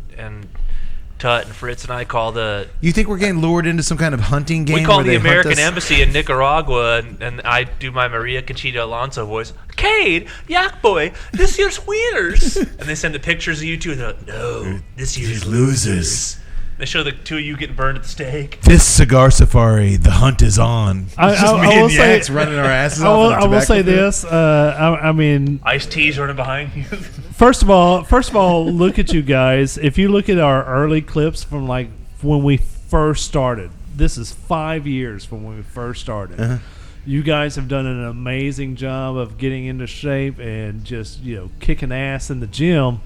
Tut and Fritz and I call the... You think we're getting lured into some kind of hunting game? We call where the they hunt American us? Embassy in Nicaragua, and I do my Maria Conchita Alonso voice. Cade, Yak Boy, this year's winners. And they send the pictures of you two, and they're like, no, this year's losers. They show the two of you getting burned at the stake. This cigar safari, the hunt is on. I will say, running our asses I off. will say this. I mean, Iced tea's running behind you. First of all, look at you guys. If you look at our early clips from like when we first started, this is 5 years from when we first started. Uh-huh. You guys have done an amazing job of getting into shape and just kicking ass in the gym.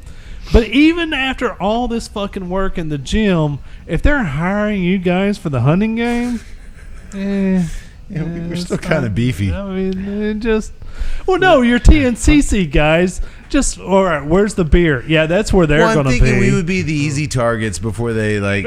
But even after all this fucking work in the gym, if they're hiring you guys for the hunting game, we're still kind of beefy. I mean, no, you're TNCC guys. Just all right. Where's the beer? Yeah, that's where they're going to be. I'm thinking we would be the easy targets before they like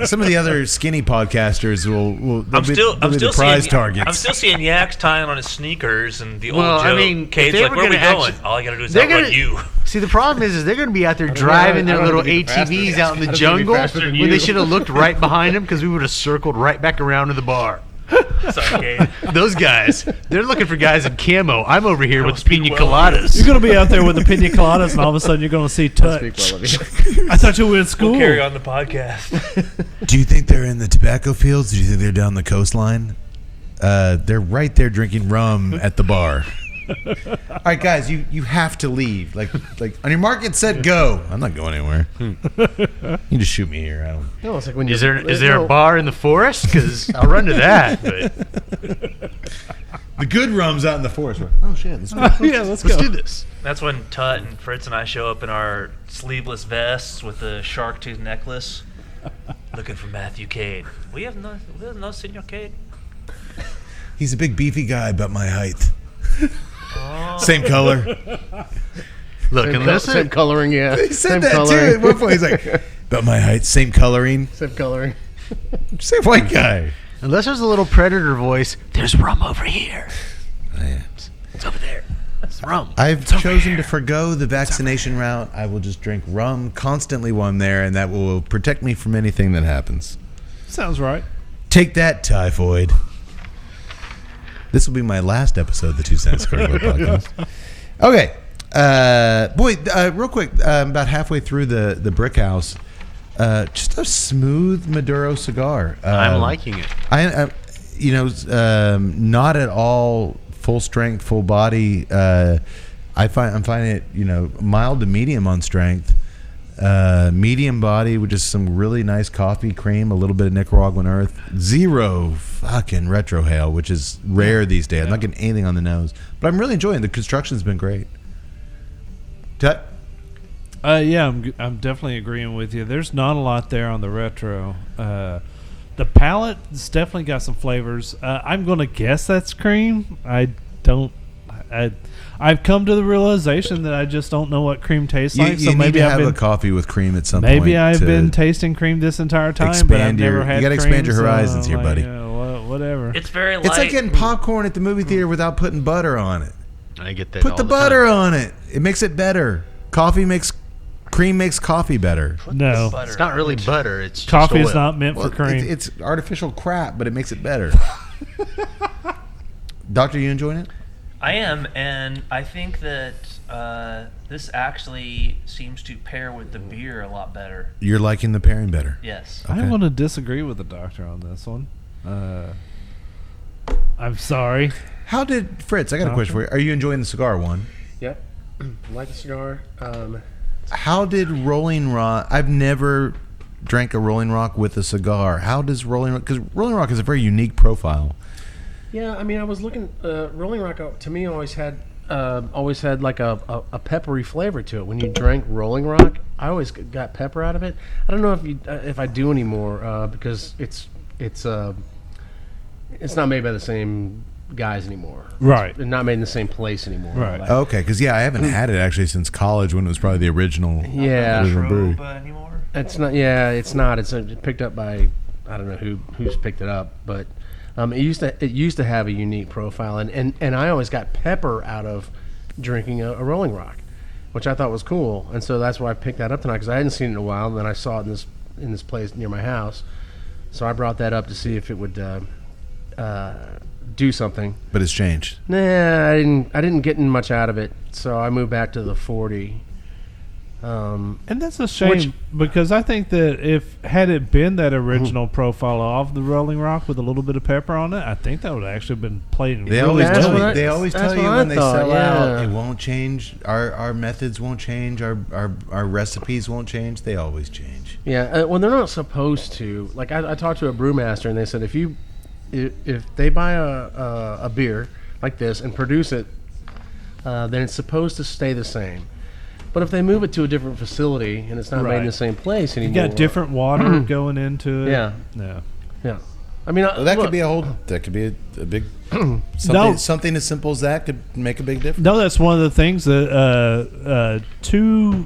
some of the other skinny podcasters will. I'm still the prize targets. I'm still seeing Yaks tying on his sneakers and the old joke. I mean, Cade's like, where are we going? All I got to do is outrun you. See, the problem is they're going to be out there driving their little ATVs out in the jungle when they should have looked right behind them because we would have circled right back around to the bar. Sorry, Cade. Those guys, they're looking for guys in camo. I'm over here with pina coladas. You're going to be out there with the pina coladas, and all of a sudden you're going to see Tut. I thought you were in school. We'll carry on the podcast. Do you think they're in the tobacco fields? Do you think they're down the coastline? They're right there drinking rum at the bar. All right, guys, you have to leave. Like on your mark, it said go. I'm not going anywhere. You just shoot me here. I don't. No, it's like when Is there a bar in the forest? Because I'll run to that. But The good rum's out in the forest. Oh shit! Let's go. Yeah, let's let's go. do this. That's when Tut and Fritz and I show up in our sleeveless vests with the shark tooth necklace, looking for Matthew Cade. We have no Senor Cade. He's a big beefy guy, about my height. Same color. Look, unless same coloring, yeah. He said Same that coloring. too. At one point, he's like, about my height, same coloring. Same coloring. Same white guy. Unless there's a little predator voice, there's rum over here. Oh, yeah. It's over there. It's rum. I've chosen to forgo the vaccination route. I will just drink rum constantly while I'm there, and that will protect me from anything that happens. Sounds right. Take that, typhoid. This will be my last episode of the 2 Cents Cigar Club podcast. Okay. Real quick, about halfway through the Brick House, just a smooth Maduro cigar. I'm liking it. Not at all full strength, full body. I'm finding it, mild to medium on strength. Medium body with just some really nice coffee cream, a little bit of Nicaraguan earth, zero fucking retrohale, which is rare these days. I'm not getting anything on the nose, but I'm really enjoying it. The construction's been great. Tut? Yeah, I'm definitely agreeing with you. There's not a lot there on the retro. The palate's definitely got some flavors. I'm going to guess that's cream. I've come to the realization that I just don't know what cream tastes like. You need to have a coffee with cream at some point. Maybe I've been tasting cream this entire time, but I've never had. You got to expand your horizons here, buddy. Whatever. It's very light. It's like getting popcorn at the movie theater without putting butter on it. I get that. Put the butter on it. It makes it better. Cream makes coffee better. No, It's not really butter. It's just coffee oil. is not meant for cream. It's artificial crap, but it makes it better. Doctor, you enjoying it? I am, and I think that this actually seems to pair with the beer a lot better. You're liking the pairing better. Yes. Okay. I want to disagree with the doctor on this one. I'm sorry. How did Fritz? I got a question for you. Are you enjoying the cigar one? Yep. Like a cigar. How did Rolling Rock? I've never drank a Rolling Rock with a cigar. How does Rolling Rock? Because Rolling Rock is a very unique profile. Yeah, I mean, I was looking. Rolling Rock to me always had like a peppery flavor to it. When you drank Rolling Rock, I always got pepper out of it. I don't know if I do anymore because it's not made by the same guys anymore. Right. It's not made in the same place anymore. Right. Like, Okay, because I haven't had it actually since college when it was probably the original. Yeah. original brewery. Anymore. It's not. Yeah, it's not. It's picked up by I don't know who's picked it up, but it used to have a unique profile, and I always got pepper out of drinking a Rolling Rock, which I thought was cool, and so that's why I picked that up tonight because I hadn't seen it in a while, and then I saw it in this place near my house, so I brought that up to see if it would do something. But it's changed. Nah, I didn't get much out of it, so I moved back to the 40. And that's a shame because I think that had it been that original profile of the Rolling Rock with a little bit of pepper on it, I think that would have actually been played. They really always well. tell you. They always tell you what when I they thought, sell out, yeah. it won't change. Our methods won't change. Our recipes won't change. They always change. Yeah, well, they're not supposed to. Like I talked to a brewmaster, and they said if they buy a beer like this and produce it, then it's supposed to stay the same. But if they move it to a different facility and it's not made in the same place You anymore, got different water going into it. Yeah. Yeah. I mean, Well, that look, could be a big something as simple as that could make a big difference. No, that's one of the things that two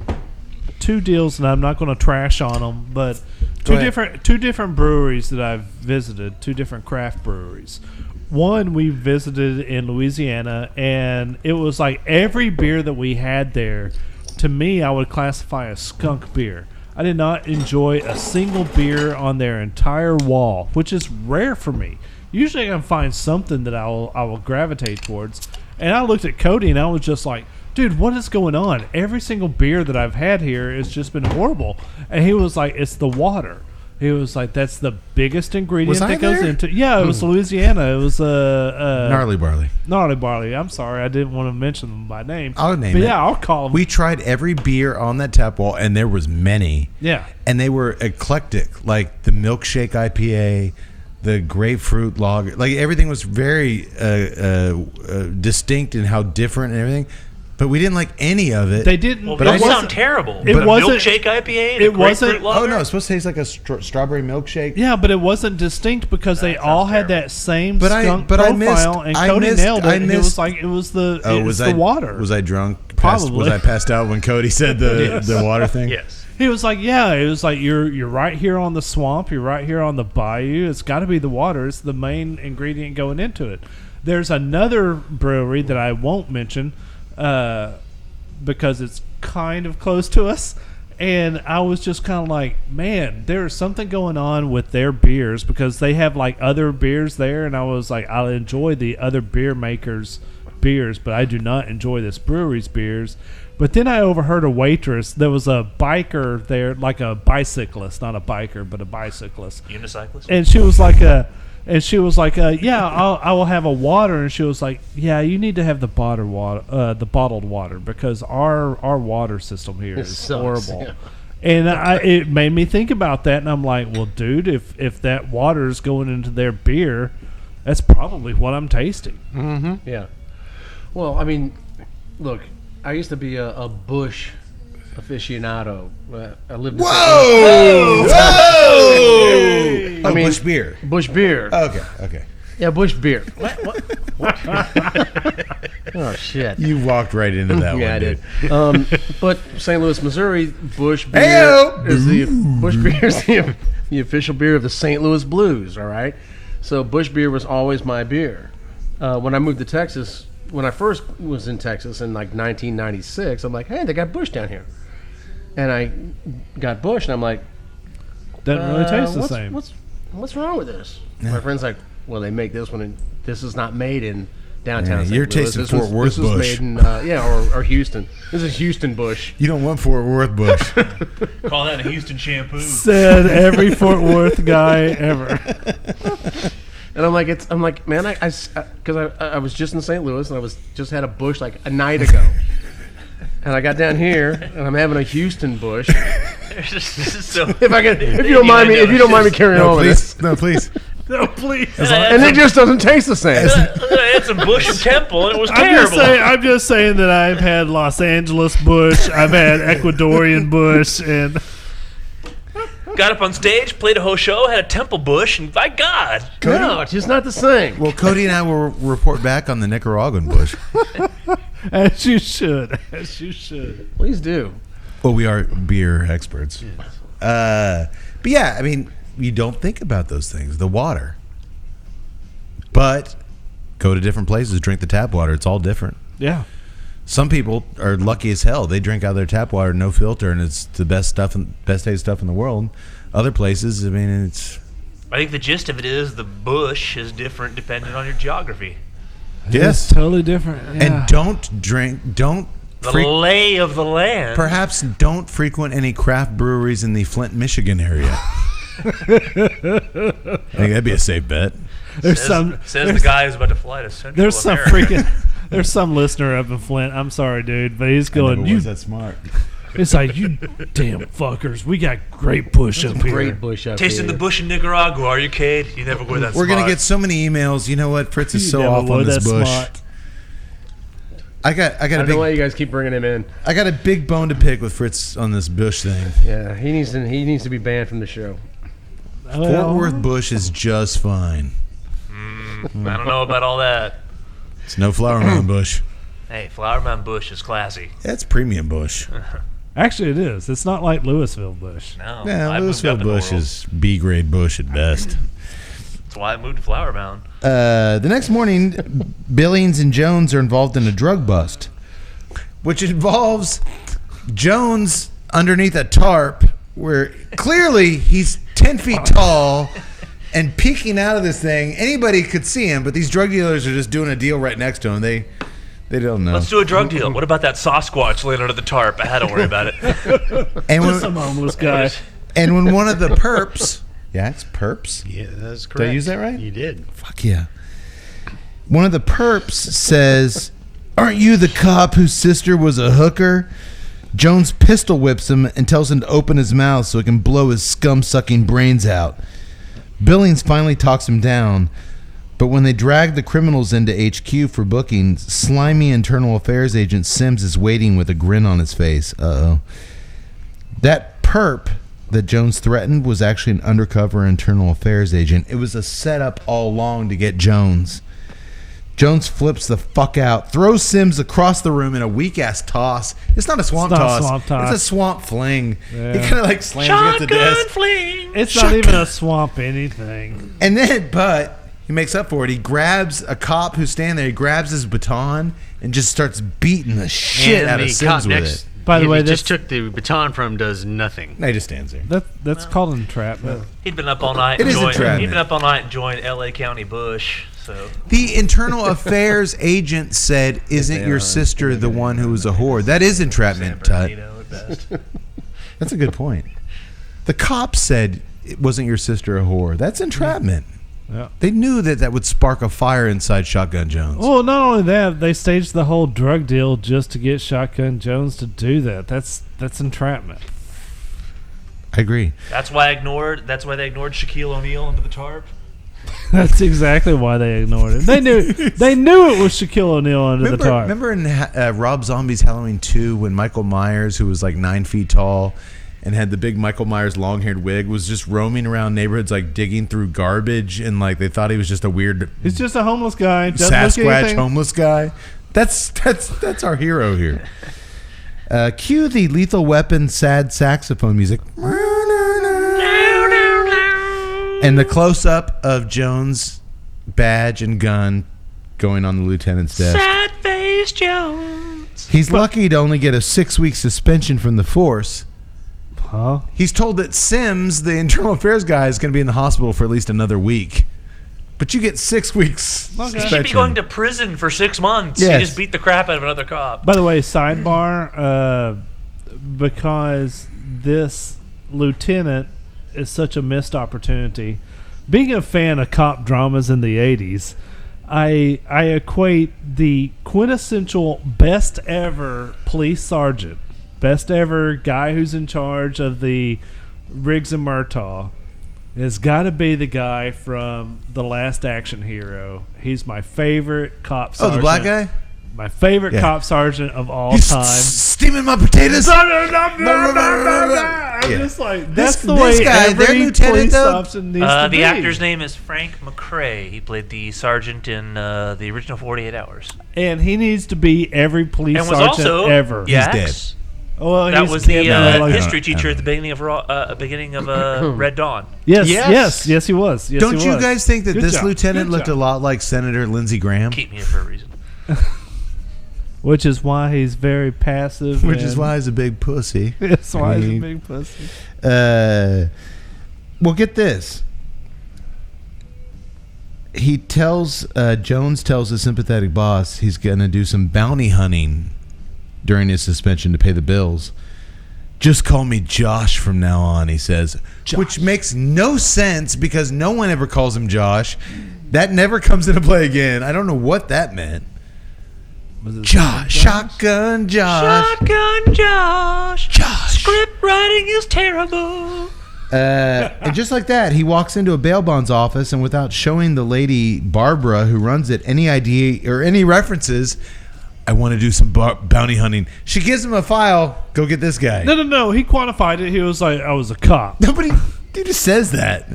deals, and I'm not going to trash on them, but Go two different breweries that I've visited, two different craft breweries. One we visited in Louisiana, and it was like every beer that we had there, to me, I would classify as skunk beer. I did not enjoy a single beer on their entire wall, which is rare for me. Usually I can find something that I will gravitate towards. And I looked at Cody and I was just like, dude, what is going on? Every single beer that I've had here has just been horrible. And he was like, it's the water. He was like, that's the biggest ingredient Was I that goes there? into. Yeah, it was Louisiana. It was Gnarly barley. Gnarly Barley. I'm sorry, I didn't want to mention them by name. I'll name but it. yeah, I'll call them. We tried every beer on that tap wall, and there was many. Yeah. And they were eclectic, like the milkshake IPA, the grapefruit lager. Like everything was very distinct in how different and everything. But we didn't like any of it. They didn't. Well, But those I sound terrible. It But wasn't- milkshake IPA. And it a wasn't- grapefruit lager? Oh no, it's supposed to taste like a strawberry milkshake. Yeah, but it wasn't distinct because they all had that same But I- skunk but I profile, missed- and I Cody missed- nailed it. I and it missed- was like it was the water. Was I drunk? Probably. Was I passed out when Cody said the water thing? Yes. He was like, yeah, it was like you're right here on the swamp, you're right here on the bayou. It's got to be the water. It's the main ingredient going into it. There's another brewery that I won't mention because it's kind of close to us. And I was just kind of like, man, there's something going on with their beers because they have like other beers there. And I was like, I enjoy the other beer makers' beers, but I do not enjoy this brewery's beers. But then I overheard a waitress. There was a biker there, like a bicyclist, not a biker, but a bicyclist. Unicyclist? And she was like, yeah, I will have a water. And she was like, yeah, you need to have the bottled water because our water system here is sucks, horrible. yeah. And it made me think about that. And I'm like, well, dude, if that water is going into their beer, that's probably what I'm tasting. Mm-hmm. Yeah. Well, I mean, look, I used to be a Bush aficionado. I lived. Whoa! I mean, Bush beer. Bush beer. Okay. Yeah, Bush beer. What? Oh shit! You walked right into that Yeah, one, I dude. did. But St. Louis, Missouri, Bush beer Heyo! is the official beer of the St. Louis Blues. All right, so Bush beer was always my beer. When I moved to Texas, when I first was in Texas in like 1996, I'm like, hey, they got Bush down here, and I got Bush, and I'm like, Doesn't really taste the same. What's wrong with this? My friend's like, well, they make this one, and this is not made in downtown. Yeah, St. you're Louis. tasting This Fort was- Worth This was Bush. made in or Houston. This is Houston Bush. You don't want Fort Worth Bush. Call that a Houston shampoo. Said every Fort Worth guy ever. And I'm like, man, because I was just in St. Louis and I just had a Bush like a night ago, and I got down here and I'm having a Houston Bush. This is so. If you don't mind me carrying on with this. No, please. No, please. And it just doesn't taste the same. I had some Bush and Temple, and it was terrible. I'm just saying that I've had Los Angeles Bush, I've had Ecuadorian Bush, and Got up on stage, played a whole show, had a Temple Bush, and by God. No, it's just not the same. Well, Cody and I will report back on the Nicaraguan bush. as you should. As you should. Please do. Well, we are beer experts. But yeah, I mean, you don't think about those things. The water. But go to different places, drink the tap water. It's all different. Yeah. Some people are lucky as hell. They drink out of their tap water, no filter, and it's the best stuff, best taste stuff in the world. Other places, I mean, it's. I think the gist of it is the bush is different depending on your geography. Yes, It's totally different. Yeah. and don't drink. Don't. The lay of the land. Perhaps don't frequent any craft breweries in the Flint, Michigan area. I think that'd be a safe bet. There's says the guy who's about to fly to Central There's some America. There's some listener up in Flint. I'm sorry, dude, but he's going. You, that smart. it's like you damn fuckers. We got great bush up here. Great bush up Tasting here. the bush in Nicaragua, are you, Cade? You never were that We're smart. gonna get so many emails. You know what? Fritz is You so never off were on this that bush. smart. I got I a don't know why big. you guys keep bringing him in. I got a big bone to pick with Fritz on this bush thing. Yeah, he needs to be banned from the show. Fort Worth bush is just fine. I don't know about all that. It's no flower moon bush. Hey, Flower Mound Bush is classy. That's premium bush. Actually, it is. It's not like Louisville bush. No, Yeah, I moved Louisville up in the bush world. is B grade bush at best. That's why I moved to Flower Mound. The next morning, Billings and Jones are involved in a drug bust, which involves Jones underneath a tarp where clearly he's 10 feet tall and peeking out of this thing. Anybody could see him, but these drug dealers are just doing a deal right next to him. They don't know. Let's do a drug deal. What about that Sasquatch laying under the tarp? I had to worry about it. And Just some when, homeless guy. and when one of the perps, yeah, it's perps. Yeah, that's correct. Did I use that right? You did. Fuck yeah. One of the perps says, "Aren't you the cop whose sister was a hooker?" Jones pistol whips him and tells him to open his mouth so he can blow his scum-sucking brains out. Billings finally talks him down, but when they drag the criminals into HQ for bookings, slimy internal affairs agent Sims is waiting with a grin on his face. Uh-oh. That perp that Jones threatened was actually an undercover internal affairs agent. It was a setup all along to get Jones. Jones flips the fuck out, throws Sims across the room in a weak-ass toss. It's not a swamp It's not a toss. swamp toss. It's a swamp fling. Yeah. He kind of like slams against the Shotgun desk. fling. It's not even a swamp anything. And then, but he makes up for it. He grabs a cop who's standing there. He grabs his baton and just starts beating the shit And out of the Sims cop with next, it. By the way, he just that's- took the baton from him, does nothing. No, he just stands there. That's called entrapment. He'd been up all night. It is enjoying, entrapment. he'd been up all night enjoying L.A. County Bush. So The internal affairs agent said, "Isn't your sister the one who was a whore?" That is entrapment, Tut. Bernardino at best. That's a good point. The cop said, "It wasn't your sister a whore?" That's entrapment. Yeah. They knew that would spark a fire inside Shotgun Jones. Well, not only that, they staged the whole drug deal just to get Shotgun Jones to do that. That's entrapment. I agree. That's why they ignored Shaquille O'Neal under the tarp. That's exactly why they ignored it. They knew it was Shaquille O'Neal under the tarp. Remember in Rob Zombie's Halloween 2 when Michael Myers, who was like 9 feet tall and had the big Michael Myers long-haired wig, was just roaming around neighborhoods like digging through garbage, and like they thought he was just a weird He's just a homeless guy. Doesn't look Sasquatch anything. homeless guy. That's our hero here. Cue the Lethal Weapon sad saxophone music. And the close-up of Jones' badge and gun going on the lieutenant's desk. Sad face Jones. He's lucky to only get a 6-week suspension from the force. Huh? He's told that Sims, the internal affairs guy, is going to be in the hospital for at least another week. But you get 6 weeks Okay. He suspension. should be going to prison for 6 months. Yes. He just beat the crap out of another cop. By the way, sidebar, because this lieutenant is such a missed opportunity. Being a fan of cop dramas in the 80s, I equate the quintessential best ever police sergeant, best ever guy who's in charge of the Riggs and Murtaugh, It's got to be the guy from The Last Action Hero. He's my favorite cop sergeant. Oh, the black guy? My favorite cop sergeant of all You time. Steaming my potatoes? I'm just like, that's the way guy, their every lieutenant, police though? officer needs to be. The actor's name is Frank McRae. He played the sergeant in the original 48 Hours. And he needs to be every police And was sergeant also ever. Yax. Well, That he's was the kept- history teacher at the beginning of Red Dawn. Yes, he was. Yes, Don't he you was. guys think that Good this job. lieutenant Good looked job. a lot like Senator Lindsey Graham? Keep me here for a reason. Which is why he's very passive. Which is why he's a big pussy. That's why he's a big pussy. Well, get this. He tells Jones tells his sympathetic boss he's going to do some bounty hunting during his suspension to pay the bills. Just call me Josh from now on, he says, which makes no sense because no one ever calls him Josh. That never comes into play again. I don't know what that meant. Josh, Shotgun Josh. Shotgun Josh. Josh. Script writing is terrible. And just like that, he walks into a bail bonds office and without showing the lady Barbara who runs it any idea or any references, I want to do some bounty hunting. She gives him a file. Go get this guy. No. He quantified it. He was like, I was a cop. Nobody he just says that.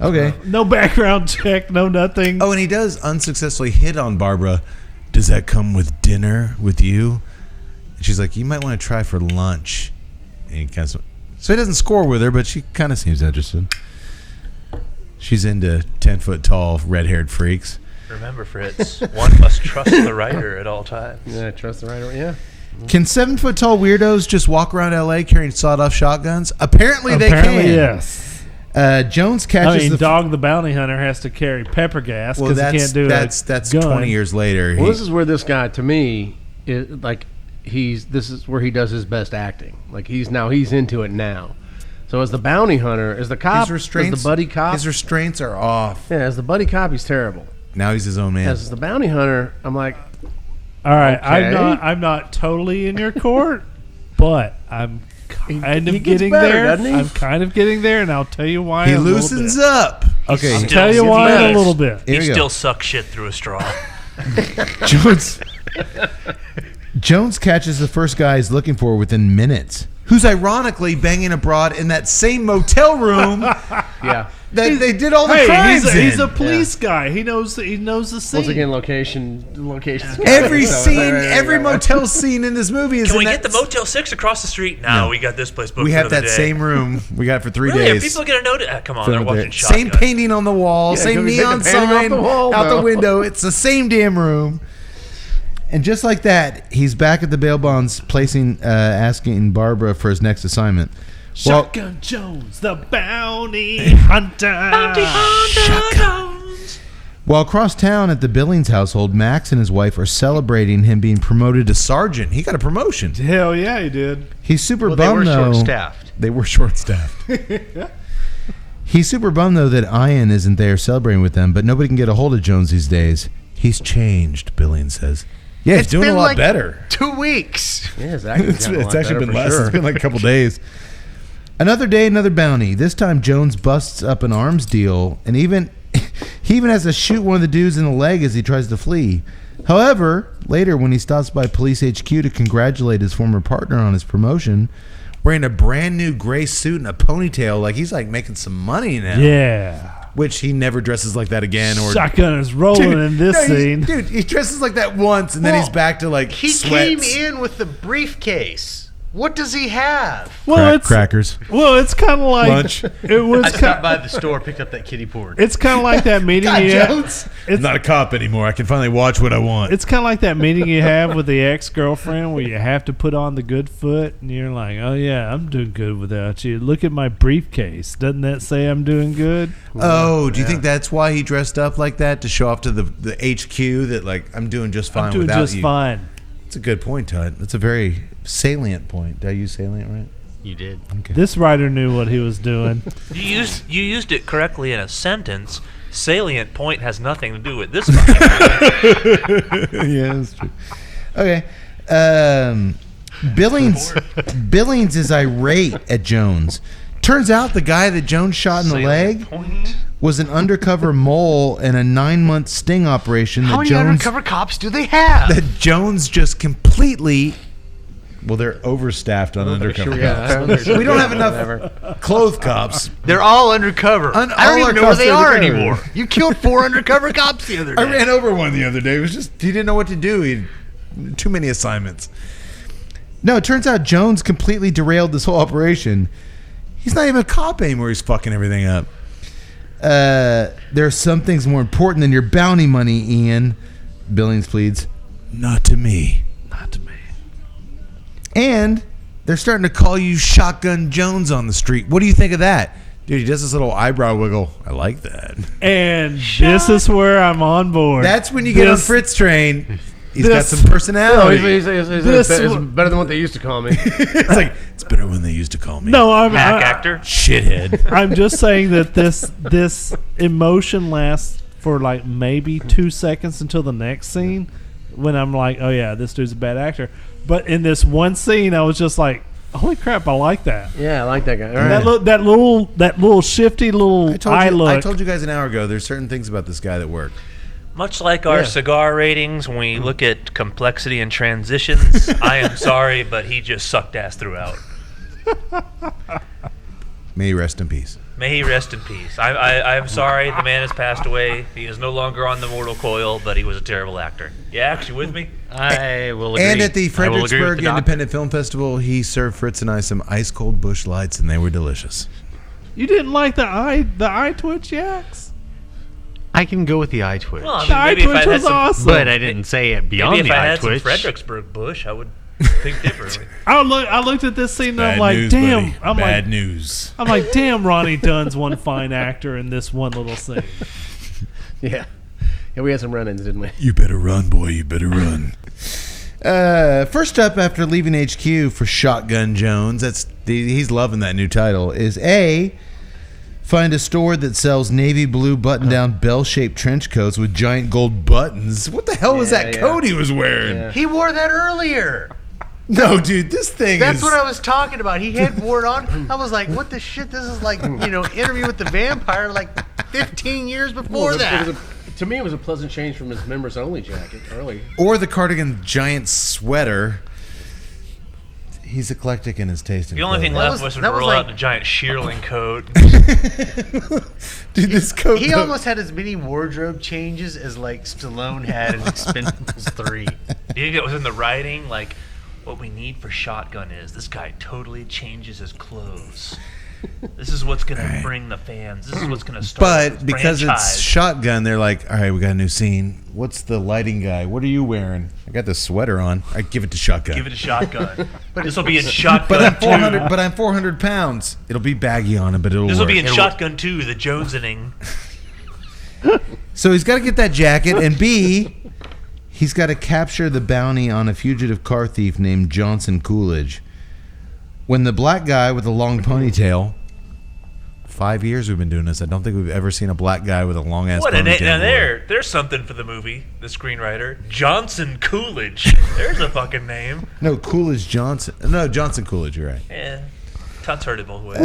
Okay. No background check. No nothing. Oh, and he does unsuccessfully hit on Barbara. Does that come with dinner with you? And she's like, you might want to try for lunch. And he kind of, so he doesn't score with her, but she kind of seems interested. She's into 10-foot tall, red-haired freaks. Remember, Fritz, one must trust the writer at all times. Yeah, trust the writer. Yeah. Can 7-foot tall weirdos just walk around L.A. carrying sawed-off shotguns? Apparently they can. Yes. Jones catches Dog the Bounty Hunter has to carry pepper gas because he can't do that's 20 years later. Well, this is where this guy, to me, is like this is where he does his best acting. Like he's into it now. So as the bounty hunter, as the cop, as the buddy cop, his restraints are off. Yeah, as the buddy cop, he's terrible. Now he's his own man. As the bounty hunter, I'm like, all right, okay. I'm not totally in your court, but I'm kind of he gets getting better, there. doesn't he? I'm kind of getting there, and I'll tell you why. He in a little loosens bit. up. Okay, I'll tell you why in a little bit. He still sucks shit through a straw. Jones catches the first guy he's looking for within minutes, who's ironically banging a broad in that same motel room. yeah. That they did all the crimes in. He's a police guy. He knows the scene. Once again, location. Every scene, every motel scene in this movie is. Can we in get the Motel 6 across the street? No, we got this place booked. We have for the that day. same room. We got it for 3 Really? days. Are people gonna notice? Come on, they're For watching the- Shotgun. Same painting on the wall, Yeah, same can we take neon the painting off sign the wall? out the No. window. It's the same damn room. And just like that, he's back at the bail bonds, asking Barbara for his next assignment. Shotgun Jones, the bounty hunter. While across town at the Billings household, Max and his wife are celebrating him being promoted to sergeant. He got a promotion. Hell yeah, he did. He's super Well, bummed, they were though. short-staffed. They were short-staffed. He's super bummed, though, that Ian isn't there celebrating with them, but nobody can get a hold of Jones these days. He's changed, Billings says. Yeah, he's doing a lot better. 2 weeks. Yeah, it's actually been less. It's been like a couple days. Another day, another bounty. This time, Jones busts up an arms deal, and he even has to shoot one of the dudes in the leg as he tries to flee. However, later when he stops by Police HQ to congratulate his former partner on his promotion, wearing a brand new gray suit and a ponytail, like he's like making some money now. Yeah. Which he never dresses like that again. Or Shotgun is rolling in this scene. Dude, he dresses like that once, and then he's back to like He sweats. came in with the briefcase. What does he have? Well, Crackers. Well, it's kind of like Lunch. it was. I stopped by the store, picked up that kitty porn. It's kind of like that meeting God, you Jones. I'm not a cop anymore. I can finally watch what I want. It's kind of like that meeting you have with the ex-girlfriend where you have to put on the good foot, and you're like, "Oh yeah, I'm doing good without you. Look at my briefcase. Doesn't that say I'm doing good?" Oh, do you think that's why he dressed up like that, to show off to the HQ that like I'm doing just fine I'm doing without just you? fine. That's a good point, Todd. That's a very salient point. Did I use salient right? You did. Okay. This writer knew what he was doing. You used it correctly in a sentence. Salient point has nothing to do with this. Yeah, that's true. Okay. Billings is irate at Jones. Turns out the guy that Jones shot in the leg was an undercover mole in a 9-month sting operation. How many undercover cops do they have? That Jones just completely... Well, they're overstaffed on undercover cops. We don't have enough clothes cops. They're all undercover. I don't even know where they are anymore. You killed 4 undercover cops the other day. I ran over one the other day. It was just, he didn't know what to do. He had too many assignments. No, it turns out Jones completely derailed this whole operation. He's not even a cop anymore. He's fucking everything up. There are some things more important than your bounty money, Ian. Billings pleads. Not to me. Not to me. And they're starting to call you Shotgun Jones on the street. What do you think of that? Dude, he does this little eyebrow wiggle. I like that. And this is where I'm on board. That's when you get on Fritz train. He's got some personality. It's better than what they used to call me. It's like, it's better when they used to call me. No, I'm Hack actor. Shithead. I'm just saying that this emotion lasts for like maybe 2 seconds until the next scene, when I'm like, oh yeah, this dude's a bad actor. But in this one scene, I was just like, holy crap, I like that. Yeah, I like that guy. All right. That little shifty little eye look. I told you guys an hour ago, there's certain things about this guy that work. Much like our cigar ratings, when we look at complexity and transitions, I am sorry, but he just sucked ass throughout. May he rest in peace. May he rest in peace. I am sorry, the man has passed away. He is no longer on the mortal coil, but he was a terrible actor. Yeah, actually with me? I will agree. And at the Fredericksburg the Independent Film Festival, he served Fritz and I some ice cold Busch Lights, and they were delicious. You didn't like the eye twitch yaks? I can go with the eye twitch. Well, I mean, The eye maybe if twitch I had was some, awesome. But I didn't say it beyond maybe if the I eye had some twitch. Fredericksburg Bush, I would think differently. I looked at this scene and I'm like, damn. Bad news. I'm like, damn, Ronnie Dunn's one fine actor in this one little scene. Yeah. Yeah, we had some run-ins, didn't we? You better run, boy. You better run. First up after leaving HQ for Shotgun Jones, he's loving that new title, is A, find a store that sells navy blue button-down bell-shaped trench coats with giant gold buttons. What the hell was that coat he was wearing? Yeah. He wore that earlier. No, dude, this thing That's is... what I was talking about. He had wore it on. I was like, what the shit? This is like, Interview with the Vampire like 15 years before that. To me, it was a pleasant change from his members-only jacket early. Or the cardigan giant sweater. He's eclectic in his taste. The only thing left was to roll out in a giant shearling coat. Dude, this coat... He almost had as many wardrobe changes as, like, Stallone had in Expendables 3. Do you think it was in the writing? Like, what we need for Shotgun is this guy totally changes his clothes. This is what's going to bring the fans. This is what's going to start But because franchise. it's Shotgun, they're like, all right, we got a new scene. What's the lighting guy? What are you wearing? I got this sweater on. I give it to Shotgun. Give it a Shotgun. This will be in Shotgun But I'm 2. 400. But I'm 400 pounds. It'll be baggy on him, but it'll This work. will be in Shotgun 2, the Jonesening. So he's got to get that jacket, and B, he's got to capture the bounty on a fugitive car thief named Johnson Coolidge. When the black guy with the long ponytail. 5 years we've been doing this. I don't think we've ever seen a black guy with a long ass What ponytail. now there's something for the movie. The screenwriter Johnson Coolidge. There's a fucking name. No, Coolidge Johnson. No, Johnson Coolidge. You're right. Yeah, Tut's heard it both ways.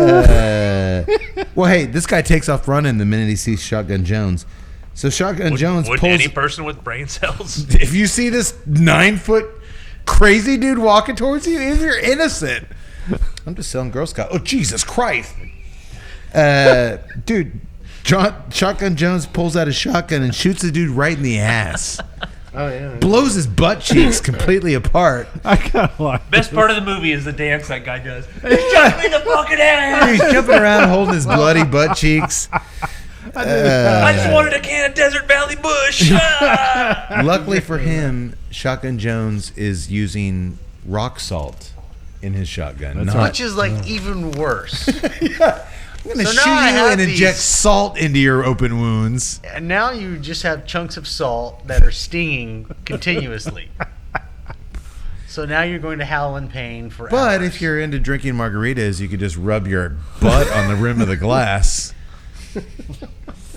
Well, hey, this guy takes off running the minute he sees Shotgun Jones. So Shotgun Jones would pulls. any person with brain cells? If you see this 9-foot crazy dude walking towards you, you're innocent. I'm just selling Girl Scout. Oh, Jesus Christ. Dude, Shotgun Jones pulls out a shotgun and shoots the dude right in the ass. Oh, yeah. Blows his butt cheeks completely apart. I kind of like Best part of the movie is the dance that guy does. He's jumping in the fucking ass. He's jumping around holding his bloody butt cheeks. I just wanted a can of Desert Valley Bush. Luckily for him, Shotgun Jones is using rock salt in his shotgun. Which is like even worse. I'm going to So shoot now I you have and inject these- salt into your open wounds. And now you just have chunks of salt that are stinging continuously. So now you're going to howl in pain for But hours. if you're into drinking margaritas, you could just rub your butt on the rim of the glass.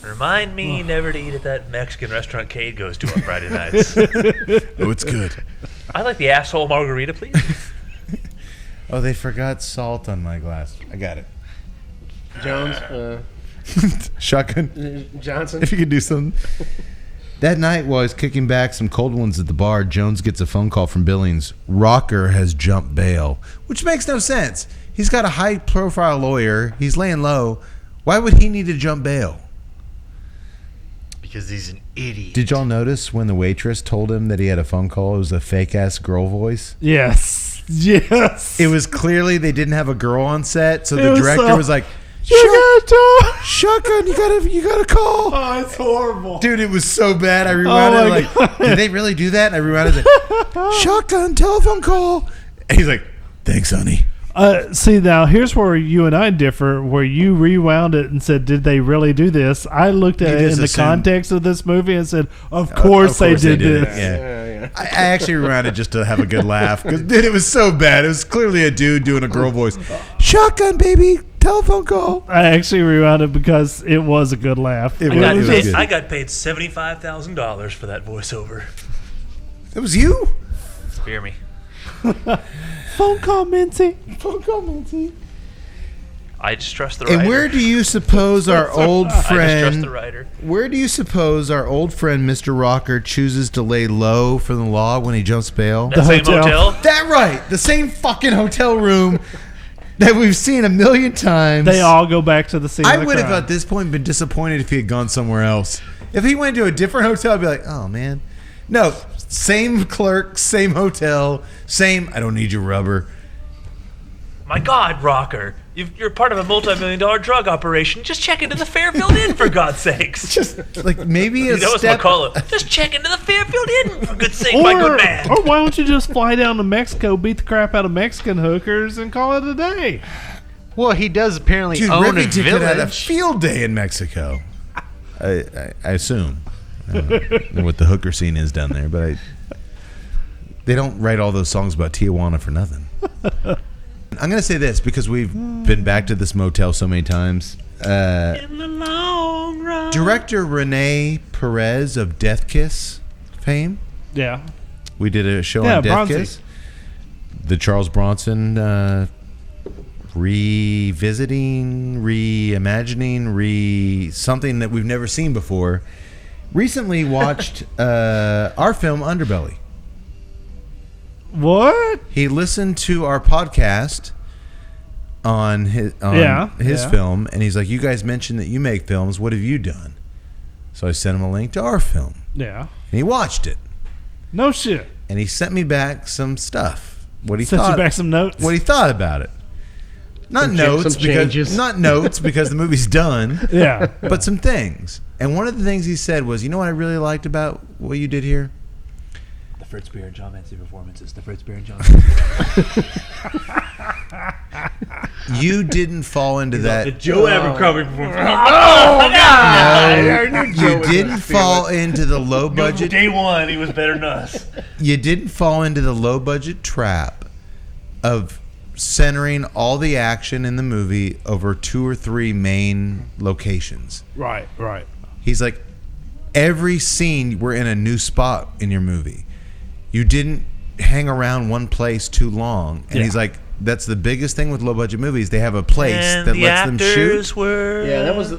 Remind me never to eat at that Mexican restaurant Cade goes to on Friday nights. Oh, it's good. I like the asshole margarita, please. Oh, they forgot salt on my glass. I got it. Jones, Shotgun. Johnson. If you could do something. That night, while he's kicking back some cold ones at the bar, Jones gets a phone call from Billings. Rocker has jumped bail, which makes no sense. He's got a high-profile lawyer. He's laying low. Why would he need to jump bail? Because he's an idiot. Did y'all notice when the waitress told him that he had a phone call, it was a fake-ass girl voice? Yes. Yes. It was clearly they didn't have a girl on set, so It the was director so- was like, Shotgun, you gotta call. Oh, it's horrible. Dude, it was so bad. I rewinded God. did they really do that? And I rewinded like, Shotgun, telephone call. And he's like, thanks, honey. See, now here's where you and I differ, where you rewound it and said, did they really do this? I looked at You it in just the assumed- context of this movie and said, of course they did it. this. Yeah. I actually rewinded just to have a good laugh. Because, dude, it was so bad. It was clearly a dude doing a girl voice. Shotgun, baby, telephone call. I actually rewound it because it was a good laugh. It I got, was paid, good. I got paid $75,000 for that voiceover. It was you? Spare me. Phone call, Mincy. Phone call, Mincy. I just trust the writer. And where do you suppose our old I just trust friend... the writer. Where do you suppose our old friend Mr. Rocker chooses to lay low for the law when he jumps bail? That same hotel? That right. The same fucking hotel room that we've seen a million times. They all go back to the scene I of the would have crime. at this point been disappointed if he had gone somewhere else. If he went to a different hotel, I'd be like, oh, man. No, same clerk, same hotel, same, I don't need your rubber. My God, Rocker. You're part of a multi-million-dollar drug operation. Just check into the Fairfield Inn, for God's sakes. Just like maybe a That was step. McCullough. Just check into the Fairfield Inn, for good's sake, my good man. Or why don't you just fly down to Mexico, beat the crap out of Mexican hookers, and call it a day? Well, he does apparently Dude, own a Remington could have had a village. field day in Mexico. I assume. I don't know what the hooker scene is down there, but they don't write all those songs about Tijuana for nothing. I'm going to say this because we've been back to this motel so many times. In the long run. Director Rene Perez of Death Kiss fame. Yeah. We did a show Yeah, on Death Bronzy. Kiss. The Charles Bronson revisiting, reimagining, something that we've never seen before. Recently watched our film Underbelly. What? He listened to our podcast on his Yeah. film, and he's like, you guys mentioned that you make films. What have you done? So I sent him a link to our film, Yeah. and he watched it, No shit. and he sent me back some stuff. What he Sent thought. you back some notes. What he thought about it. Not Some notes changes. because the movie's done, Yeah. but some things. And one of the things he said was, you know what I really liked about what you did here? The Fritz Beer and John Mancy performances. The Fritz Beer and John Mancy. You didn't fall into that. The Joe Abercrombie performance. You didn't fall into the low budget. Day one, he was better than us. You didn't fall into the low budget trap of centering all the action in the movie over 2 or 3 main locations. Right, right. He's like, every scene we're in a new spot in your movie. You didn't hang around one place too long. And Yeah. he's like, that's the biggest thing with low budget movies. They have a place And that the lets them shoot. actors were. Yeah, that was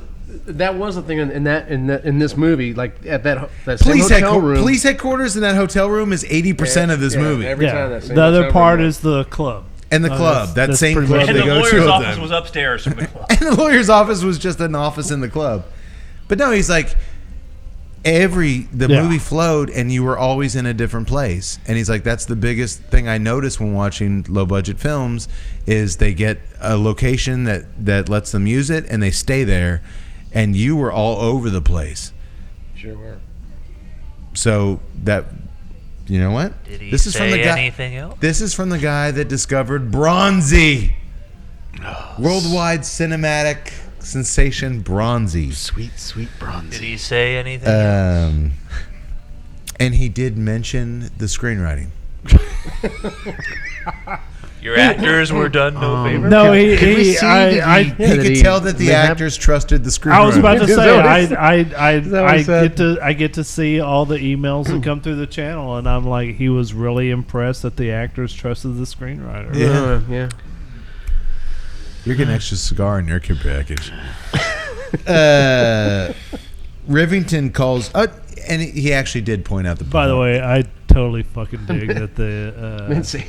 the thing in this movie. Like at that same hotel room. Police headquarters in that hotel room is 80% of this movie. Every Yeah. time that same The other hotel part room. is the club. And the club, that that's same pretty club much And they the go lawyer's to. all the office time. was upstairs from the club. And the lawyer's office was just an office in the club. But no, he's like, the Yeah. movie flowed and you were always in a different place. And he's like, that's the biggest thing I notice when watching low budget films is they get a location that lets them use it and they stay there. And you were all over the place. Sure were. So that, you know what? Did he This is from say the guy. anything else? This is from the guy that discovered Bronzy. Worldwide cinematic sensation Bronzy. Sweet, sweet bronze. Did he say anything else? And he did mention the screenwriting. Your actors were done no favor? No, Can we see, did he- He could tell that the actors trusted the screenwriting. I was about to Is say, that what I get to see all the emails that come through the channel, and I'm like, he was really impressed that the actors trusted the screenwriter. Yeah. Yeah. You're getting extra cigar in your kid package. Rivington calls, and he actually did point out the. By the way, I totally fucking dig that the. Mincy,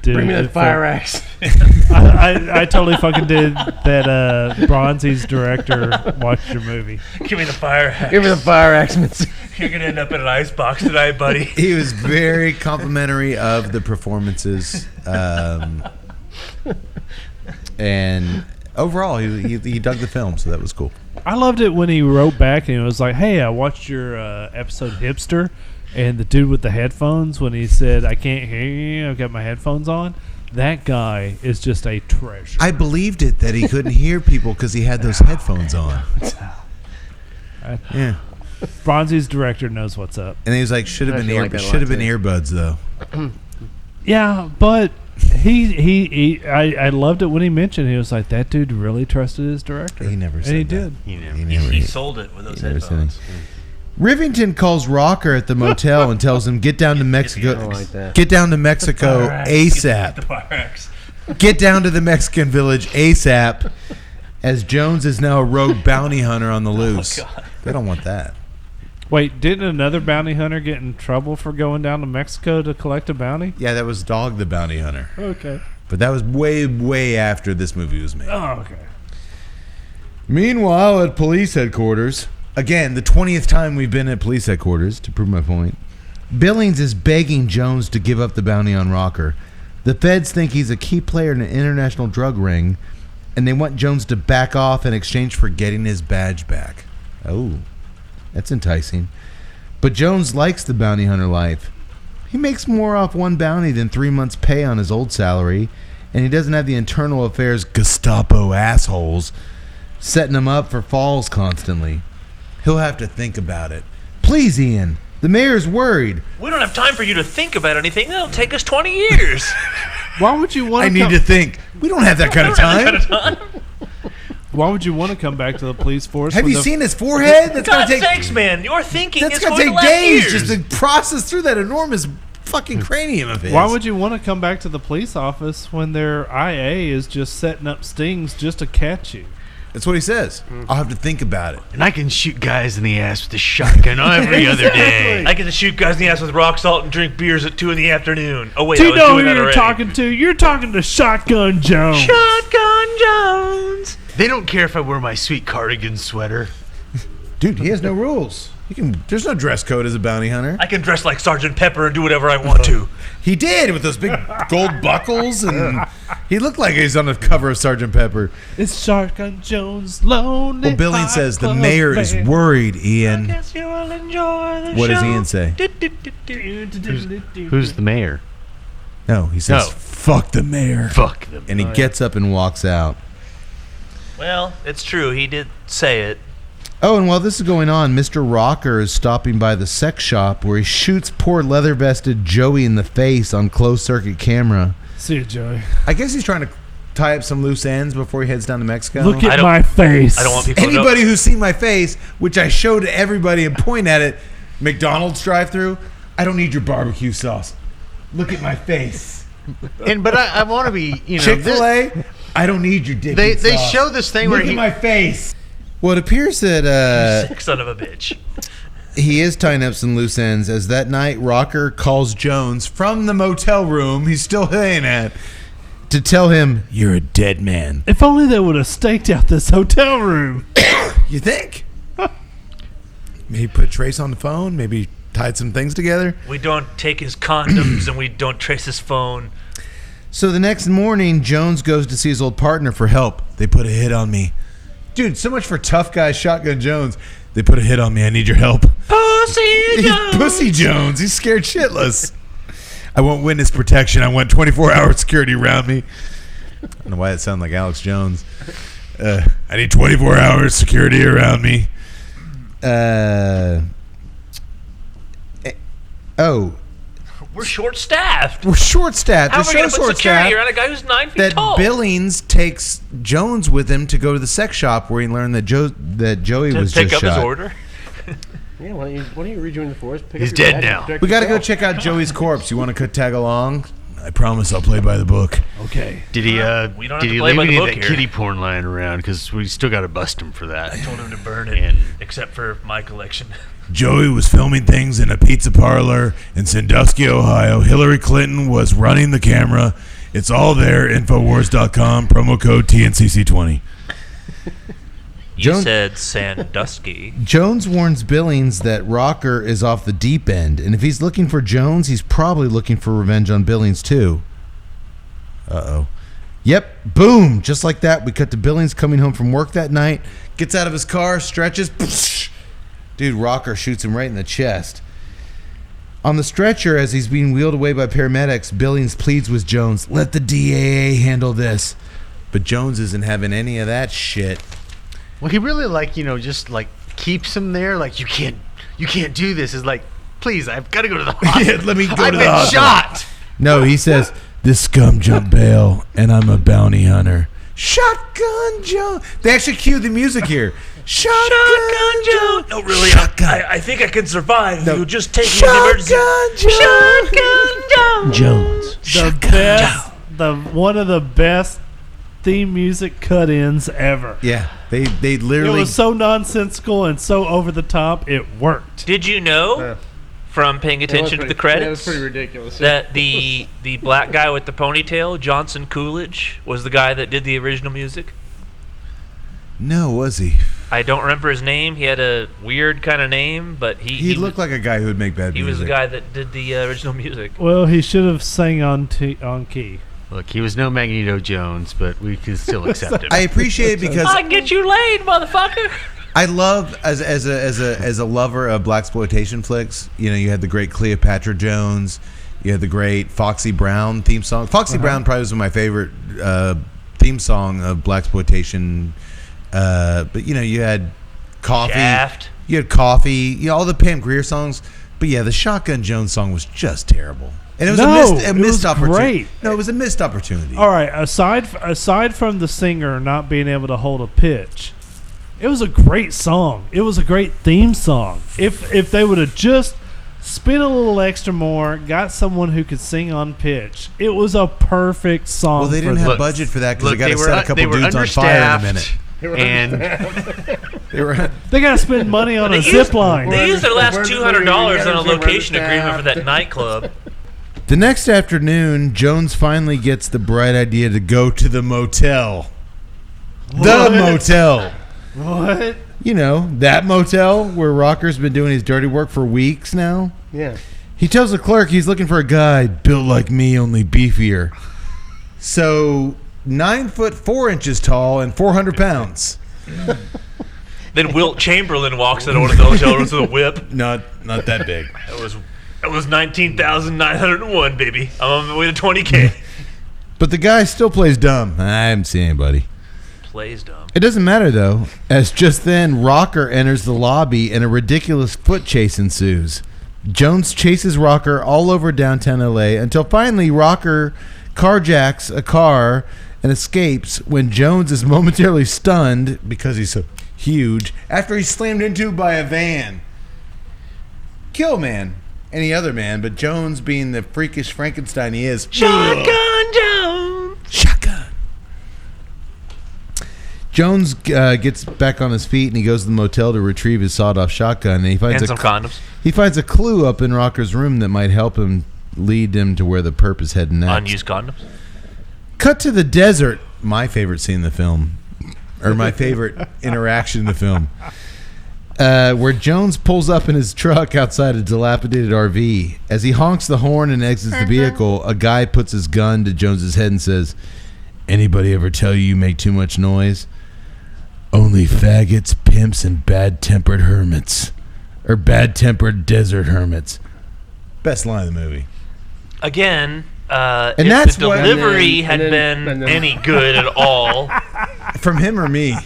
dude, bring me that fire axe. I totally fucking did that. Bronzy's director watched your movie. Give me the fire axe. Give me the fire axe, Mincy. You're gonna end up in an ice box tonight, buddy. He was very complimentary of the performances, and overall, he dug the film, so that was cool. I loved it when he wrote back and he was like, "Hey, I watched your episode Hipster," and the dude with the headphones, when he said, "I can't hear you, I've got my headphones on," that guy is just a treasure. I believed it that he couldn't hear people because he had those headphones on. Yeah. Bronzy's director knows what's up. And he was like, should have been earbuds though. Yeah, but I loved it when he mentioned, he was like, that dude really trusted his director. He never said and he that. did. He sold it with those headphones. Rivington calls Rocker at the motel and tells him, get down to Mexico. Get down to Mexico ASAP. The fire axe. Get down to the Mexican village ASAP, as Jones is now a rogue bounty hunter on the loose. God. They don't want that. Wait, didn't another bounty hunter get in trouble for going down to Mexico to collect a bounty? Yeah, that was Dog the Bounty Hunter. Okay. But that was way, way after this movie was made. Oh, okay. Meanwhile, at police headquarters, again, the 20th time we've been at police headquarters, to prove my point, Billings is begging Jones to give up the bounty on Rocker. The feds think he's a key player in an international drug ring, and they want Jones to back off in exchange for getting his badge back. Oh, that's enticing. But Jones likes the bounty hunter life. He makes more off one bounty than 3 months' pay on his old salary, and he doesn't have the internal affairs Gestapo assholes setting him up for falls constantly. He'll have to think about it. Please, Ian. The mayor's worried. We don't have time for you to think about anything. That'll take us 20 years. Why would you want I need to think. We don't have that kind of time. Why would you want to come back to the police force? Have you seen his forehead? That's God's gonna take. sakes, man. Your thinking That's is gonna going take to last days years. just to process through that enormous fucking cranium of his. Why would you want to come back to the police office when their IA is just setting up stings just to catch you? That's what he says. I'll have to think about it. And I can shoot guys in the ass with a shotgun every other day. I get to shoot guys in the ass with rock salt and drink beers at 2 in the afternoon. Oh, wait, Do I you was know who doing that you're already. talking to? You're talking to Shotgun Jones. Shotgun Jones. They don't care if I wear my sweet cardigan sweater. Dude, he has no rules. There's no dress code as a bounty hunter. I can dress like Sergeant Pepper and do whatever I want to. He did, with those big gold buckles, and he looked like he's on the cover of Sergeant Pepper. It's Shotgun Jones, lonely. Well, Billing Heart says the Club mayor is Band. worried, I Ian. guess you'll enjoy the What show. does Ian say? Who's the mayor? No, he says, No. fuck the mayor. Fuck them. And he gets up and walks out. Well, it's true. He did say it. Oh, and while this is going on, Mr. Rocker is stopping by the sex shop where he shoots poor leather-vested Joey in the face on closed-circuit camera. See you, Joey. I guess he's trying to tie up some loose ends before he heads down to Mexico. Look I at don't- my face. I don't want people to know. Anybody who's seen my face, which I show to everybody and point at it, McDonald's drive-thru, I don't need your barbecue sauce. Look at my face. But I want to be, Chick-fil-A, I don't need your dick. They sauce. show this thing Look where at he my face. Well, it appears that Sick son of a bitch. he is tying up some loose ends, as that night Rocker calls Jones from the motel room he's still staying at to tell him, you're a dead man. If only they would have staked out this hotel room. You think? Maybe put Trace on the phone, maybe tied some things together. We don't take his condoms and we don't trace his phone. So the next morning, Jones goes to see his old partner for help. They put a hit on me. Dude, so much for tough guy Shotgun Jones. They put a hit on me. I need your help. Pussy He's Jones. Pussy Jones. He's scared shitless. I want witness protection. I want 24-hour security around me. I don't know why it sounded like Alex Jones. I need 24 hours security around me. We're short-staffed. We're short-staffed. How The are we going show's to put security short-staffed. around a guy who's 9 feet That tall? Billings takes Jones with him to go to the sex shop where he learned that Joey to was pick just up shot. his order. Yeah, why don't you rejoin the force? Pick He's up your dead badge now. and protect We got to go yourself. check out Joey's corpse. You want to tag along? I promise I'll play by the book. Okay. Did he? We don't have Did to he play leave by the any of book that here. kitty porn lying around? Because we still got to bust him for that. I told him to burn it, And- except for my collection. Joey was filming things in a pizza parlor in Sandusky, Ohio. Hillary Clinton was running the camera. It's all there, Infowars.com, promo code TNCC20. You Joan- said Sandusky. Jones warns Billings that Rocker is off the deep end, and if he's looking for Jones, he's probably looking for revenge on Billings too. Uh-oh. Yep, boom, just like that, we cut to Billings coming home from work that night, gets out of his car, stretches, dude, Rocker shoots him right in the chest. On the stretcher, as he's being wheeled away by paramedics, Billings pleads with Jones, let the DAA handle this. But Jones isn't having any of that shit. Well, he really just keeps him there. Like you can't do this. Is like, please, I've got to go to the hospital. Let me go I've to the been hospital. shot. No, he says, This scum jumped bail, and I'm a bounty hunter. Shotgun Joe. They actually cue the music here. Shotgun Joe. No, really, Shotgun. I think I can survive if No. you just take me to the emergency. Shotgun Joe. The best, one of the best theme music cut-ins ever. Yeah, they It literally. was so nonsensical and so over the top, it worked. Did you know, from paying attention to the credits, That was pretty ridiculous. that the black guy with the ponytail, Johnson Coolidge, was the guy that did the original music? No, was he? I don't remember his name. He had a weird kind of name, but He looked like a guy who would make bad he music. was the guy that did the original music. Well, he should have sang on key. Look, he was no Magneto Jones, but we can still accept him. I appreciate it because I can get you laid, motherfucker. I love as a lover of blaxploitation flicks. You know, you had the great Cleopatra Jones, you had the great Foxy Brown theme song. Foxy Brown probably was my favorite theme song of blaxploitation. But you know, you had Coffee, Shaft. you had Coffee, you know, all the Pam Grier songs. But yeah, the Shotgun Jones song was just terrible, and it was a missed opportunity. Great. No, it was a missed opportunity. All right, aside from the singer not being able to hold a pitch, it was a great song. It was a great theme song. If they would have just spent a little extra more, got someone who could sing on pitch, it was a perfect song. Well, they didn't have budget for that because Look, they got to they set were- a couple they were dudes on fire in a minute. And They got to spend money on a zip line. They used their last $200 on a Where's location the agreement staff? for that nightclub. The next afternoon, Jones finally gets the bright idea to go to the motel. The motel. What? You know, that motel where Rocker's been doing his dirty work for weeks now. Yeah. He tells the clerk he's looking for a guy built like me, only beefier. So 9'4" tall and 400 pounds. Then Wilt Chamberlain walks into one of those hotel rooms with a whip. Not that big. That was 19,901, baby. I'm on my way to 20K. But the guy still plays dumb. I haven't seen anybody. Plays dumb. It doesn't matter, though, as just then Rocker enters the lobby and a ridiculous foot chase ensues. Jones chases Rocker all over downtown L.A. until finally Rocker carjacks a car and escapes when Jones is momentarily stunned because he's so huge after he's slammed into by a van. Kill man. Any other man, but Jones being the freakish Frankenstein he is. Shotgun Jones. Shotgun. Jones gets back on his feet and he goes to the motel to retrieve his sawed-off shotgun. And he finds And some condoms. He finds a clue up in Rocker's room that might help him lead him to where the perp is heading next. Unused condoms. Cut to the desert. My favorite scene in the film, or my favorite interaction in the film, where Jones pulls up in his truck outside a dilapidated RV. As he honks the horn and exits the vehicle, a guy puts his gun to Jones's head and says, "Anybody ever tell you make too much noise? Only faggots, pimps, and bad-tempered hermits. Or bad-tempered desert hermits." Best line of the movie. Again, And if that's the what- delivery and had then- been any good at all. From him or me?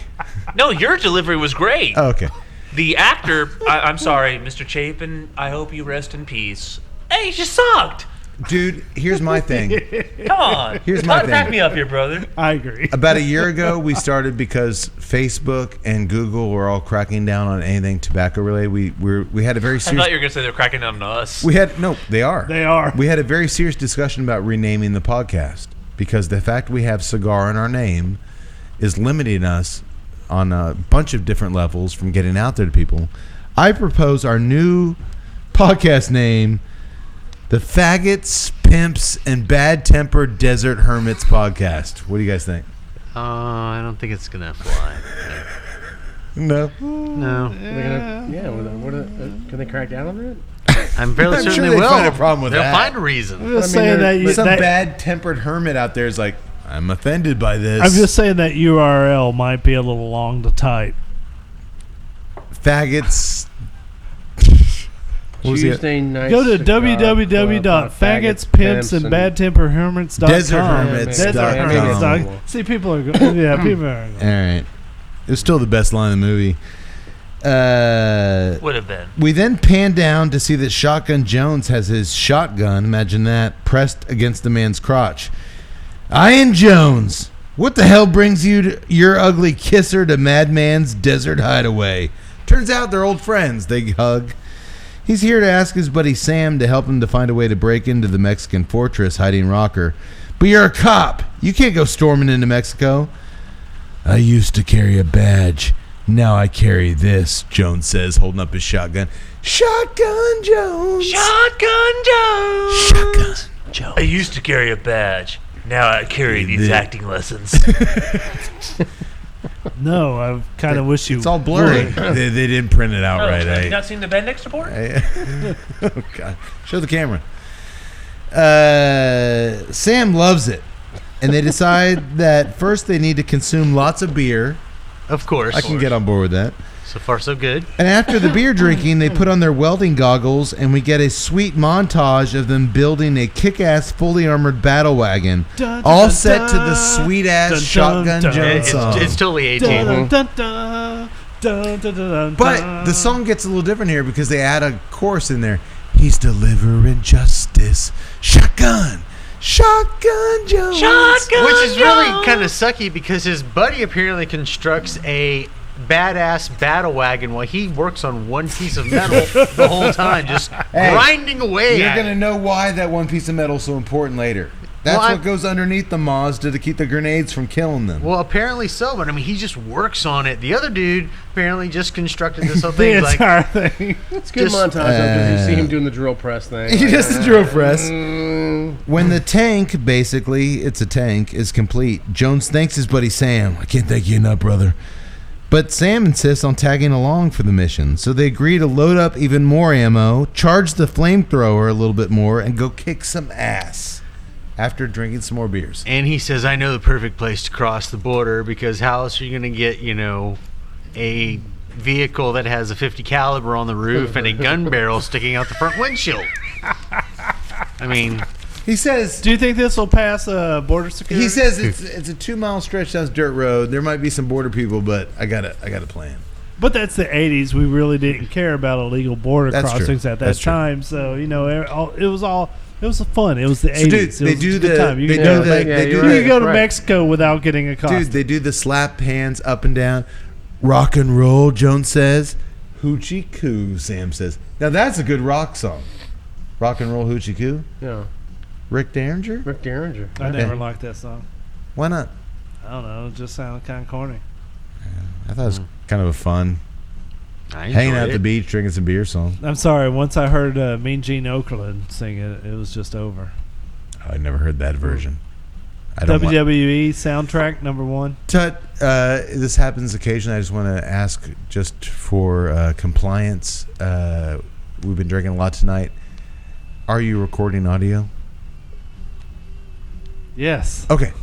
No, your delivery was great. Oh, okay. The actor, I'm sorry, Mr. Chapin, I hope you rest in peace. Hey, he just sucked. Dude, here's my thing. Come on. Here's my Back thing. me up here, brother. I agree. About a year ago, we started because Facebook and Google were all cracking down on anything tobacco related. We had a very I serious. thought you were going to say they're cracking down on us. They are. They are. We had a very serious discussion about renaming the podcast because the fact we have cigar in our name is limiting us on a bunch of different levels from getting out there to people. I propose our new podcast name, the Faggots, Pimps, and Bad-Tempered Desert Hermits Podcast. What do you guys think? I don't think it's gonna fly. No. No. Can they crack down on that? I'm fairly I'm certain sure they they will. find a problem with They'll that. find a reason. I'm just saying that Some that- bad-tempered hermit out there is like, I'm offended by this. I'm just saying that URL might be a little long to type. Faggots. What was it? Tuesday Night Go to Cigar Club, www.faggotspimpsandbadtemperhermits.com. Deserthermits.com. See, people are going. Yeah, people are going. All right. It was still the best line in the movie. Would have been. We then pan down to see that Shotgun Jones has his shotgun, imagine that, pressed against the man's crotch. Ian Jones, what the hell brings you to your ugly kisser to Madman's desert hideaway? Turns out they're old friends. They hug. He's here to ask his buddy Sam to help him to find a way to break into the Mexican fortress hiding Rocker. But you're a cop. You can't go storming into Mexico. I used to carry a badge. Now I carry this, Jones says, holding up his shotgun. Shotgun Jones. Shotgun Jones. Shotgun Jones. I used to carry a badge. Now I carry these acting lessons. No, I kind of wish you. It's all blurry. they didn't print it out right. Have you not seen the Bendix report? Oh, God. Show the camera. Sam loves it. And they decide that first they need to consume lots of beer. Of course. I can get on board with that. So far, so good. And after the beer drinking, they put on their welding goggles, and we get a sweet montage of them building a kick-ass, fully armored battle wagon, all set to the sweet-ass Shotgun Jones song. It's totally 18. But the song gets a little different here because they add a chorus in there. He's delivering justice. Shotgun Jones. Which is really kind of sucky because his buddy apparently constructs a badass battle wagon while he works on one piece of metal the whole time, just grinding away. You're at going to it. know why that one piece of metal is so important later. That's what goes underneath the Mazda to keep the grenades from killing them. Well, apparently so, but I mean, he just works on it. The other dude apparently just constructed this whole the thing. entire thing. It's a good Just, montage. You see him doing the drill press thing. He does the drill press. When the tank, basically, it's a tank, is complete, Jones thanks his buddy Sam. I can't thank you enough, brother. But Sam insists on tagging along for the mission, so they agree to load up even more ammo, charge the flamethrower a little bit more, and go kick some ass after drinking some more beers. And he says, I know the perfect place to cross the border because how else are you going to get, a vehicle that has a 50 caliber on the roof and a gun barrel sticking out the front windshield? I mean, He says... Do you think this will pass border security? He says it's a 2-mile stretch down this dirt road. There might be some border people, but I got a plan. But that's the 80s. We really didn't care about illegal border That's true. crossings at that That's true. time. So, it was fun. It was the 80s. dude, It they was do a good the- time. You they can do go, the- they do you the- can go to right. Mexico without getting accosted. Dude, they do the slap hands up and down. Rock and roll, Jones says. Hoochie Coo, Sam says. Now that's a good rock song. Rock and roll Hoochie Coo. Yeah. Rick Derringer? Rick Derringer. I never liked that song. Why not? I don't know. It just sounded kind of corny. I thought it was kind of a fun I hanging enjoyed out at the it. beach, drinking some beer song. I'm sorry. Once I heard Mean Gene Okerlund sing it, it was just over. I never heard that version. I don't want- WWE soundtrack #1. Tut, this happens occasionally. I just want to ask, just for compliance, we've been drinking a lot tonight. Are you recording audio? Yes. Okay.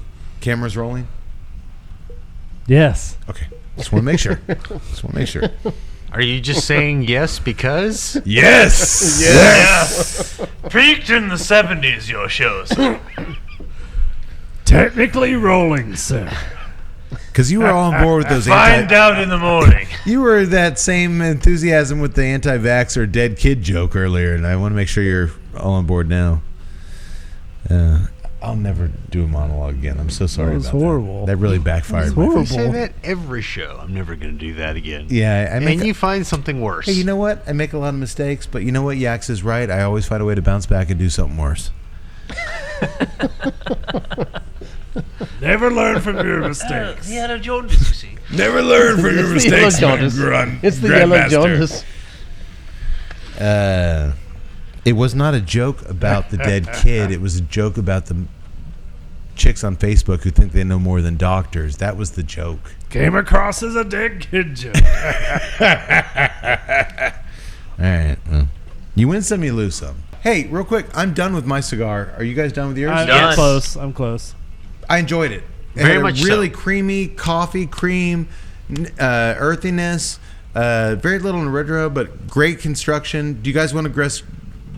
Camera's rolling? Yes. Okay. Just want to make sure. Are you just saying yes because? Yes! Yes. Peaked in the 70s, your shows. Technically rolling, sir. Because you were all on board with those Find out in the morning. You were that same enthusiasm with the anti-vaxxer dead kid joke earlier, and I want to make sure you're all on board now. I'll never do a monologue again. I'm so sorry That was about horrible. that. That really backfired. That's my- horrible. I say that every show. I'm never going to do that again. Yeah, I make. And you find something worse. Hey, you know what? I make a lot of mistakes, but you know what? Yax is right. I always find a way to bounce back and do something worse. Never learn from your mistakes. The Anna Jones, you see. Never learn from your It's the yellow jaundice. It's the yellow jaundice. It was not a joke about the dead kid. It was a joke about the chicks on Facebook who think they know more than doctors. That was the joke. Came across as a dead kid joke. All right. Well, you win some, you lose some. Hey, real quick, I'm done with my cigar. Are you guys done with yours? I'm Yes. close. I'm close. I enjoyed it. It Very had a much so. really creamy coffee cream, earthiness. Very little in retro, but great construction. Do you guys want to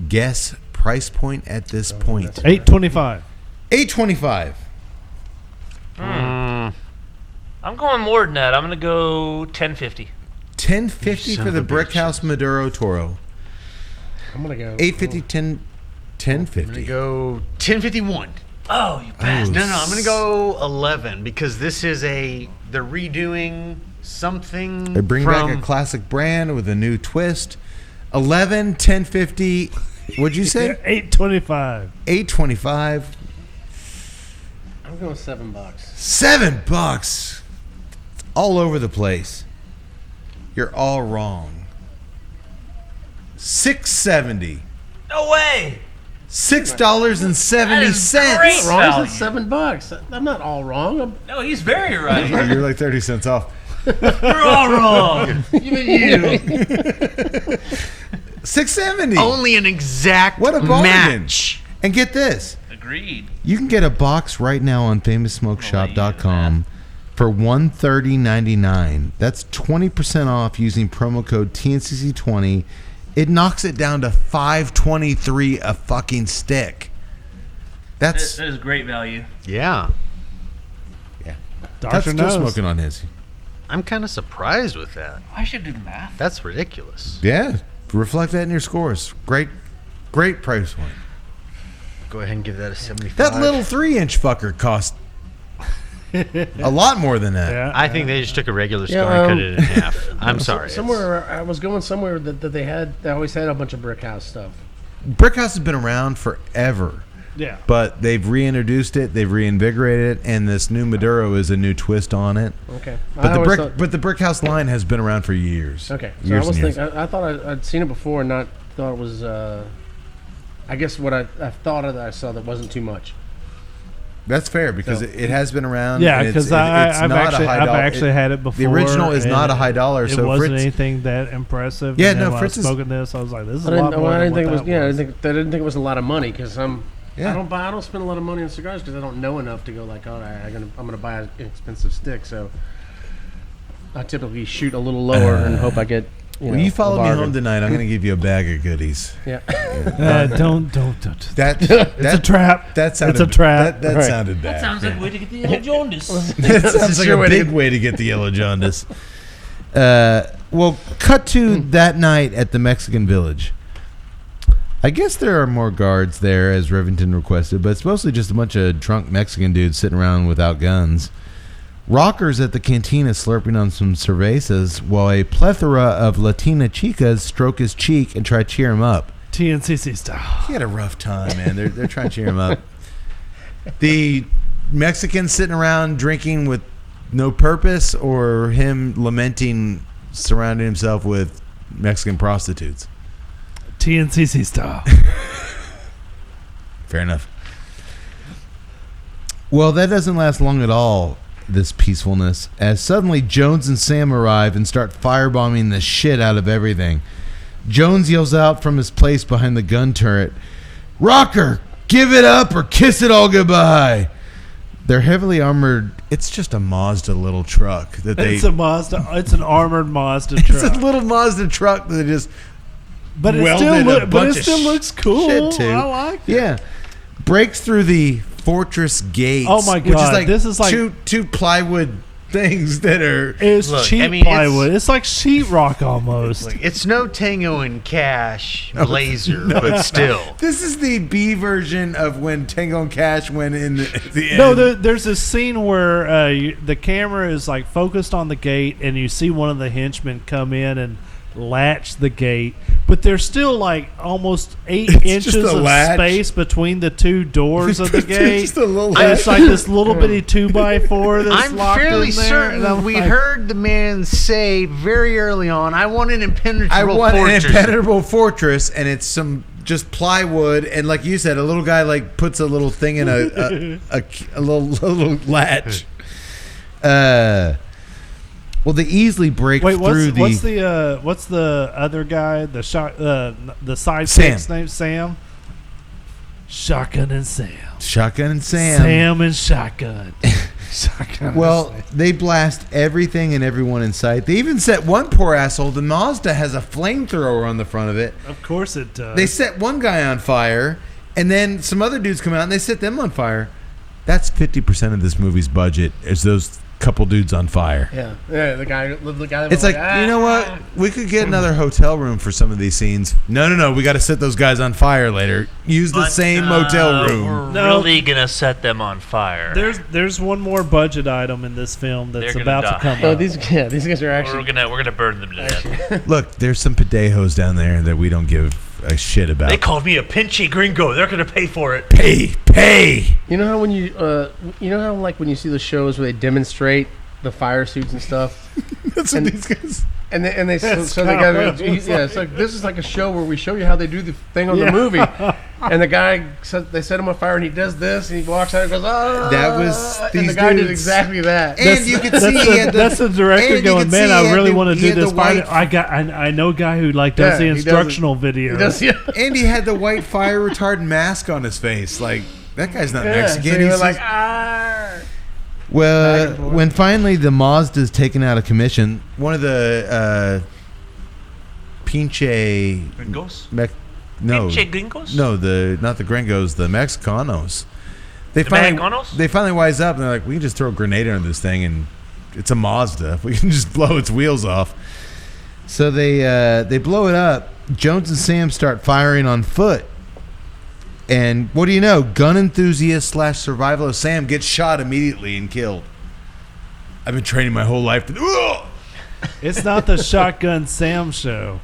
guess price point at this point? $8.25. $8.25. I'm going more than that. I'm gonna go $10.50. $10.50 son for of the a Brick bitch. House Maduro Toro. I'm gonna go $8.50, I'm going to $10.50. go 1051. Oh, you bastard. No, I'm going to go 11 because this is they're redoing something. They bring from, back a classic brand with a new twist. 11, $10.50. What'd you say? $8.25. $8.25. I'm going $7. $7. All over the place. You're all wrong. $6.70. No way. $6.70. great. Wrong Value. is $7. I'm not all wrong. No, he's very right. You're like 30 cents off. You're all wrong. Even you. $6.70. only an exact What a bargain. match. And get this. Agreed. You can get a box right now on FamousSmokeShop.com for $130.99. That's 20% off using promo code TNCC20. It knocks it down to $5.23 a fucking stick. That That's is great value. Yeah. That's Doctor still knows. smoking on his. I'm kind of surprised with that. I should do the math. That's ridiculous. Yeah, reflect that in your scores. Great price point. Go ahead and give that a 75. That little 3-inch fucker cost a lot more than that. Yeah. I think they just took a regular Yeah, cigar and cut it in half. I'm sorry. Somewhere I was going somewhere that they always had a bunch of Brick House stuff. Brick House has been around forever, Yeah. but they've reintroduced it, they've reinvigorated it, and this new Maduro is a new twist on it. Okay. But I always thought- the Brick House line has been around for years. Okay. So Years I was and years. thinking. I thought I'd seen it before and not thought it was. I guess what I thought of that I saw that wasn't too much. That's fair because So- it has been around. Yeah, and because it's I've not a high actually dollar. had it before. The original is and not a high dollar. It So wasn't Fritz, anything that impressive. Yeah, and then no, when Fritz I is- spoke of this, I was like, "This is I a lot didn't, more." I than didn't what think it was. that Yeah, I was. didn't think it was a lot of money because I Yeah. don't spend a lot of money on cigars because I don't know enough to go like, all right, I'm gonna buy an expensive stick. So I typically shoot a little lower and hope I get. when you follow a me bargain. home tonight, I'm going to give you a bag of goodies. Yeah. Don't. That It's a trap. That sounded. It's a trap. That Right. sounded bad. That sounds like a way to get the yellow jaundice. That sounds like your a way to big way to get the yellow jaundice. Well, cut to that night at the Mexican Village. I guess there are more guards there, as Rivington requested, but it's mostly just a bunch of drunk Mexican dudes sitting around without guns. Rockers at the cantina slurping on some cervezas, while a plethora of Latina chicas stroke his cheek and try to cheer him up. TNCC style. He had a rough time, man. They're trying to cheer him up. The Mexicans sitting around drinking with no purpose, or him lamenting surrounding himself with Mexican prostitutes. TNCC style. Fair enough. Well, that doesn't last long at all, this peacefulness, as suddenly Jones and Sam arrive and start firebombing the shit out of everything. Jones yells out from his place behind the gun turret, "Rocker, give it up or kiss it all goodbye." They're heavily armored. It's just a Mazda little truck that they. It's a Mazda. It's an armored Mazda It's a truck. little Mazda truck that they just But it welded still, a bunch of looks cool. shit to. I like it. Yeah. Breaks through the fortress gates. Oh my Which is God, like this is like- two plywood things that are. It's Look, cheap I mean, plywood. It's like sheetrock almost. It's no Tango and Cash laser, but still. This is the B version of when Tango and Cash went in the end. No, there's this scene where the camera is like focused on the gate, and you see one of the henchmen come in and latch the gate, but there's still like almost 8 inches of space between the two doors of the gate. Just a little and it's like this little bitty 2x4 that's I'm locked fairly in there. certain and we heard the man say very early on, "I want an impenetrable an fortress." impenetrable fortress, and it's some just plywood, and like you said, a little guy like puts a little thing in a little latch. Well, they easily break through what's the other guy? The sidekick's Sam. name? Sam. Shotgun and Sam. Shotgun and Sam. Sam and Shotgun. Shotgun. Well, they blast everything and everyone in sight. They even set one poor asshole. The Mazda has a flamethrower on the front of it. Of course it does. They set one guy on fire, and then some other dudes come out and they set them on fire. That's 50% of this movie's budget. Is those couple dudes on fire. Yeah. The guy. It's like, you know what? We could get another hotel room for some of these scenes. No. We got to set those guys on fire later. Use the same motel room. We're really gonna set them on fire. There's one more budget item in this film that's They're about gonna to come Oh, up. these guys are actually. We're gonna burn them to death. Look, there's some pedejos down there that we don't give a shit about. They called me a pinchy gringo. They're gonna pay for it. Pay. You know how when when you see the shows where they demonstrate the fire suits and stuff. That's what these guys. And they so the guy, it's like this is like a show where we show you how they do the thing on the movie. And the guy they set him on fire and he does this and he walks out and goes, "Oh!" That was and the guy did exactly that. And you can see that's the director going, man, I really want to do this. I know a guy who does the instructional video. And he had the white fire retardant mask on his face. Like that guy's not Mexican. So he He's was like, just- "Ah." Well, when finally the Mazda's taken out of commission, one of the pinche Gringos? no, Pinche gringos? no, not the gringos, the Mexicanos. The Mexicanos? They finally wise up and they're like, we can just throw a grenade under this thing and it's a Mazda. We can just blow its wheels off. So they blow it up. Jones and Sam start firing on foot. And what do you know? Gun enthusiast / survivalist Sam gets shot immediately and killed. I've been training my whole life. It's not the Shotgun Sam show.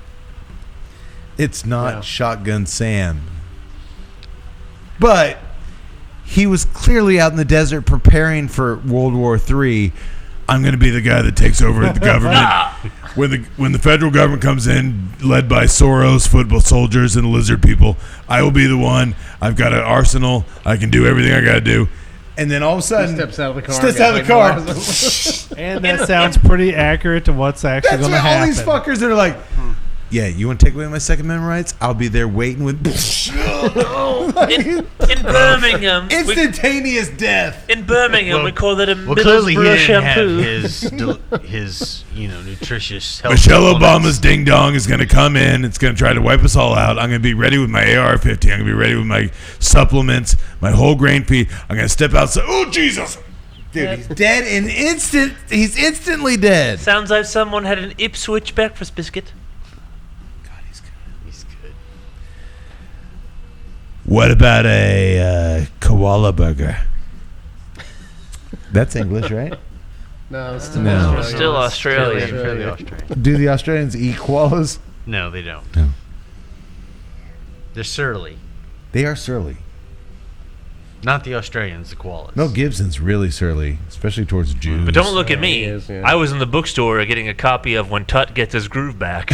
It's not Shotgun Sam. But he was clearly out in the desert preparing for World War III. I'm going to be the guy that takes over the government. When the federal government comes in, led by Soros, football soldiers, and lizard people, I will be the one. I've got an arsenal. I can do everything I got to do. And then all of a sudden, Steps out of the car. And that sounds pretty accurate to what's actually that's going to what all happen. these fuckers that are like, yeah, you want to take away my Second Amendment rights? I'll be there waiting with In Birmingham, instantaneous death. In Birmingham, we call that a clearly he Middlesbrough didn't have shampoo. his nutritious health. Michelle supplements. Obama's ding dong is going to come in. It's going to try to wipe us all out. I'm going to be ready with my AR-15. I'm going to be ready with my supplements, my whole grain feed. I'm going to step outside. Oh, Jesus. Dude, he's dead in instant. He's instantly dead. Sounds like someone had an Ipswich breakfast biscuit. He's good. What about a koala burger? That's English, right? No, it's still No. We're still Australian. Fairly Australian. Do the Australians eat koalas? No, they don't. No. They're surly. They are surly. Not the Australians, the koalas. Mel Gibson's really surly, especially towards Jews. But don't look at me. he is, yeah. I was in the bookstore getting a copy of When Tut Gets His Groove Back.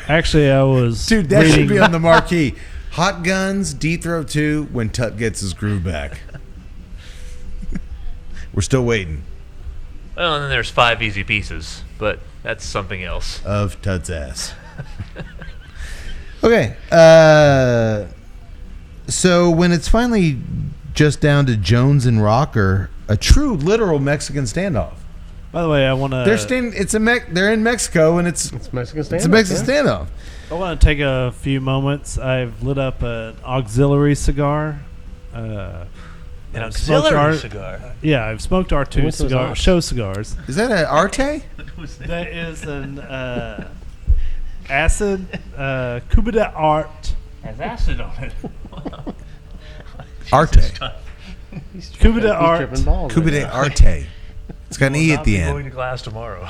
Actually, I was Dude, that reading, should be on the marquee. Hot Guns, Deep Throat 2, When Tut Gets His Groove Back. We're still waiting. Well, and then there's 5 Easy Pieces, but that's something else. Of Tut's ass. Okay. So when it's finally just down to Jones and Rocker, a true literal Mexican standoff. By the way, I want to. They're in Mexico, and it's Mexican standoff. a Mexican standoff. I want to take a few moments. I've lit up an auxiliary cigar. An I've smoked auxiliary cigar. Yeah, I've smoked R2 Which was cigar, ours? show cigars. Is that an Arte? That is an acid Cuba de Art. Has acid on it. Arte. Cuba de He's Art. tripping balls Cuba right de now. Arte. It's got an E Will at not the be end. Going to glass tomorrow.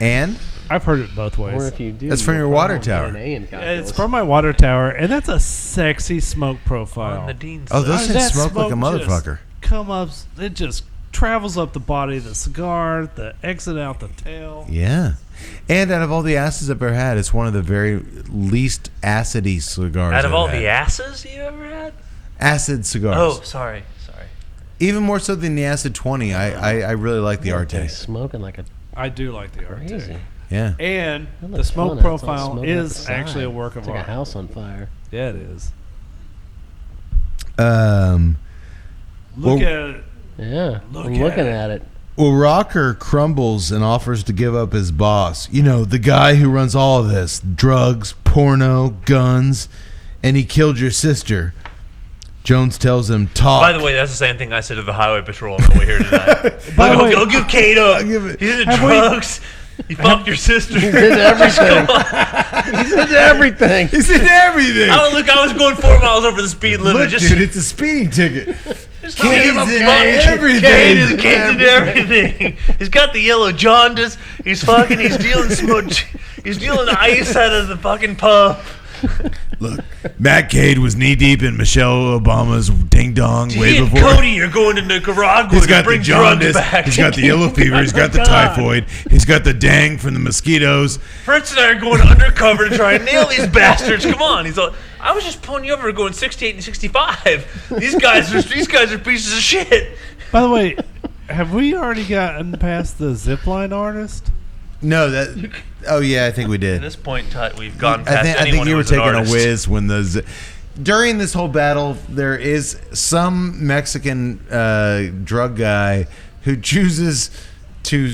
And I've heard it both Or ways. if you do, That's from you'll your water find tower. DNA in It's calculus. from my water tower, and that's a sexy smoke profile. On the Dean oh, side. those things That smoke like a smoke just motherfucker. Come up, it just travels up the body of the cigar, the exit out the tail. Yeah. And out of all the acids I've ever had, it's one of the very least acidy cigars. Out of I've all had. the asses you ever had? acid cigars. Oh, sorry. Even more so than the Acid 20. I really like the Arte. He's smoking like a I do like the crazy. Arte. Yeah. And That the looks smoke fun. It's all profile smoking out is the actually a side. work of It's like art. a house on fire. Yeah, it is. Well- Look at it. Yeah, Look I'm at looking it. at it. Well, Rocker crumbles and offers to give up his boss. You know, the guy who runs all of this. Drugs, porno, guns, and he killed your sister. Jones tells him, talk. By the way, that's the same thing I said to the highway patrol on the way here tonight. By the way, Go give Kate up. I'll give it- He's into Have we- drugs. He fucked your sister. He's into everything. He's into everything. He's in everything. I was going 4 miles over the speed limit. Look, Just dude, it's a speeding ticket. Just Kane's give him in money. everything. Kane's into everything. He's got the yellow jaundice. He's fucking. He's dealing smudge. He's dealing ice out of the fucking pub. Look, Matt Cade was knee deep in Michelle Obama's ding dong way He and before. Cody are going to Nicaragua He's to got the bring drugs jaundice. back. He's got the yellow fever. He's got the God. typhoid. He's got the dang from the mosquitoes. Fritz and I are going undercover to try and nail these bastards. Come on. He's like, I was just pulling you over going 68 and 65. These guys are pieces of shit. by the way, have we already gotten past the zipline artist? No, that. Oh yeah, I think we At did. this point, we've gone past I anyone think you who were was an taking a artist. whiz when during this whole battle. There is some Mexican drug guy who chooses to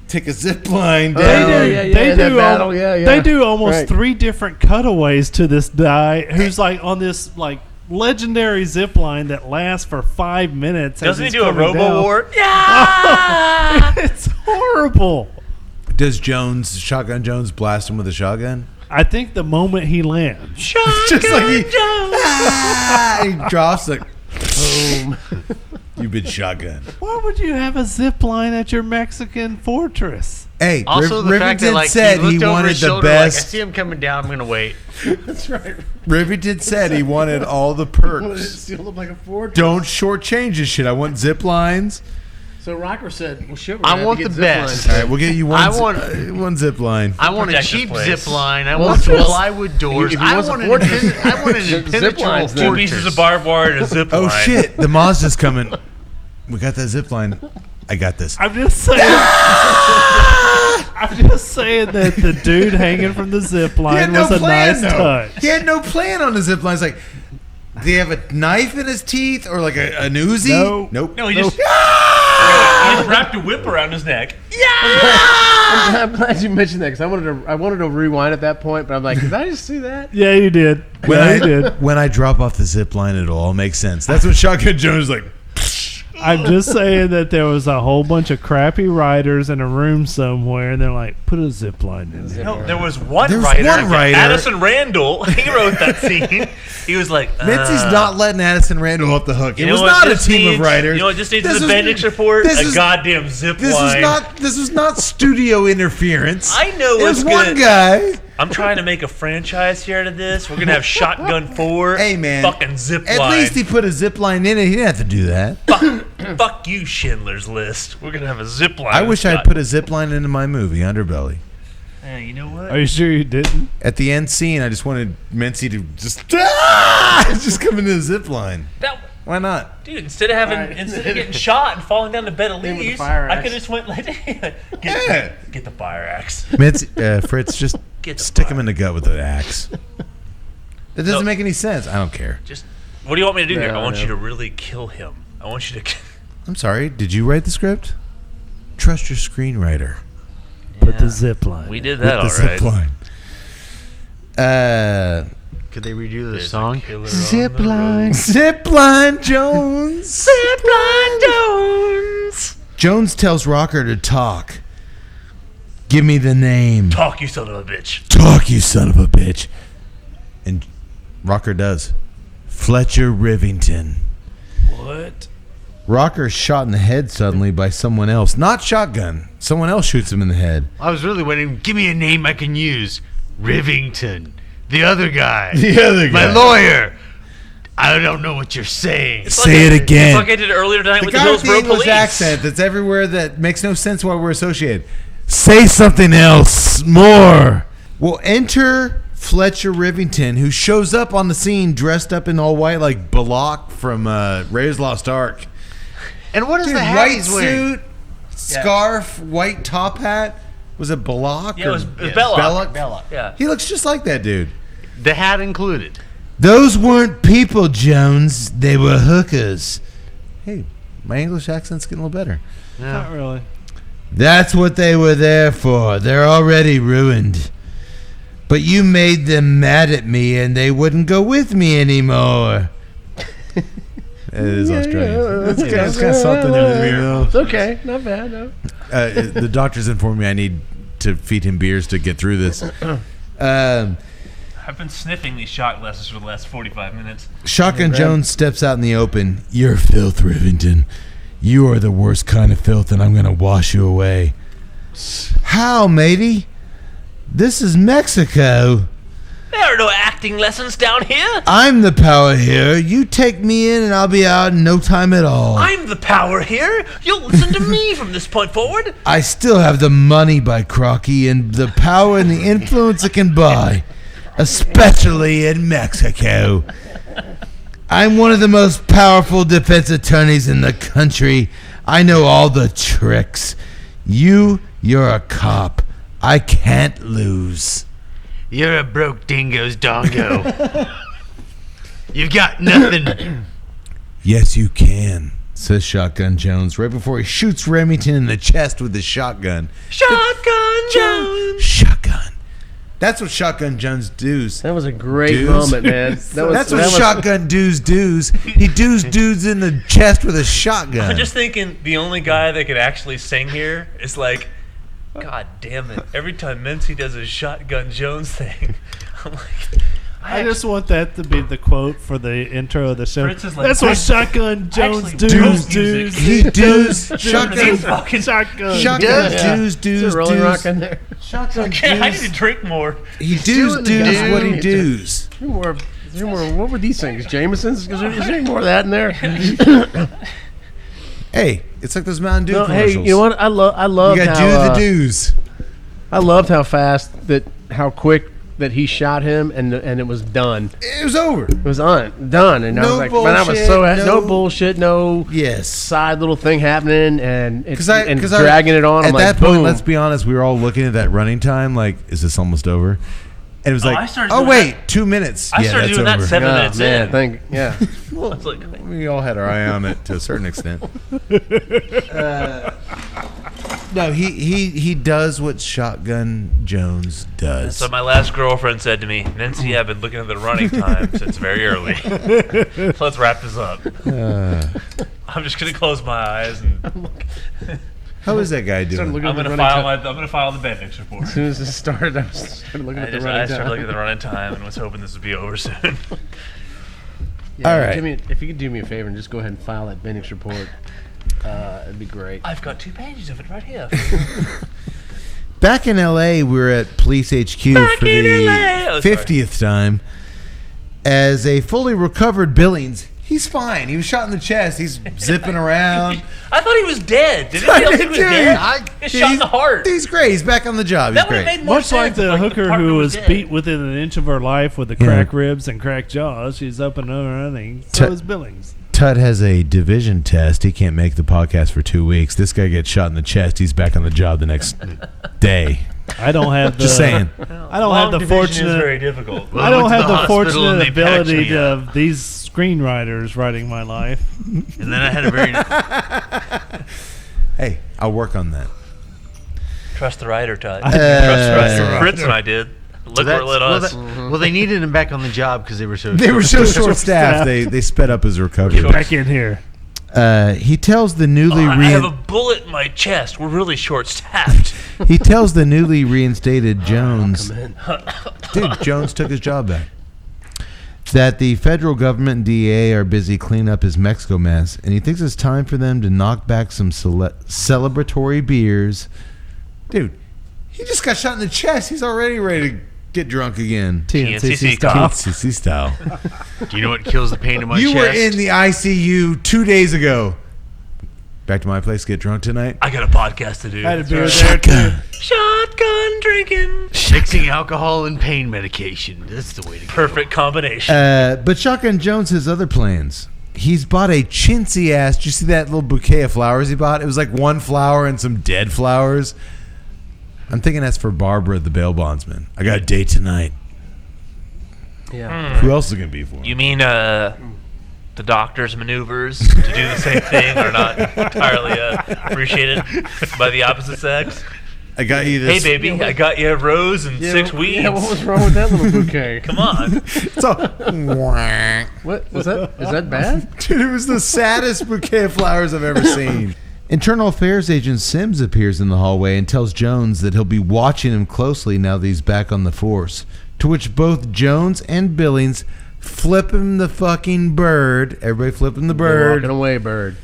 take a zip line down. They do almost Right. 3 different cutaways to this guy who's like on this like legendary zip line that lasts for 5 minutes. as Doesn't he he's do a coming robo down. war? Yeah. It's horrible. Does Shotgun Jones blast him with a shotgun? I think the moment he lands, Just like he drops like, boom. You've been shotgun. why would you have a zip line at your Mexican fortress? Hey, Also, the fact that Rivington like said he he looked over wanted his the shoulder, like, I best. see him coming down. I'm gonna wait. Rivington said he wanted all the perks. Sealed up like a fortress. Don't shortchange this shit. I want zip lines. So Rocker said, "Well, shit, I want the best. All right, we'll get you one. I want- one zip line. I want a Protect this cheap place. zip line. I Well, want some well, plywood doors. if he I wants a want an fortress, impenetrable zip lines, then. 2 fortress. pieces of barbed wire and a zip line. Oh shit! The Mazda's coming. We got that zip line. I got this. I'm just saying. I'm just saying that the dude hanging from the zip line was a nice touch. He had no plan on the zip line. It's like, do he have a knife in his teeth or like an Uzi? No. Nope. No, he just wrapped a whip around his neck. I'm glad you mentioned that because I wanted to rewind at that point, but I'm like, did I just see that? Yeah, you did. When Yeah, I you did. when I drop off the zip line, it'll all make sense. That's what Shotgun Jones is like. I'm just saying that there was a whole bunch of crappy writers in a room somewhere, and they're like, put a zip line in there. No, there was one There's writer, one writer. Addison Randall. He wrote that scene. He was like, Mitzi's not letting Addison Randall off the hook. It you know was what not a this team needs? of writers. You know what this needs This is a was- Bendix report? this A is- goddamn zip This line. was not studio interference. I know It what's was one good. guy. I'm trying to make a franchise here out of this. We're gonna have Shotgun 4. Hey man, fucking zip At line. least he put a zip line in it. He didn't have to do that. Fuck you, Schindler's List. We're gonna have a zip line. I wish I had put a zip line into my movie Underbelly. You know what? Are you sure you didn't? At the end scene, I just wanted Mincy to just come into the zip line. That, Why not? dude, instead of getting shot and falling down the bed of with the leaves, fire I axe. could have just went like, Yeah. get the fire axe. Mincy, Fritz, just Get the stick him fire. in the gut with an axe. That doesn't No. make any sense. I don't care. Just, what do you want me to do here? No, I want no. you to really kill him. I want you to. I'm sorry. Did you write the script? Trust your screenwriter. Put the zip line. We did With that the all right. zip line. Could they redo the There's a song? killer on the Zipline. Zipline Jones. Zipline Jones. Jones tells Rocker to talk. Give me the name. Talk, you son of a bitch. Talk, you son of a bitch. And Rocker does. Fletcher Rivington. What? Rocker's shot in the head suddenly by someone else. Not shotgun. Someone else shoots him in the head. I was really waiting. Give me a name I can use. Rivington. The other guy. My lawyer. I don't know what you're saying. Say it again. It's like I did earlier tonight The with the guy with the Hillsborough English Police. accent that's everywhere that makes no sense why we're associated. Say something else. More. Well, enter Fletcher Rivington, who shows up on the scene dressed up in all white like Balak from Raiders Lost Ark. And what is Dude, the hat white he's wearing? suit, scarf, white top hat. Was it Balak? Yeah, it was or Belloc. Belloc? Yeah. He looks just like that dude. The hat included. Those weren't people, Jones. They were hookers. Hey, my English accent's getting a little better. Not really. That's what they were there for. They're already ruined. But you made them mad at me and they wouldn't go with me anymore. It is Australian. It's kind of something in there. It's okay. Not bad, no. The doctor's informed me I need to feed him beers to get through this. I've been sniffing these shot glasses for the last 45 minutes. Shotgun Jones steps out in the open. You're filth, Rivington. You are the worst kind of filth, and I'm going to wash you away. How, matey? This is Mexico. There are no acting lessons down here. I'm the power here. You take me in, and I'll be out in no time at all. I'm the power here. You'll listen to me from this point forward. I still have the money by Crocky and the power and the influence it can buy, especially in Mexico. I'm one of the most powerful defense attorneys in the country. I know all the tricks. You're a cop. I can't lose. You're a broke dingo's dongo. You've got nothing. Yes, you can, says Shotgun Jones right before he shoots Remington in the chest with his shotgun. Shotgun Jones. Shotgun. That's what Shotgun Jones does. That was a great Dudes. moment, man. That's what Shotgun does. He dudes in the chest with a shotgun. I'm just thinking the only guy that could actually sing here is like, God damn it. Every time Mincy does a Shotgun Jones thing, I'm like, I just want that to be the quote for the intro of the show. Fritz is like, That's what Shotgun Jones actually, does. music. He does. Shotgun. Fucking Shotgun. Shotgun Is there Rolling Rock in there? Shotgun I need to drink more. He doing the does guy. what he does. Is there more? What were these things? Jamesons? Is there any more of that in there? Hey, it's like those Mountain Dew No, commercials. hey, you know what? I love You got how do the do's. I loved how fast how quick that he shot him and it was done. It was over. It was done, and I No was like, man, I was so bullshit, no no- bullshit, no Yes. side little thing happening, and it's Because dragging it on. At I'm that like, point, boom. let's be honest, we were all looking at that running time. Like, is this almost over? And it was Oh, like, I started oh doing wait, that. 2 minutes. I yeah, started that's doing that over. 7 Oh, minutes man, in. yeah. It's like, We all had our eye on it to a certain extent. No, he does what Shotgun Jones does. so my last girlfriend said to me, Nancy, I've been looking at the running time since very early. Let's wrap this up. I'm just gonna close my eyes and How is that guy Started doing? looking I'm at the gonna running file time. I'm gonna file the Bendix report. As soon as it started, I started looking at the running I started time. looking at the running time and was hoping this would be over soon. Yeah, All right. Jimmy, if you could do me a favor and just go ahead and file that Bendix report, it'd be great. I've got 2 pages of it right here. Back in L.A., we were at Police HQ for in the LA. Oh, sorry. 50th time. As a fully recovered Billings, he's fine. He was shot in the chest. He's zipping around. I thought he was dead. Did anybody else think he was Dude, dead? He was shot in the heart. He's great. He's back on the job. He's That would have great. made more Much like sense if, the hooker partner who was dead. beat within an inch of her life with the crack ribs and cracked jaws, she's up and running. So is Billings. Tut has a division test. He can't make the podcast for 2 weeks. This guy gets shot in the chest. He's back on the job the next day. I don't have the. Just saying. I don't have the Division is very fortunate. difficult. I don't went to have the the hospital and fortunate they patched ability me up. of these screenwriters writing my life. And then I had a very Hey, I'll work on that. trust the writer, Todd. I- Trust Fritz and I did. Look where it led us. Well, they needed him back on the job because they were so short-staffed. They sped up his recovery. Get back in here. He tells the newly I have a bullet in my chest. We're really short-staffed. he tells the newly reinstated Jones, Dude, Jones took his job back. that the federal government and DEA are busy cleaning up his Mexico mess, and he thinks it's time for them to knock back some celebratory beers. Dude, he just got shot in the chest. He's already ready to get drunk again. TNCC style. TNCC style. Do you know what kills the pain in my You chest? were in the ICU 2 days ago. Back to my place, get drunk tonight. I got a podcast to do. I had a beer there too. Shotgun drinking. Mixing alcohol and pain medication. That's the way to go. Perfect combination. But Shotgun Jones has other plans. He's bought a chintzy ass. Did you see that little bouquet of flowers he bought? It was like one flower and some dead flowers. I'm thinking that's for Barbara, the bail bondsman. I got a date tonight. Yeah. Who else is it going to be for? You mean the doctor's maneuvers to do the same thing are not entirely appreciated by the opposite sex? I got you this. Hey, baby, I got you a rose and 6 weeds. Yeah, what was wrong with that little bouquet? Come on. So, What was that? Is that bad? dude, it was the saddest bouquet of flowers I've ever seen. Internal Affairs Agent Sims appears in the hallway and tells Jones that he'll be watching him closely now that he's back on the force. To which both Jones and Billings flip him the fucking bird. Everybody flip him the bird. Walking away, bird.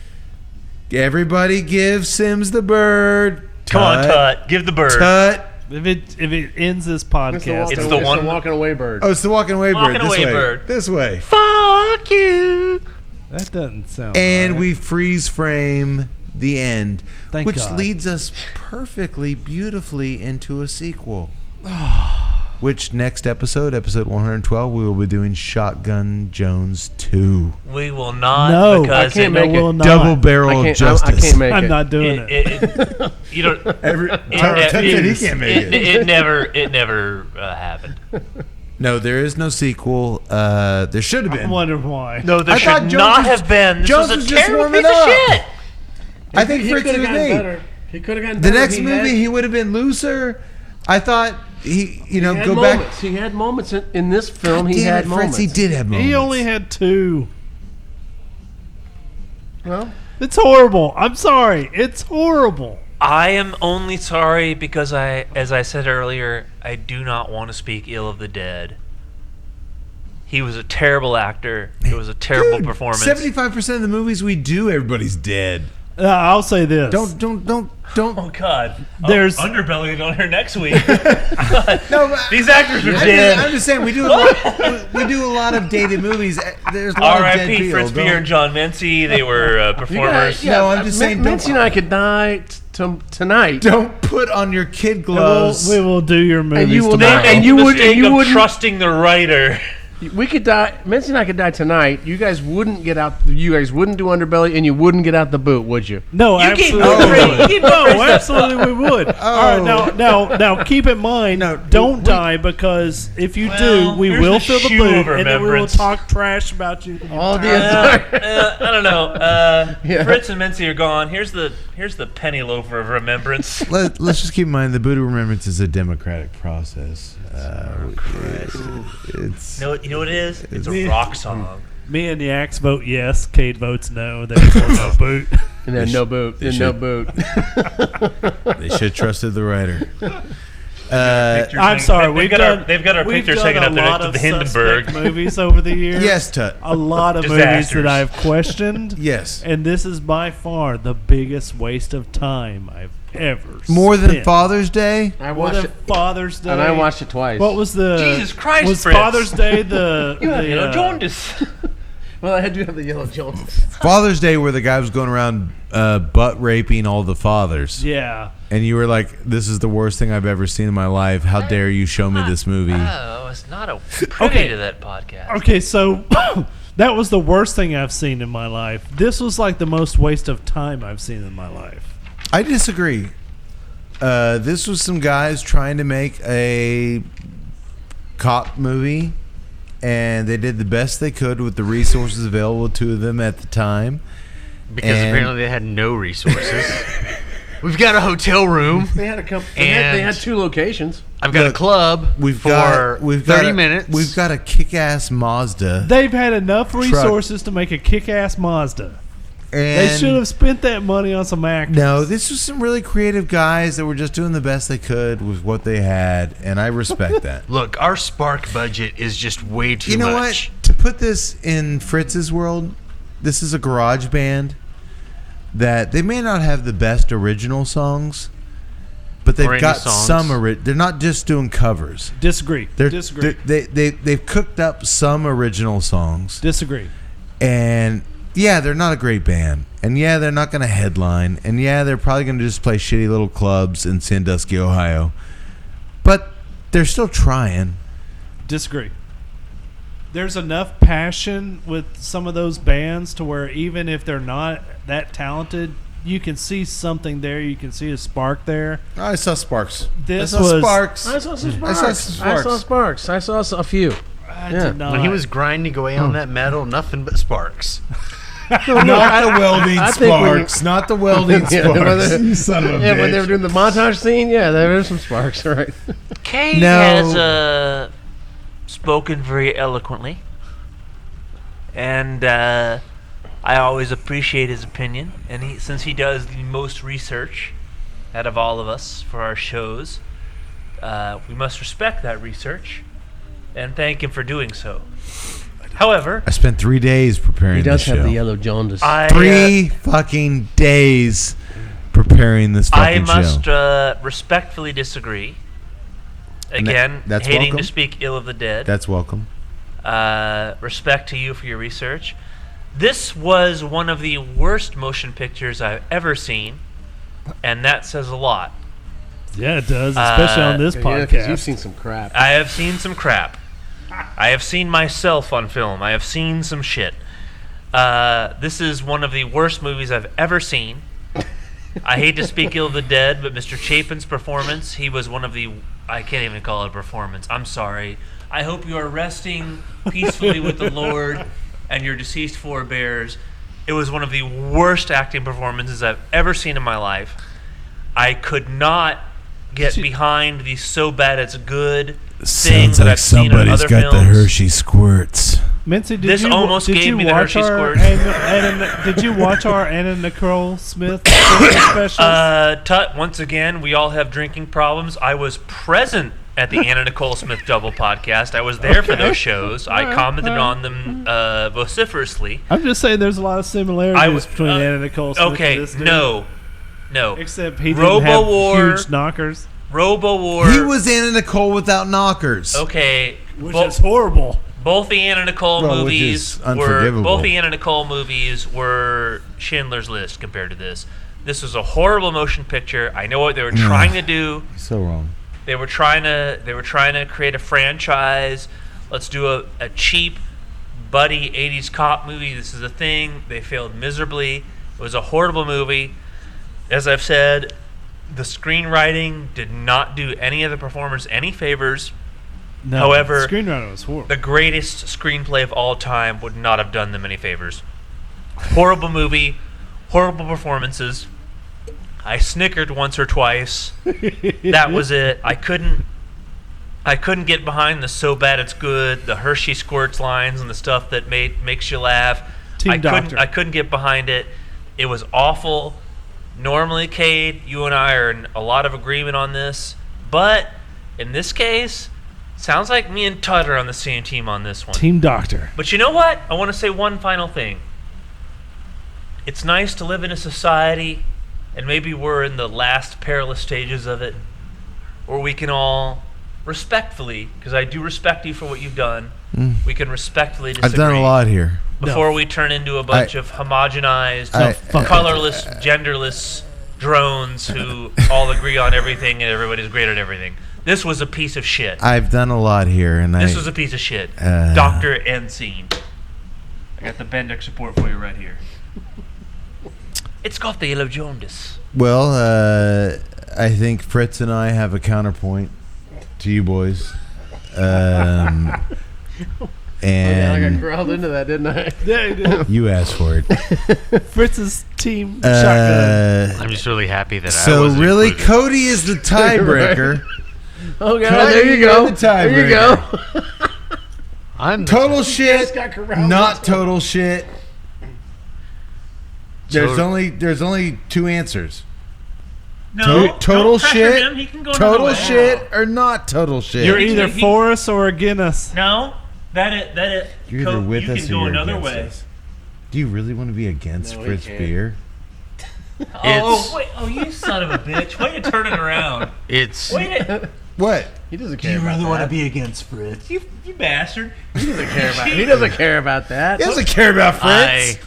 Everybody give Sims the bird. Come on, Tut. Give the bird. Tut. If it ends this podcast, It's the one- walking away bird. Oh, it's the walking away bird. Walking This away way. bird. This way. Fuck you. that doesn't sound. And right. we freeze frame the end, Thank which God. leads us perfectly, beautifully into a sequel. Which next episode 112, we will be doing Shotgun Jones 2. We will not. No, because I can't it- make it. will not. Double barrel I of can't, justice. I can't make I'm it. not doing it. You don't. Tut said he can't make it. It never happened. No, there is no sequel. There should have I been. wonder why. No, there I thought should Jones not was- have been. This Jones was was a just terrible warming piece up. of shit. I think Fritz could is have me. gotten better. He could have gotten The better. next movie, he would have been looser. I thought he had go moments. back. He had moments in this film. He Damn had it, moments. Fritz, he did have moments. He only had 2. Well, It's horrible. I'm sorry. It's horrible. I am only sorry because as I said earlier, I do not want to speak ill of the dead. He was a terrible actor. It was a terrible performance. 75% of the movies we do, everybody's dead. I'll say this. Don't. Oh God! There's- Underbelly on her next week. No, but These actors are I'm dead. just saying we do a lot of dated movies. There's a lot of dead R.I.P. people. Fritz Beer and John Mency. They were performers. No, I'm just saying, Mincy and I could die tonight. Don't put on your kid gloves. We will do your movies you will tomorrow. not- And And you you would. would- and you of wouldn't- trusting the writer. We could die. Mincy and I could die tonight. You guys wouldn't get out. You guys wouldn't do Underbelly, and you wouldn't get out the boot, would you? No, You keep absolutely. moving. You keep No, moving. absolutely we would. All right, now keep in mind, No, don't die, because if you do, we here's will the fill the shoe of boot, and then we will remembrance. talk trash about you. All the entire. I don't know. Yeah. Fritz and Mency are gone. Here's the penny loafer of remembrance. Let's just keep in mind the Buddha Remembrance is a democratic process. It's You know what it is? It's a rock song. Me and the Axe vote yes. Cade votes no. Therefore, no boot. And then no boot. They And no should. boot. they should have trusted the writer. I'm sorry. They've got our we've pictures done hanging a up there lot next to of the Hindenburg. suspect movies over the years. Yes, Tut. A lot of movies Disasters. that I've questioned. Yes. And this is by far the biggest waste of time I've ever More than spent. Father's Day. I More watched than it, Father's Day. and I watched it twice. What was the Jesus Christ, Was Fritz. Father's Day the You have the, yellow jaundice. Well, I do have the yellow Jones. Father's Day, where the guy was going around butt raping all the fathers. Yeah. And you were like, "This is the worst thing I've ever seen in my life. How dare you show me this movie?" Oh, it's not a privy to that podcast. Okay, so that was the worst thing I've seen in my life. This was like the most waste of time I've seen in my life. I disagree. This was some guys trying to make a cop movie, and they did the best they could with the resources available to them at the time. Because And- apparently they had no resources. We've got a hotel room. They had a couple. And They had 2 locations. I've got a club We've for got 30 minutes. We've got a kick-ass Mazda. They've had enough resources to make a kick-ass Mazda. And They should have spent that money on some actors. No, this was some really creative guys that were just doing the best they could with what they had, and I respect that. Look, our Spark budget is just way too much. You know what? To put this in Fritz's world, this is a garage band that they may not have the best original songs, but they've got some. They're not just doing covers. Disagree. Disagree. They've cooked up some original songs. Disagree. And yeah, they're not a great band. And yeah, they're not going to headline. And yeah, they're probably going to just play shitty little clubs in Sandusky, Ohio. But they're still trying. Disagree. There's enough passion with some of those bands to where even if they're not that talented, you can see something there. You can see a spark there. I saw Sparks. This I saw was Sparks. I saw some Sparks. I saw some Sparks. I saw Sparks. I saw a few. I Yeah. did not. When he was grinding away on that metal, nothing but sparks. Not the welding I think when you- Sparks. Not the welding Yeah, Sparks. You son of a Yeah, when they bitch. were doing the montage scene, yeah, there were some Sparks, all right. Cade No. has spoken very eloquently, and I always appreciate his opinion. And since he does the most research out of all of us for our shows, we must respect that research and thank him for doing so. However, I spent 3 days preparing He does this have show. the yellow jaundice. I 3 fucking days preparing this I fucking must show. respectfully disagree. And Again, that's hating welcome. to speak ill of the dead. That's welcome. Respect to you for your research. This was one of the worst motion pictures I've ever seen, and that says a lot. Yeah, it does, especially on this Yeah, 'cause podcast. you've seen some crap. I have seen some crap. I have seen myself on film. I have seen some shit. This is one of the worst movies I've ever seen. I hate to speak ill of the dead, but Mr. Chapin's performance, he was one of the... I can't even call it a performance. I'm sorry. I hope you are resting peacefully with the Lord and your deceased forebears. It was one of the worst acting performances I've ever seen in my life. I could not get behind the so bad it's good thing Sounds that like I've seen in somebody's other got the films. Hershey squirts. Mincy, did This you, almost did gave you me the watch Hershey our squirt. did you watch our Anna Nicole Smith special? Tut, once again, we all have drinking problems. I was present at the Anna Nicole Smith Double podcast. I was there for those shows. I commented on them vociferously. I'm just saying there's a lot of similarities I was- between Anna Nicole Smith Okay, and this dude. no. Except he didn't have RoboWar. huge knockers, RoboWar. He was Anna Nicole without knockers. Okay. which is horrible. Both the Anna Nicole Well, which movies is were unforgivable. Schindler's List compared to this. This was a horrible motion picture. I know what they were trying to do. So wrong. They were trying to create a franchise. Let's do a cheap buddy 80s cop movie. This is a thing. They failed miserably. It was a horrible movie. As I've said, the screenwriting did not do any of the performers any favors. No, However, the screenwriter was horrible. The greatest screenplay of all time would not have done them any favors. Horrible movie, horrible performances. I snickered once or twice. That was it. I couldn't get behind the so bad it's good, the Hershey squirts lines and the stuff that makes you laugh. Team Doctor. I couldn't get behind it. It was awful. Normally, Cade, you and I are in a lot of agreement on this, but in this case, sounds like me and Tut are on the same team on this one. Team Doctor. But you know what? I want to say one final thing. It's nice to live in a society, and maybe we're in the last perilous stages of it, where we can all respectfully, because I do respect you for what you've done, we can respectfully disagree. I've done a lot here. Before we turn into a bunch of homogenized, colorless, genderless drones who all agree on everything and everybody's great at everything. This was a piece of shit. I've done a lot here, and This was a piece of shit. Dr. End Scene. I got the Bendix support for you right here. It's got the yellow jaundice. Well, I think Fritz and I have a counterpoint to you boys. And I got growled into that, didn't I? Yeah, you did. you asked for it. Fritz's team shotgun. I'm just really happy that I So wasn't really, included. Cody is the tiebreaker. Oh, God. Cody, There you you're go. the There you tiebreaker. go. I'm Total shit, got corralled. not total shit. There's only two answers. No, Total don't pressure shit, him. He can go another total way. shit, or not total shit. You're He- either he- for us or against us. No, that it. You're either with you us can or go you're another against way. us. Do you really want to be against No, he Fritz can't. Beer? Oh wait! Oh, you son of a bitch! Way to turn it around! It's Wait, to, What? He doesn't care about that. be against Fritz? you bastard! He doesn't care about He doesn't care about that. He doesn't care about Fritz.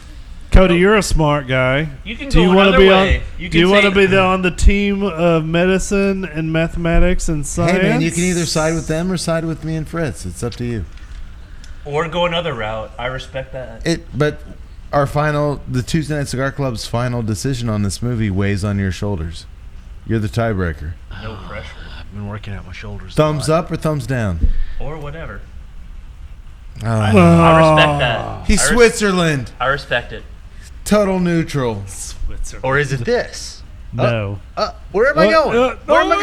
Cody, you're a smart guy. You can Do go you want to another be way. on? You Do you can want to say- be on the team of medicine and mathematics and science? Hey man, you can either side with them or side with me and Fritz. It's up to you. or go another route? I respect that. But the Tuesday Night Cigar Club's final decision on this movie weighs on your shoulders. You're the tiebreaker. No pressure I've been working out my shoulders. Thumbs up or thumbs down? or whatever. Oh. I respect that. He's Switzerland. I respect it. Total neutral. Or is it this? No. Where am I going? Where am I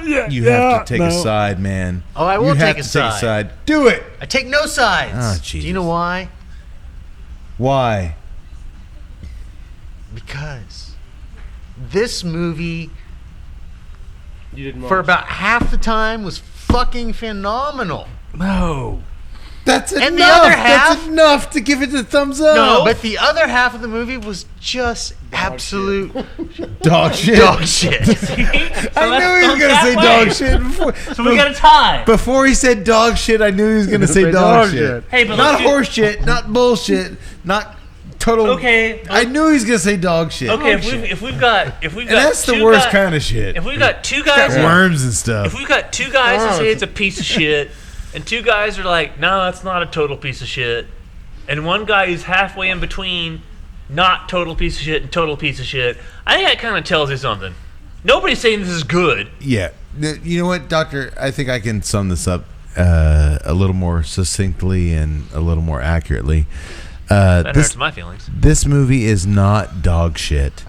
going? Yeah, You have to take a side, man. Oh, I will You have take a to side. Do it. I take no sides. Ah, Do you Jesus. know why? Why? Because this movie, You didn't for watch. about half the time, was fucking phenomenal. No. That's enough. And the other half- That's enough to give it the thumbs up. No, but the other half of the movie was just absolute dog shit. dog shit. I knew he was gonna say dog shit before. So we got a tie. Before he said dog shit, I knew he was gonna say dog shit. Hey, but Not let's do- horse shit, not bullshit, not total. Okay. I knew he was gonna say dog shit. Okay, if we've got And that's the worst kind of shit. If we've got two Got guys, worms and stuff. if we've got two guys that say it's a piece of shit, and two guys are like, no, that's not a total piece of shit, and one guy is halfway in between, not total piece of shit and total piece of shit, I think that kind of tells you something. Nobody's saying this is good. Yeah. You know what, Doctor? I think I can sum this up a little more succinctly and a little more accurately. That hurts my feelings. This movie is not dog shit.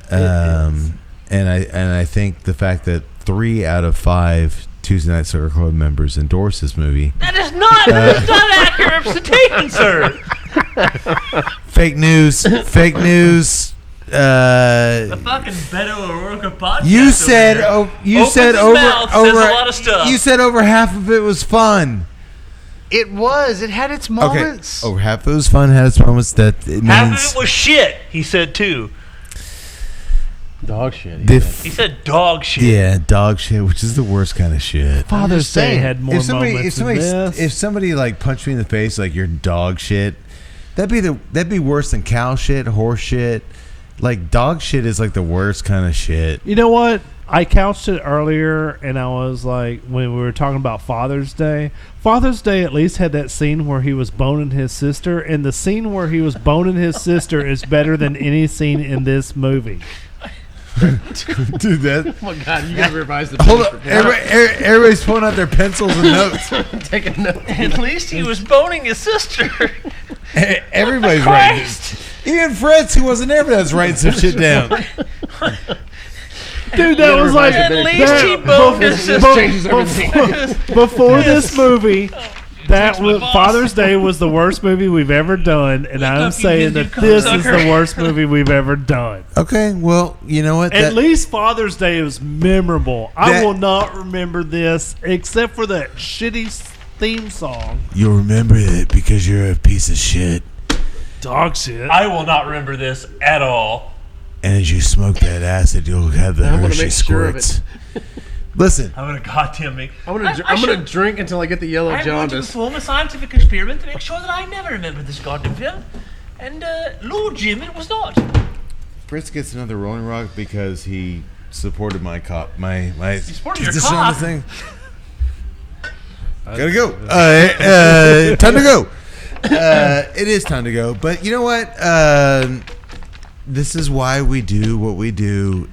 And I think the fact that 3 out of 5 Tuesday Night Cigar Club members endorse this movie. That is not accurate statement, sir. Fake news. Fake news. The fucking Beto O'Rourke podcast. You said over you Opens said his over mouth, says a lot of stuff. You said over half of it was fun. It was. It had its moments. Okay. Over half of it was fun. Had its moments. That it half means of it was shit. He said too. Dog shit. He said dog shit. yeah, dog shit, which is the worst kind of shit. Father's Day had more moments than this. If somebody like punched me in the face like you're dog shit, that'd be worse than cow shit, horse shit. Like dog shit is like the worst kind of shit. You know what? I couched it earlier, and I was like, when we were talking about Father's Day at least had that scene where he was boning his sister, and the scene where he was boning his sister is better than any scene in this movie. Dude, that. Oh my god, you gotta revise the Hold up, everybody's pulling out their pencils and notes. Take a note. At least he was boning his sister. Everybody's writing. Even Fritz, who wasn't there, was writing some shit down. Dude, that was like At least he boned his sister. This changes everything. Before this movie, that was, Father's Day was the worst movie we've ever done, and I'm up, you saying Hindu that this is cocksucker. the worst movie we've ever done. Okay, well, you know what? At least Father's Day was memorable. I That- will not remember this except for that shitty theme song. You'll remember it because you're a piece of shit. Dog shit. I will not remember this at all. And as you smoke that acid, you'll have the I wanna Hershey make sure of squirts. Listen, I'm gonna goddamn make. I'm gonna drink until I get the yellow I'm going to jaundice. perform a scientific experiment to make sure that I never remember this goddamn film. And Lord Jim, it was not. Fritz gets another Rolling Rock because he supported my cop. My supported your position on cock? the thing. Gotta go. Time to go. It is time to go. But you know what? This is why we do what we do.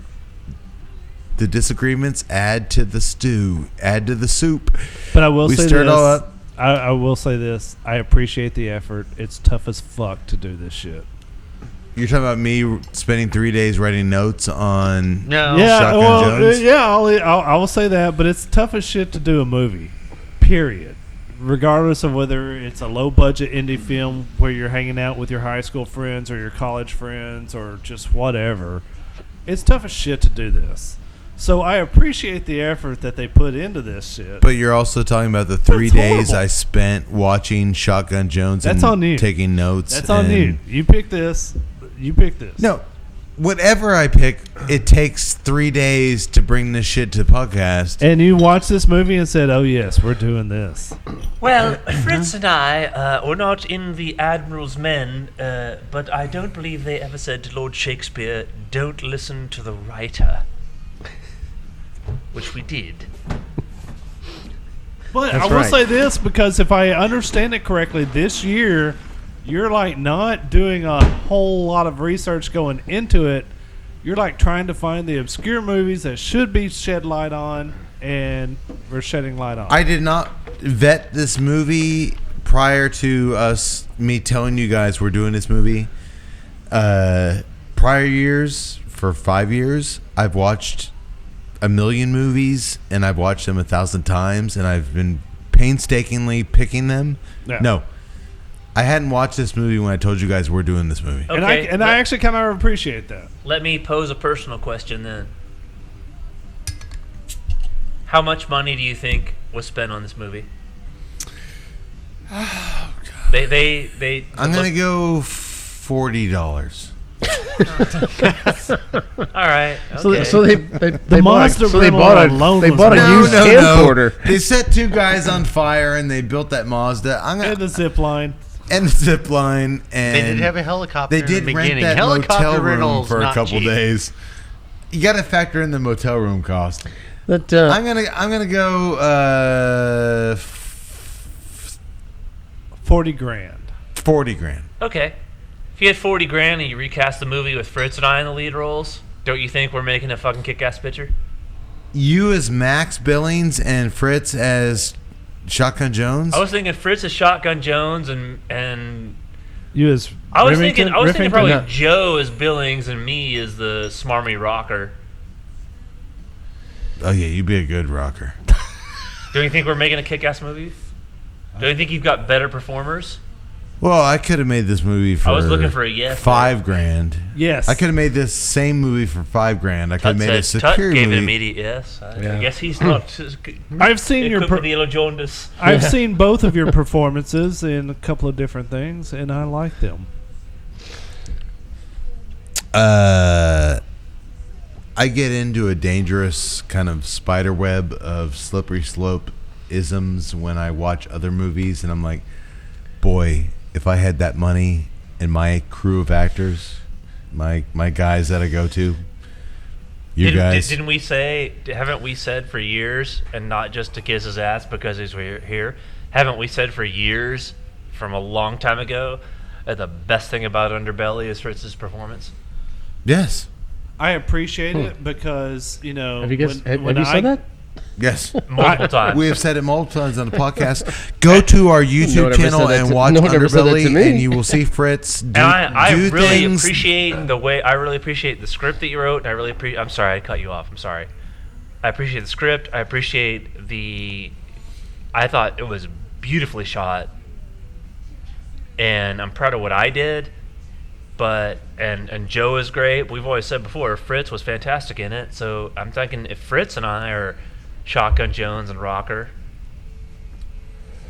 The disagreements add to the stew, add to the soup. But I will We say stir it this. all up. I will say this. I appreciate the effort. It's tough as fuck to do this shit. You're talking about me spending 3 days writing notes on No. Yeah, Shotgun Jones? I will say that, but it's tough as shit to do a movie, period. Regardless of whether it's a low-budget indie film where you're hanging out with your high school friends or your college friends or just whatever, it's tough as shit to do this. So I appreciate the effort that they put into this shit. But you're also talking about the 3 That's days horrible. I spent watching Shotgun Jones That's and on you. taking notes. That's on and- you. You pick this. You pick this. No, whatever I pick, it takes 3 days to bring this shit to the podcast. And you watched this movie and said, "Oh yes, we're doing this." Well, Fritz and I were not in the Admiral's Men, but I don't believe they ever said to Lord Shakespeare, "Don't listen to the writer," which we did. But That's I will right. say this, because if I understand it correctly, this year you're like not doing a whole lot of research going into it. You're like trying to find the obscure movies that should be shed light on, and we're shedding light on. I did not vet this movie prior to me telling you guys we're doing this movie. Prior years, for 5 years, I've watched a million movies, and I've watched them 1,000 times, and I've been painstakingly picking them. Yeah. No, I hadn't watched this movie when I told you guys we're doing this movie. Okay, and I actually kind of appreciate that. Let me pose a personal question then. How much money do you think was spent on this movie? Oh God! They. I'm gonna go $40. All right. So, Okay. so they bought Mazda a rental alone they was bought a No, used camcorder. They set 2 guys on fire and they built that Mazda. I'm And gonna the zip line. and the zip line, and They did have a helicopter. they in did the rent beginning. that Helicopter motel room rentals, for a not couple cheap. days. You got to factor in the motel room cost. That I'm gonna go 40 grand. 40 grand. Okay. If you had 40 grand and you recast the movie with Fritz and I in the lead roles, don't you think we're making a fucking kick-ass picture? You as Max Billings and Fritz as Shotgun Jones. I was thinking Fritz as Shotgun Jones and You as I was Remington- thinking probably Remington? Joe as Billings and me as the smarmy rocker. Oh yeah, you'd be a good rocker. Don't you think we're making a kick-ass movie? Don't you think you've got better performers? Well, I could have made this movie for. I was looking for a yes. $5 grand. Yes. I could have made this same movie for $5 grand. I could have Tut made a said- Tut security gave an movie. immediate yes. I Yeah. guess he's not I've seen your equipped with the yellow jaundice. I've seen both of your performances in a couple of different things, and I like them. I get into a dangerous kind of spider web of slippery slope isms when I watch other movies, and I'm like, boy, if I had that money and my crew of actors, my guys that I go to, you guys. Didn't we say? Haven't we said for years, and not just to kiss his ass because he's here? Haven't we said for years, from a long time ago, that the best thing about Underbelly is Fritz's performance? Yes. I appreciate it because, you know, have you guys have when you I, said that? Yes. Multiple times. We have said it multiple times on the podcast. Go to our No YouTube one ever channel said that and to- watch no one ever said that to Underbelly, me. and you will see Fritz do, And I do really things. appreciate the way. I really appreciate the script that you wrote. And I really appreciate. I'm sorry, I cut you off. I'm sorry. I appreciate the script. I appreciate the. I thought it was beautifully shot, and I'm proud of what I did. But and Joe is great. We've always said before, Fritz was fantastic in it. So I'm thinking if Fritz and I are Shotgun Jones and Rocker,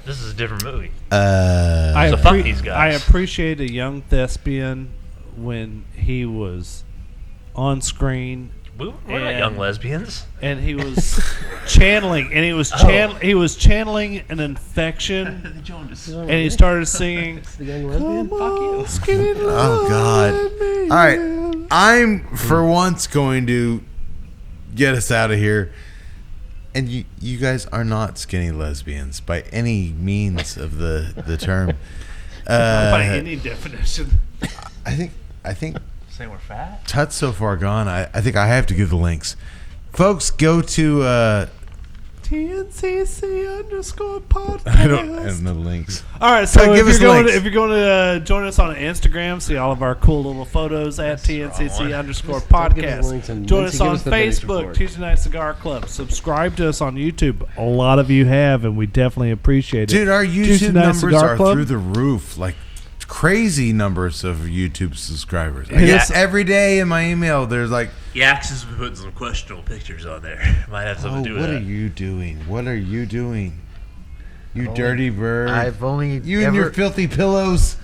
this is a different movie. I So fuck these guys. I appreciate a young thespian when he was on screen We're not And- young lesbians. and he was channeling, and he was he was channeling an infection, and he started singing. The young lesbian? Fuck you. Oh God! All right, I'm for once going to get us out of here. And you guys are not skinny lesbians by any means of the term. By any definition. I think Saying we're fat? Tut's so far gone. I think I have to give the links. Folks, go to TNCC_podcast. I don't know the links. All right, so Give us links. if you're going to join us on Instagram, see all of our cool little photos at TNCC_podcast. Join us on Facebook, Tuesday Night Cigar Club. Subscribe to us on YouTube. A lot of you have, and we definitely appreciate it. Dude, our Tuesday YouTube Night numbers Cigar are Club. through the roof. Like crazy numbers of YouTube subscribers. I Hit get us- every day in my email, there's like, Yax has been putting some questionable pictures on there. Might have something to do with what that. are you doing? What are you doing? You dirty bird. I've only You and your filthy pillows.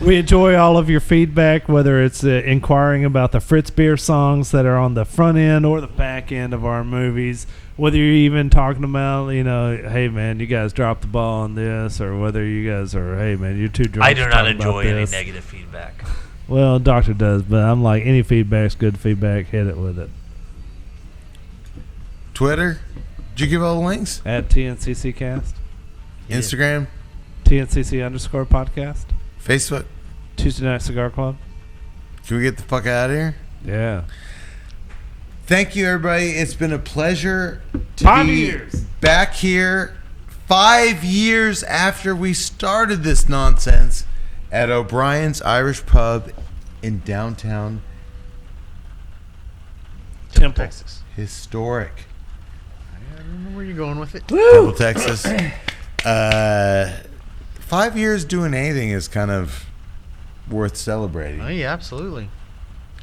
We enjoy all of your feedback, whether it's inquiring about the Fritz Beer songs that are on the front end or the back end of our movies, whether you're even talking about, hey, man, you guys dropped the ball on this, or whether you guys are, hey, man, you're too drunk I to do not talk about enjoy any this. negative feedback. Well, Doctor does, but I'm like, any feedback's good feedback. Hit it with it. Twitter? Did you give all the links? At TNCCcast, Instagram? TNCC_podcast, Facebook? Tuesday Night Cigar Club. Can we get the fuck out of here? Yeah. Thank you, everybody. It's been a pleasure to 5 be years. back here 5 years after we started this nonsense at O'Brien's Irish Pub in downtown Temple. Texas. historic I don't know where you're going with it. Temple, Texas. 5 years doing anything is kind of worth celebrating. Oh yeah, absolutely.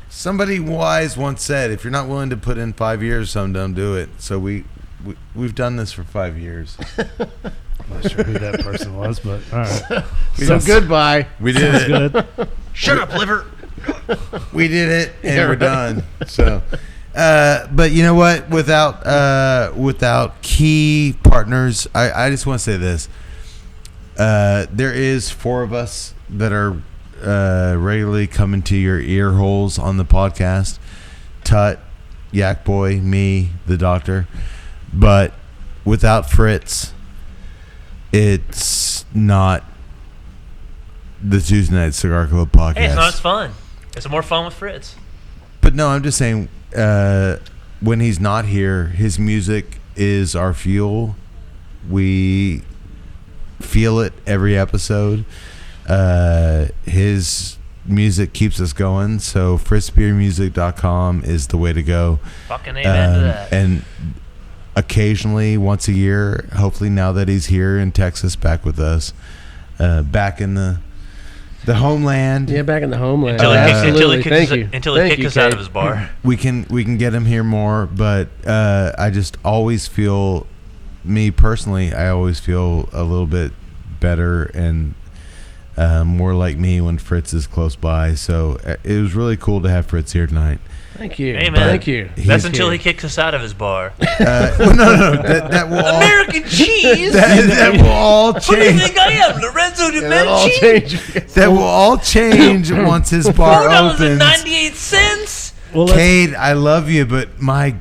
Somebody wise once said, if you're not willing to put in 5 years, some don't do it. So we've done this for 5 years. I'm not sure who that person was, but all right. So goodbye. We did it. Good. Shut up, liver. We did it, and we're done. So, but you know what? Without key partners, I just want to say this. There is 4 of us that are regularly coming to your ear holes on the podcast. Tut, Yak Boy, me, the doctor. But without Fritz, it's not the Tuesday Night Cigar Club podcast. Hey, it's not as fun. It's more fun with Fritz. But no, I'm just saying, when he's not here, his music is our fuel. We feel it every episode. His music keeps us going. So fritzbeermusic.com is the way to go. Fucking amen to that. And occasionally, once a year, hopefully now that he's here in Texas, back with us, back in the homeland. Yeah, back in the homeland. Until Absolutely. he Thank kicks you, us out Kate. of his bar. We can get him here more, but I just always feel, me personally, I always feel a little bit better and more like me when Fritz is close by. So it was really cool to have Fritz here tonight. Thank you. Hey, man. Thank you. That's until he kicks us out of his bar. Well, no, that will all American cheese? that will all What do you change. think I am, Lorenzo da That'll all Medici? change. That will all change once his bar opens. $4.98. Well, Cade, I love you, but my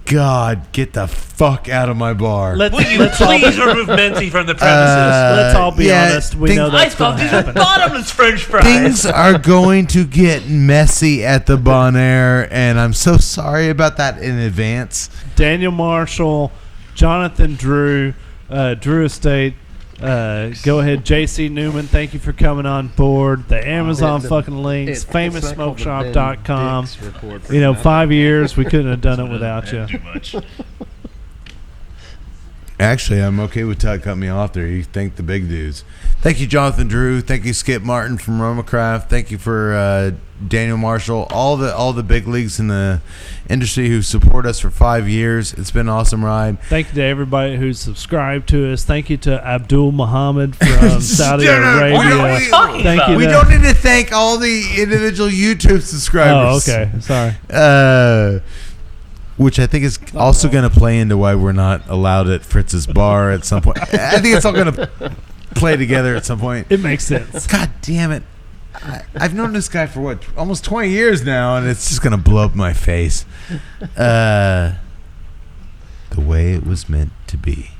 God, get the fuck out of my bar. Will you please remove Menti from the premises? let's all be yeah, honest. We things- know I that's thought going to these were happen. bottomless French fries. Things are going to get messy at the Bon Air, and I'm so sorry about that in advance. Daniel Marshall, Jonathan Drew, Drew Estate. Go ahead, JC Newman. Thank you for coming on board. The Amazon fucking links, FamousSmokeShop.com. 5 years, we couldn't have done it without you. Actually, I'm okay with Tut cutting me off there. You thank the big dudes. Thank you, Jonathan Drew. Thank you, Skip Martin from Romacraft. Thank you for Daniel Marshall. All the big leagues in the industry who support us for 5 years. It's been an awesome ride. Thank you to everybody who's subscribed to us. Thank you to Abdul Muhammad from Saudi Arabia. Thank you. We don't need to thank all the individual YouTube subscribers. Oh, okay. Sorry. Which I think is also going to play into why we're not allowed at Fritz's bar at some point. I think it's all going to play together at some point. It makes sense. God damn it. I've known this guy for almost 20 years now, and it's just going to blow up my face. The way it was meant to be.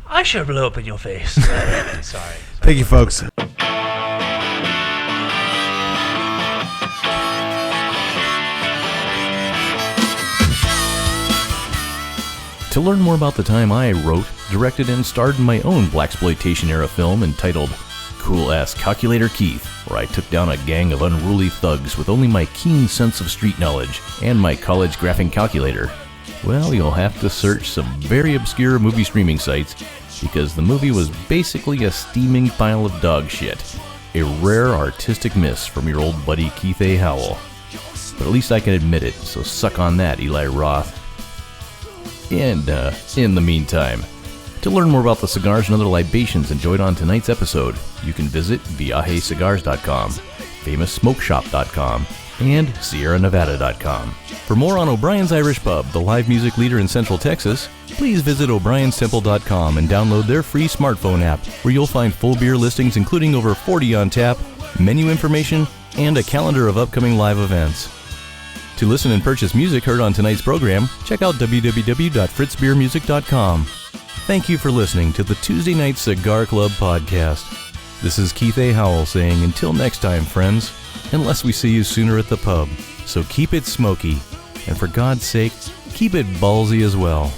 I should blow up in your face. Sorry. Thank you, folks. To learn more about the time I wrote, directed, and starred in my own blaxploitation era film entitled Cool Ass Calculator Keith, where I took down a gang of unruly thugs with only my keen sense of street knowledge and my college graphing calculator, well, you'll have to search some very obscure movie streaming sites, because the movie was basically a steaming pile of dog shit. A rare artistic miss from your old buddy Keith A. Howell. But at least I can admit it, so suck on that, Eli Roth. And, in the meantime, to learn more about the cigars and other libations enjoyed on tonight's episode, you can visit viajecigars.com, famoussmokeshop.com, and sierranevada.com. For more on O'Brien's Irish Pub, the live music leader in Central Texas, please visit o'brienstemple.com and download their free smartphone app, where you'll find full beer listings including over 40 on tap, menu information, and a calendar of upcoming live events. To listen and purchase music heard on tonight's program, check out www.fritzbeermusic.com. Thank you for listening to the Tuesday Night Cigar Club podcast. This is Keith A. Howell saying until next time, friends, unless we see you sooner at the pub. So keep it smoky, and for God's sake, keep it ballsy as well.